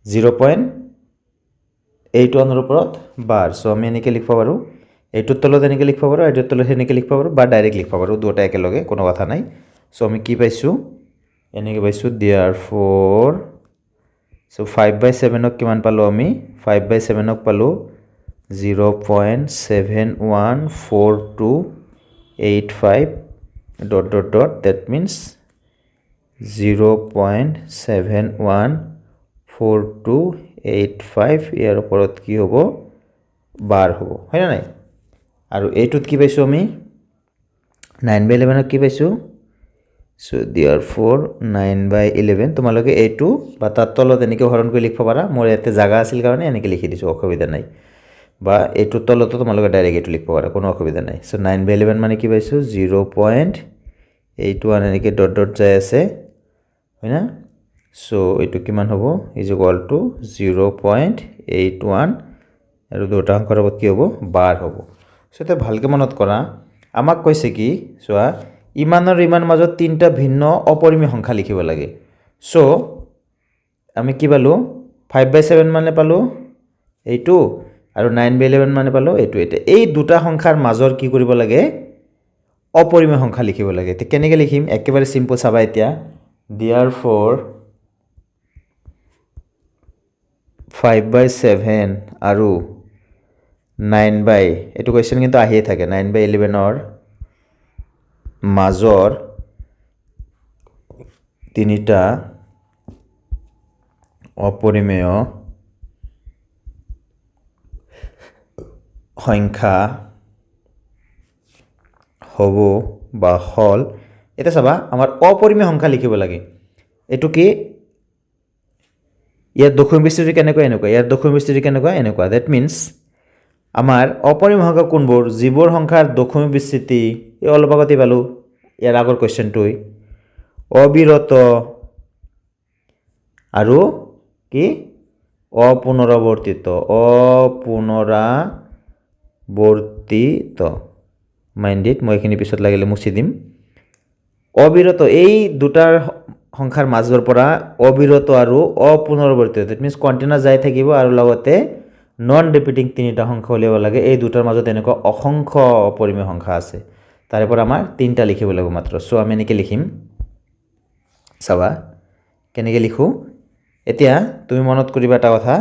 0.81 ৰ ওপৰত বাৰ সো আমি এনেকৈ লিখিব পাৰো এইটোৰ তলত এনেকৈ লিখিব পাৰো এইটোৰ তলত এনেকৈ লিখিব পাৰো বা ডাইৰেক্ট লিখিব পাৰো দুটা একেলগে কোনো কথা নাই সো আমি কি পাইছো এনেকৈ পাইছো therefore সো 5/7 ক কিমান পালো আমি 5/7 ক পালো 0.714285 dot dot dot that means 0.714285 ইয়াৰ ওপৰত কি হ'ব বাৰ হ'ব হয় না নাই আৰু এইটোত কি পাইছো আমি 9/11 ক কি পাইছো সো therefore 9/11 তোমালোকে এইটো বা তাত তলত এনেকৈ হৰণ কৰি লিখিব পাৰা মোৰ ইয়াতে জায়গা আছিল কাৰণে এনেকৈ লিখি দিছো অসুবিধা নাই বা এইটো তলতো তোমালোকে ডাইৰেক্ট এইটো লিখিব পাৰা কোনো অসুবিধা নাই সো 9/11 মানে কি পাইছো 0.81 এনেকৈ ডট ডট যাই আছে হয় না সো এইটো কিমান হ'ব ইজ ইকুয়াল টু 0.81 আৰু দুটা অংকৰ লগত কি হ'ব বাৰ হ'ব সো তে ভালকে মনত কৰা আমাক কৈছে কি চোৱা ইমান আৰু ইমান মাজত তিনটা ভিন্ন অপৰিমেয় সংখ্যা লিখিব লাগে সো আমি কি পালো 5/7 মানে পালো এইটো আৰু 9/11 মানে পালো এইটো এটা এই দুটা সংখ্যাৰ মাজৰ কি কৰিব লাগে অপৰিমেয় সংখ্যা লিখিব লাগে তে কেনেকৈ লিখিম একেবাৰে সিম্পল চাবা এতিয়া therefore 5/7 আৰু 9 এইটো কোৱেশ্চন কিন্তু আহিয়ে থাকে 9/11 ৰ মাজৰ তিনিটা অপৰিমেয় সংখ্যা হ'ব বা হল এটা চাবা আমাৰ অপৰিমেয় সংখ্যা লিখিব লাগে এটো কি ইয়াৰ দশমিক বিস্তৃতি কেনেকৈ এনেকুৱা ইয়াৰ দশমিক বিস্তৃতি কেনেকুৱা এনেকুৱা দ্যাট মিন্স আমাৰ অপৰিমেয় সংখ্যা কোনবোৰ যিবোৰ সংখ্যাৰ দশমিক বিস্তৃতি এই অলপ আগতে পালো ইয়াৰ আগৰ কোৱেশ্চনটোই অবিৰত আৰু কি অপুনৰাবৰ্তিত মাইন্ড ইট মই এখিনি পিছত লাগিলে মুছি দিম অবিৰত এই দুটাৰ সংখ্যাৰ মাজৰ পৰা অবিৰত আৰু অপুনৰাবৰ্তিত দ্যাট মিন্স কন্টিনিউয়াস যাই থাকিব আৰু লগতে নন ৰিপিটিং তিনিটা সংখ্যা উলিয়াব লাগে এই দুটাৰ মাজত এনেকুৱা অসংখ্য অপৰিমেয় সংখ্যা আছে তাৰে পৰা আমাৰ তিনটা লিখিব লাগিব মাত্ৰ সো আমি এনেকৈ লিখিম চাবা কেনেকৈ লিখো এতিয়া তুমি মনত কৰিবা এটা কথা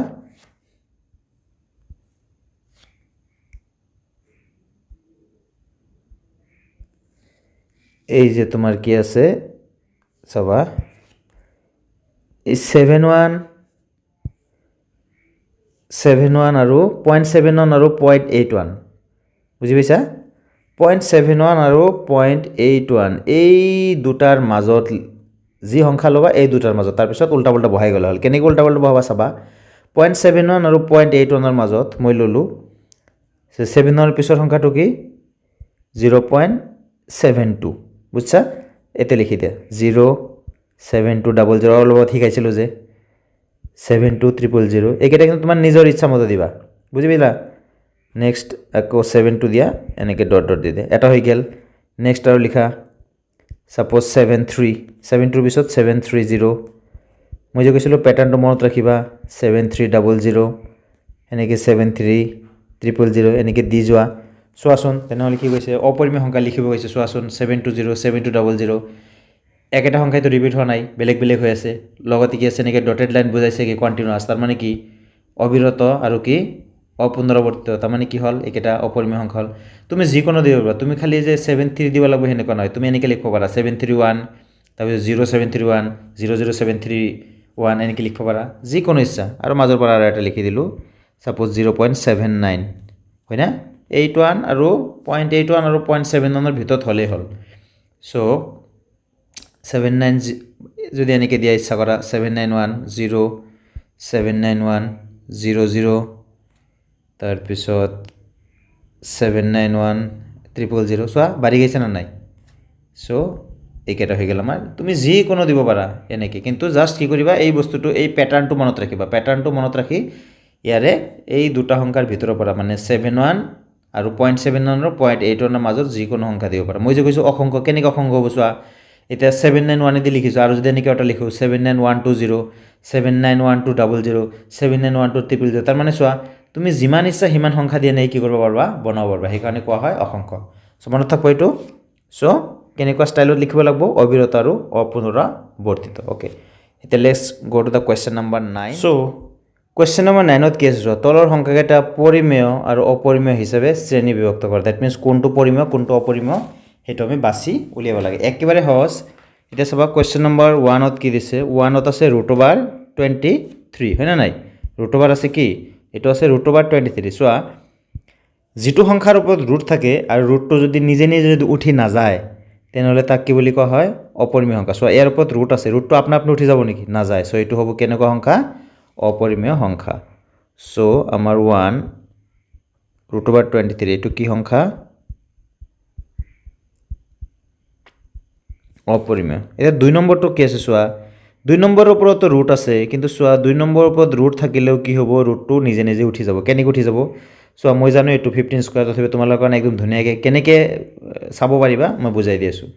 এই যে তোমাৰ কি আছে চাবা এই 71 আৰু 0.71 আৰু 0.81 বুজি পাইছা 0.71 আৰু 0.81 এই দুটাৰ মাজত যি সংখ্যা ল'বা এই দুটাৰ মাজত তাৰপিছত উল্টা পুল্টা বহাই গ'লে হ'ল কেনেকৈ উল্টা পুল্টা বহাবা চাবা 0.71 আৰু 0.81 মাজত মই ল'লোঁ 7 পিছৰ সংখ্যাটো কি 0.72 বুঝছা এতে লিখি দিয়া 0.7200 অলপ শিকাইছিলোঁ যে 72000 এইকেইটা কিন্তু তোমাৰ নিজৰ ইচ্ছা মতে দিবা বুজি পাইলা নেক্সট আকৌ 72 দিয়া এনেকৈ ডট ডট দি দিয়া এটা হৈ গ'ল নেক্সট আৰু লিখা সাপোজ 73 পিছত 730 মই যে কৈছিলোঁ পেটাৰ্ণটো মনত ৰাখিবা 7300 এনেকৈ 73000 এনেকৈ দি যোৱা চোৱাচোন তেনেহ'লে কি কৈছে অপৰিমেয় সংখ্যা লিখিব কৈছে চোৱাচোন 720 7200 একেটা সংখ্যাটো ৰিপিট হোৱা নাই বেলেগ বেলেগ হৈ আছে লগতে কি আছে এনেকৈ ডটেড লাইন বুজাইছে কি কণ্টিনিউৱাছ তাৰ মানে কি অবিৰত আৰু কি অপুনৰাবৰ্তিত তাৰ মানে কি হ'ল একেটা অপৰিমেয় সংখ্যা হ'ল তুমি যিকোনো দিব পাৰা তুমি খালি যে 73 দিব লাগিব সেনেকুৱা নহয় তুমি এনেকৈ লিখিব পাৰা 731 তাৰপিছত 0731 00731 এনেকৈ লিখিব পাৰা যিকোনো ইচ্ছা আৰু মাজৰ পৰা আৰু এটা লিখি দিলোঁ সাপোজ 0.79 হয় না 81 আৰু 0.81 আৰু 0.71 ভিতৰত হ'লেই হ'ল চ' 79 যদি এনেকৈ দিয়া ইচ্ছা কৰা 791 তাৰপিছত 791 চোৱা বাঢ়ি গৈছে না নাই চ' এইকেইটা হৈ গ'ল আমাৰ তুমি যিকোনো দিব পাৰা এনেকৈ কিন্তু জাষ্ট কি কৰিবা এই বস্তুটো এই পেটাৰ্ণটো মনত ৰাখিবা পেটাৰ্ণটো মনত ৰাখি ইয়াৰে এই দুটা সংখ্যাৰ ভিতৰৰ পৰা মানে 71 আৰু 0.71 আৰু 0.81 মাজত যিকোনো সংখ্যা দিব পাৰা মই যে কৈছোঁ অসংখ্য কেনেকৈ অসংখ্য হ'ব চোৱা এতিয়া 791 দি লিখিছোঁ আৰু যদি এনেকৈ এটা লিখোঁ 79120 79120 79120 তাৰ মানে চোৱা তুমি যিমান ইচ্ছা সিমান সংখ্যা দিয়ে কি কৰিব পাৰিবা বনাব পাৰিবা সেইকাৰণে কোৱা হয় অসংখ্য চ' মনত থাকব এইটো চ' কেনেকুৱা ষ্টাইলত লিখিব লাগিব অবিৰত আৰু অপুনৰাবৰ্তিত অ'কে এতিয়া let's go' to the question number 9 so' question number 9ত কি আছে চোৱা তলৰ সংখ্যাকেইটা পৰিমেয় আৰু অপৰিমেয় হিচাপে শ্ৰেণী বিভক্ত কৰা ডেট মিনছ কোনটো পৰিমেয় কোনটো অপৰিমেয় সেইটো আমি বাছি উলিয়াব লাগে একেবাৰে সহজ এতিয়া চাবা কুৱেশ্যন নম্বৰ 1ত কি দিছে 1ত আছে √23 হয় না নাই √, আছে কি এইটো আছে √23 চোৱা যিটো সংখ্যাৰ ওপৰত ৰুট থাকে আৰু ৰুটটো যদি নিজে নিজে যদি উঠি নাযায় তেনেহ'লে তাক কি বুলি কোৱা হয় অপৰিমেয় সংখ্যা চোৱা ইয়াৰ ওপৰত ৰুট আছে ৰুটটো আপনা আপনি উঠি যাব নেকি নাযায় চ' এইটো হ'ব কেনেকুৱা সংখ্যা অপৰিমেয় সংখ্যা চ' আমাৰ 1 √23 এইটো কি সংখ্যা অপৰিমেয় এতিয়া 2 নম্বৰটো কি আছে চোৱা 2 নম্বৰৰ ওপৰতো ৰুট আছে কিন্তু চোৱা 2 নম্বৰৰ ওপৰত ৰুট থাকিলেও কি হ'ব ৰুটটো নিজে নিজে উঠি যাব কেনেকৈ উঠি যাব চোৱা মই জানো এইটো 15 স্কোৱাৰ তথাপি তোমালোকৰ কাৰণে একদম ধুনীয়াকৈ কেনেকৈ চাব পাৰিবা মই বুজাই দি আছোঁ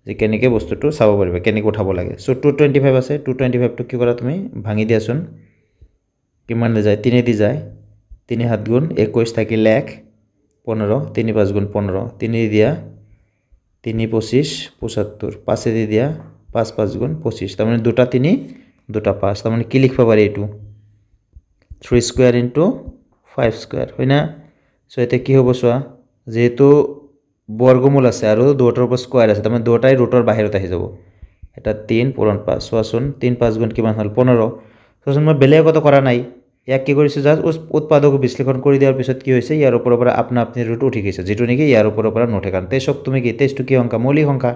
যে কেনেকৈ বস্তুটো চাব পাৰিবা কেনেকৈ উঠাব লাগে চ' 225 আছে 225টো কি কৰা তুমি ভাঙি দিয়াচোন কিমান যায় 3 দি যায় 3 7 গুণ 21 থাকিল 1 15 3 5 গুণ 15 3 দিয়া 3 25 75 5 দি দিয়া 5 5 গুণ 25 তাৰমানে 2টা 3 2টা 5 তাৰমানে কি লিখিব পাৰি এইটো 3 স্কোৱাৰ ইনটু 5 স্কোৱাৰ হয় না চ' এতিয়া কি হ'ব চোৱা যেহেতু বৰ্গমূল আছে আৰু দুটাৰ ওপৰত স্কোৱাৰ আছে তাৰমানে দুটাই ৰুটৰ বাহিৰত আহি যাব এটা 3 পূৰণ 5 চোৱাচোন 3 5 গুণ কিমান হ'ল 15 চোৱাচোন মই বেলেগ একো কৰা নাই ইয়াক কি কৰিছোঁ জাষ্ট উৎপাদক বিশ্লেষণ কৰি দিয়াৰ পিছত কি হৈছে ইয়াৰ ওপৰৰ পৰা আপনা আপনি ৰুট উঠি গৈছে যিটো নেকি ইয়াৰ ওপৰৰ পৰা নুঠে কাৰণ তেজক তুমি কি তেজটো কি সংখ্যা মৌলিক সংখ্যা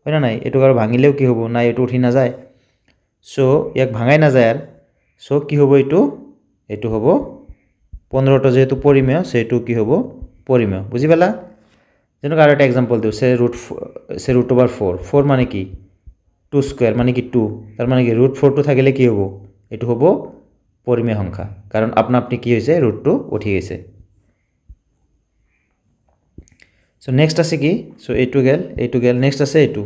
হয় না নাই এইটো আৰু ভাঙিলেও কি হ'ব নাই এইটো উঠি নাযায় চ' ইয়াক ভাঙাই নাযায় আৰু চ' কি হ'ব এইটো হ'ব 15টো যেহেতু পৰিমেয় সেইটো কি হ'ব পৰিমেয় বুজি পালা যেনেকৈ আৰু এটা এক্সাম্পল দিওঁ √4 মানে কি 2 স্কোৱাৰ মানে কি 2 তাৰ মানে কি √4টো থাকিলে কি হ'ব এইটো হ'ব পৰিমেয় সংখ্যা কাৰণ আপনা আপনি কি হৈছে ৰুটটো উঠি গৈছে চ' নেক্সট আছে কি চ' এইটো গেল নেক্সট আছে এইটো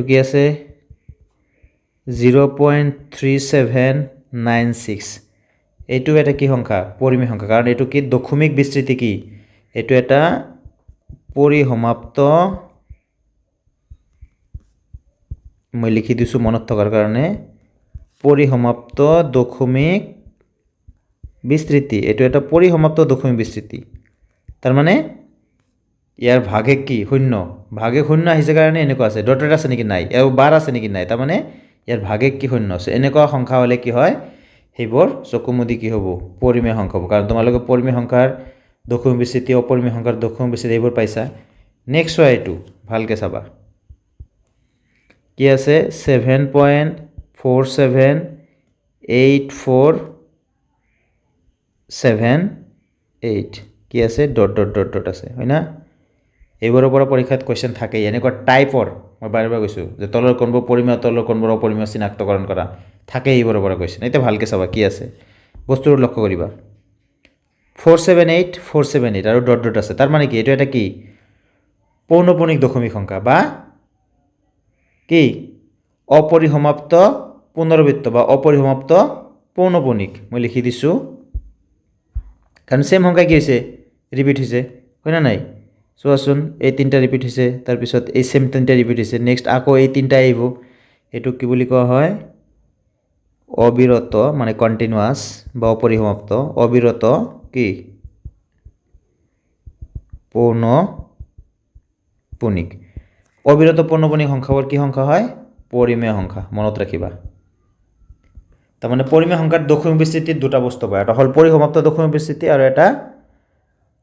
কি আছে 0.3796 এইটো এটা কি সংখ্যা পৰিমেয় সংখ্যা কাৰণ এইটো কি দশমিক বিস্তৃতি কি এইটো এটা পৰিসমাপ্ত মই লিখি দিছোঁ মনত থকাৰ কাৰণে পৰিসমাপ্ত দশমিক বিস্তৃতি এইটো এটা পৰিসমাপ্ত দশমিক বিস্তৃতি তাৰ মানে ইয়াৰ ভাগে কি শূন্য ভাগে শূন্য আহিছে কাৰণে এনেকুৱা আছে ডটেড আছে নেকি নাই আৰু বাৰ আছে নেকি নাই তাৰমানে ইয়াৰ ভাগে কি শূন্য আছে এনেকুৱা সংখ্যা হ'লে কি হয় সেইবোৰ চকুমুদি কি হ'ব পৰিমেয় সংখ্যা হ'ব কাৰণ তোমালোকে পৰিমেয় সংখ্যাৰ দশমিক বিস্তৃতি অপৰিমেয় সংখ্যাৰ দশমিক বিস্তৃতি এইবোৰ পাইছা নেক্সট চোৱা এইটো ভালকৈ চাবা কি আছে 7.478478 কি আছে ডট ডট ডট ডট আছে হয় না এইবোৰৰ পৰা পৰীক্ষাত কোৱেশ্চন থাকেই এনেকুৱা টাইপৰ মই বাৰে বাৰে কৈছোঁ যে তলৰ কোনবোৰ পৰিমেয় তলৰ কোনবোৰ অপৰিমেয় চিনাক্তকৰণ কৰা থাকে এইবোৰৰ পৰা কোৱেশ্চন এতিয়া ভালকৈ চাবা কি আছে বস্তুটো লক্ষ্য কৰিবা 478 আৰু ডট ডট আছে তাৰ মানে কি এইটো এটা কি পৌনঃপুনিক দশমিক সংখ্যা বা কি অপৰিসমাপ্ত পুনৰাবৃত্ত বা অপৰিসমাপ্ত পৌনঃপুনিক মই লিখি দিছোঁ কাৰণ সেম সংখ্যা কি হৈছে ৰিপিট হৈছে হয় না নাই চোৱাচোন এই তিনিটা ৰিপিট হৈছে তাৰপিছত এই সেম তিনিটা ৰিপিট হৈছে নেক্সট আকৌ এই তিনিটা আহিব এইটো কি বুলি কোৱা হয় অবিৰত মানে কণ্টিনিউৱাছ বা অপৰিসমাপ্ত অবিৰত কি পৌনঃপুনিক অবিৰত পৌনঃপুনিক সংখ্যাবোৰ কি সংখ্যা হয় পৰিমেয় সংখ্যা মনত ৰাখিবা তাৰমানে পৰিমেয় সংখ্যাত দশমিক বিস্তৃতিত দুটা বস্তু পায় এটা হ'ল পৰিসমাপ্ত দশমিক বিস্তৃতি আৰু এটা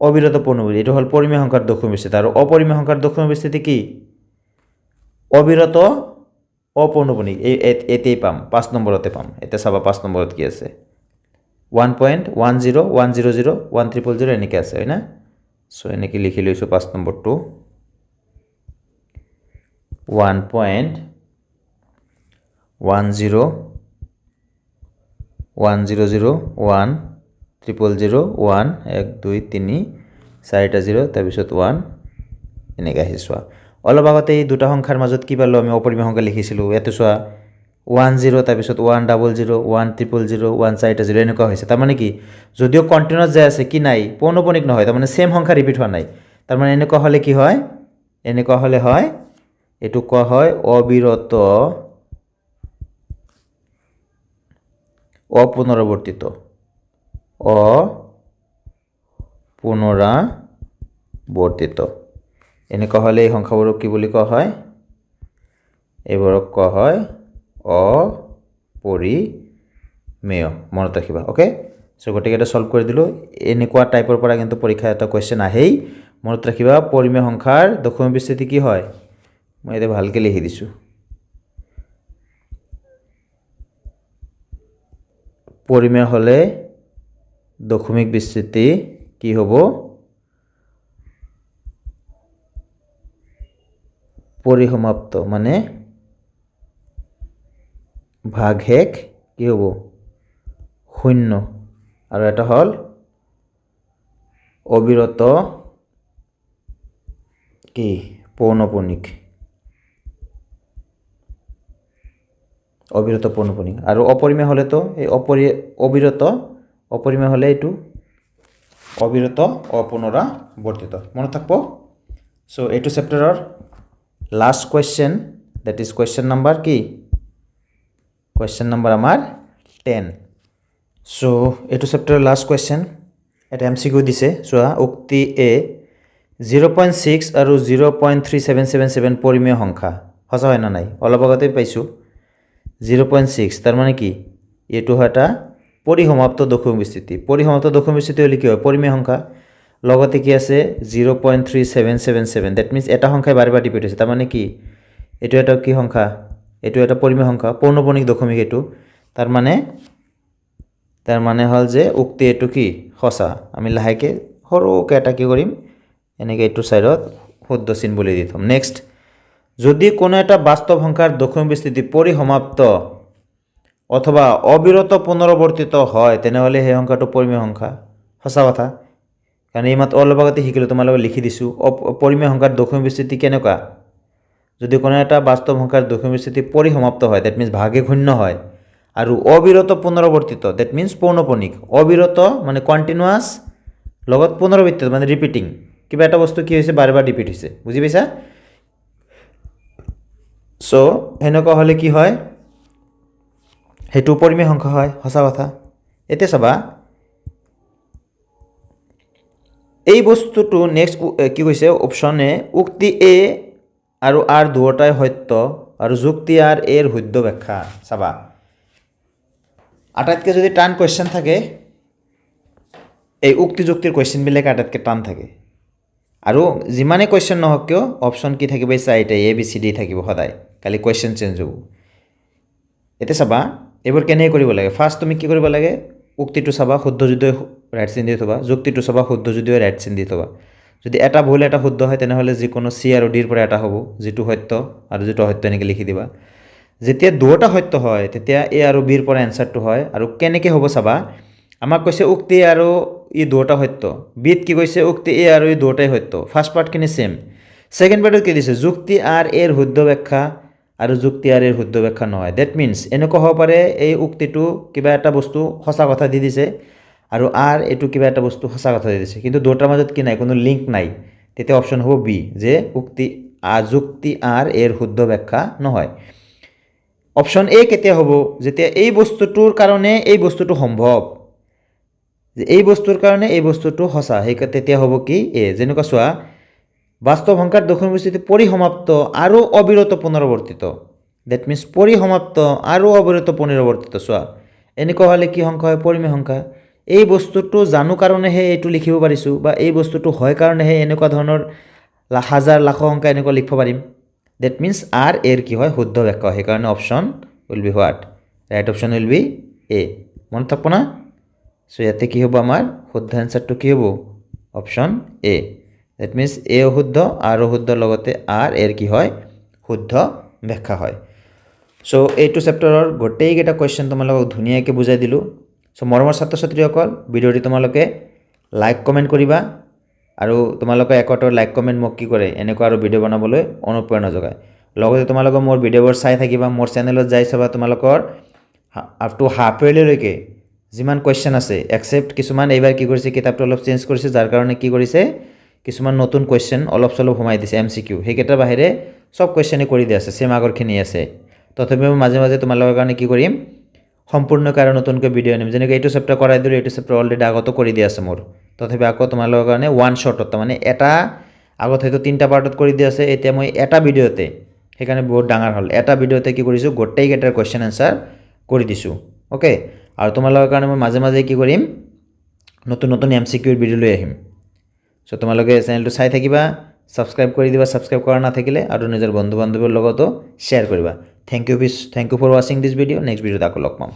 অবিৰত পৌনঃপুনিক এইটো হ'ল পৰিমেয় সংখ্যাৰ দশমিক বিস্তৃতি আৰু অপৰিমেয় সংখ্যাৰ দশমিক বিস্তৃতি কি অবিৰত অপৌনঃপুনিক এই এতেই পাম 5 নম্বৰতে পাম এতিয়া চাবা 5 নম্বৰত কি আছে 1.10 100 100 এনেকৈ আছে হয় না সো এনেকৈ লিখি লৈছোঁ 5 নম্বৰটো 1.10 100 1 000 1 000 1 1 2 3 4টা 0 তাৰপিছত 1 এনেকৈ আহি চোৱা অলপ আগতে এই দুটা সংখ্যাৰ মাজত কি পালোঁ আমি অপৰিমেয় সংখ্যা লিখিছিলোঁ ইয়াতে চোৱা 10 তাৰপিছত 100 1 000 1 4টা 0 এনেকুৱা হৈছে তাৰমানে কি যদিও কণ্টিনিউৱাছ যায় আছে কি নাই পৌনঃপুনিক নহয় তাৰমানে সেম সংখ্যা ৰিপিট হোৱা নাই তাৰমানে এনেকুৱা হ'লে কি হয় এনেকুৱা হ'লে হয় এইটো কোৱা হয় অবিৰত অপুনৰাবৰ্তিত এনেকুৱা হ'লে এই সংখ্যাবোৰক কি বুলি কোৱা হয় এইবোৰক কোৱা হয় অপৰিমেয় মনত ৰাখিবা ওকে সো গতিকে এটা সলভ কৰি দিলোঁ এনেকুৱা টাইপৰ পৰা কিন্তু পৰীক্ষা এটা কোৱেশ্চন আহেই মনত ৰাখিবা পৰিমেয় সংখ্যাৰ দশমিক বিস্তৃতি কি হয় মই এটা ভালকৈ লিখি দিছোঁ পৰিমেয় হ'লে দশমিক বিস্তৃতি কি হ'ব পৰিসমাপ্ত মানে ভাগশেষ কি হ'ব শূন্য আৰু এটা হ'ল অবিৰত কি পৌনঃপুনিক আৰু অপৰিমেয় হ'লেতো এই অবিৰত অপৰিমেয় হ'লে এইটো অবিৰত অপুনৰাবৰ্তিত মনত থাকিব সো এইটো চেপ্টাৰৰ last question that is question number কি কোৱেশ্চন নাম্বাৰ আমাৰ 10 সো এইটো চেপ্টাৰৰ লাষ্ট কোৱেশ্চন এটা MCQ দিছে চোৱা উক্তি এ 0.6 আৰু 0.3777 পৰিমেয় সংখ্যা সঁচা হয় না নাই অলপ আগতে পাইছোঁ 0.6 তাৰ মানে কি এইটো হয় এটা পৰিসমাপ্ত দশমিক বিস্তৃতি পৰিসমাপ্ত দশমিক বিস্তৃতি হ'লে কি হয় পৰিমেয় সংখ্যা লগতে কি আছে 0.3777 দ্যাট মিন্স এটা সংখ্যাই বাৰে বাৰে ৰিপিট হৈছে তাৰ মানে কি এইটো এটা কি সংখ্যা এইটো এটা পৰিমেয় সংখ্যা পৌনঃপুনিক দশমিক এইটো তাৰ মানে হ'ল যে উক্তি এইটো কি সঁচা আমি লাহেকৈ সৰুকৈ এটা কি কৰিম এনেকৈ এইটো ছাইডত শুদ্ধ চিন বুলি দি থ'ম নেক্সট যদি কোনো এটা বাস্তৱ সংখ্যাৰ দশমিক বিস্তৃতি পৰিসমাপ্ত অথবা অবিৰত পুনৰাবৰ্তিত হয় তেনেহ'লে সেই সংখ্যাটো পৰিমেয় সংখ্যা সঁচা কথা কাৰণ এই মাত্ৰ অলপ আগতে শিকিলোঁ তোমালোকে লিখি দিছোঁ পৰিমেয় সংখ্যাৰ দশমিক বিস্তৃতি কেনেকুৱা যদি কোনো এটা বাস্তৱ সংখ্যাৰ দশমিক বিস্তৃতি পৰিসমাপ্ত হয় দ্যাট মিন্স ভাগে শূন্য হয় আৰু অবিৰত পুনৰাবৰ্তিত দ্যাট মিন্স পৌনঃপুনিক অবিৰত মানে কণ্টিনিউৱাছ লগত পুনৰাবৃত্তি মানে ৰিপিটিং কিবা এটা বস্তু কি হৈছে বাৰে বাৰে ৰিপিট হৈছে বুজি পাইছা সো এনেকুৱা হ'লে কি হয় সেইটো পৰিমেয় সংখ্যা হয় সঁচা কথা এতিয়া চাবা এই বস্তুটো নেক্সট কি কৈছে অপশ্যনে উক্তি এ আৰু আৰ দুয়োটাই সত্য আৰু যুক্তি আৰ এৰ শুদ্ধ ব্যাখ্যা চাবা আটাইতকৈ যদি টান কোৱেশ্চন থাকে এই উক্তি যুক্তিৰ কুৱেশ্যনবিলাক আটাইতকৈ টান থাকে আৰু যিমানে কুৱেশ্যন নহওক কিয় অপশ্যন কি থাকিব এই চাৰিটাই এ বি চি ডি থাকিব সদায় খালি কুৱেশ্যন চেঞ্জ হ'ব এতিয়া চাবা এইবোৰ কেনেকৈ কৰিব লাগে ফাৰ্ষ্ট তুমি কি কৰিব লাগে উক্তিটো চাবা শুদ্ধ যদিও ৰাইট চিন দি থবা যুক্তিটো চাবা শুদ্ধ যদিও ৰাইট চিন দি থবা যদি এটা ভুল এটা শুদ্ধ হয় তেনেহ'লে যিকোনো চি আৰু ডিৰ পৰা এটা হ'ব যিটো সত্য আৰু যিটো অসত্য এনেকৈ লিখি দিবা যেতিয়া দুটা সত্য হয় তেতিয়া এ আৰু বিৰ পৰা এনচাৰটো হয় আৰু কেনেকৈ হ'ব চাবা আমাক কৈছে উক্তি আৰু ই দুটা সত্য বিত কি কৈছে উক্তি এ আৰু ই দুটাই সত্য ফাৰ্ষ্ট পাৰ্টখিনি সেম সেকেন্ড পাৰ্টত কি দিছে যুক্তি আৰ এৰ শুদ্ধ ব্যাখ্যা আৰু যুক্তি আৰ এৰ শুদ্ধ ব্যাখ্যা নহয় দ্যাট মিন্স এনেকুৱা হ'ব পাৰে এই উক্তিটো কিবা এটা বস্তু সঁচা কথা দি দিছে আৰু আৰ এইটো কিবা এটা বস্তু সঁচা কথা দি দিছে কিন্তু দুটাৰ মাজত কি নাই কোনো লিংক নাই তেতিয়া অপশ্যন হ'ব বি যে উক্তি যুক্তি আর এর শুদ্ধ ব্যাখ্যা নহয় অপশ্যন এ কেতিয়া হ'ব যেতিয়া এই বস্তুটোৰ কাৰণে এই বস্তুটো সম্ভৱ যে এই বস্তুৰ কাৰণে এই বস্তুটো সঁচা সেই তেতিয়া হ'ব কি এ যেনেকুৱা চোৱা বাস্তৱ সংখ্যাৰ দশমিক বিস্তৃতি পৰিসমাপ্ত আৰু অবিৰত পুনৰাৱৰ্তিত দ্যাট মিন্স পৰিসমাপ্ত আৰু অবিৰত পুনৰাৱৰ্তিত চোৱা এনেকুৱা হ'লে কি সংখ্যা হয় পৰিমেয় সংখ্যা এই বস্তুটো জানো কাৰণেহে এইটো লিখিব পাৰিছোঁ বা এই বস্তুটো হয় কাৰণেহে এনেকুৱা ধৰণৰ হাজাৰ লাখ সংখ্যা এনেকুৱা লিখিব পাৰিম দ্যাট মিন্স আৰ এৰ কি হয় শুদ্ধ ব্যাখ্যা সেইকাৰণে option will be what right option will be A মনত থাকব না সো ইয়াতে কি হ'ব আমাৰ শুদ্ধ এনচাৰটো কি হ'ব option A that means a শুদ্ধ আর শুদ্ধ লগতে আর এর কি হয় শুদ্ধ ব্যাখ্যা হয় সো এইটো চেপ্টাৰৰ গোটেইকেইটা কুৱেশ্যন তোমালোকক ধুনীয়াকৈ বুজাই দিলোঁ সো মৰমৰ ছাত্ৰ ছাত্ৰীসকল ভিডিঅ'টি তোমালোকে লাইক কমেণ্ট কৰিবা আৰু তোমালোকে একতৰ লাইক কমেণ্ট মোক কি কৰে এনেকুৱা আৰু ভিডিঅ' বনাবলৈ অনুপ্ৰেৰণা যোগায় লগতে তোমালোকে মোৰ ভিডিঅ'বোৰ চাই থাকিবা মোৰ চেনেলত যাই চাবা তোমালোকৰ আপ টু হাফ ইয়াৰলৈকে যিমান কুৱেশ্যন আছে একচেপ্ট কিছুমান এইবাৰ কি কৰিছে কিতাপটো অলপ চেঞ্জ কৰিছে যাৰ কাৰণে কি কৰিছে কিছুমান নতুন কুৱেশ্যন অলপ চলপ সোমাই দিছে MCQ সেইকেইটাৰ বাহিৰে সব কুৱেশ্যনে কৰি দিয়া আছে সেম আগৰখিনি আছে তথাপিও মাজে মাজে তোমালোকৰ কাৰণে কি কৰিম সম্পূৰ্ণকৈ আৰু নতুনকৈ ভিডিঅ' আনিম যেনেকৈ এইটো চেপ্টাৰ কৰাই দিলোঁ এইটো চেপ্টাৰ অলৰেডি আগতো কৰি দিয়া আছে মোৰ তথাপি আকৌ তোমালোকৰ কাৰণে ওৱান শ্বৰ্টত মানে এটা আগত হয়তো 3টা পাৰ্টত কৰি দিয়া আছে এতিয়া মই এটা ভিডিঅ'তে সেইকাৰণে বহুত ডাঙৰ হ'ল এটা ভিডিঅ'তে কি কৰিছোঁ গোটেইকেইটাৰ কুৱেশ্যন এনচাৰ কৰি দিছোঁ অ'কে আৰু তোমালোকৰ কাৰণে মই মাজে মাজে কি কৰিম নতুন নতুন MCQৰ ভিডিঅ' লৈ আহিম সো তোমালোকে চেনেলটো চাই থাকিবা সাবস্ক্ৰাইব কৰি দিবা সাবস্ক্ৰাইব কৰা নাথাকিলে আৰু নিজৰ বন্ধু বান্ধৱীৰ লগতো শ্বেয়াৰ কৰিবা থ্যাংক ইউ ফৰ ৱাচিং দিছ ভিডিঅ' নেক্সট ভিডিঅ'ত আকৌ লগ পাম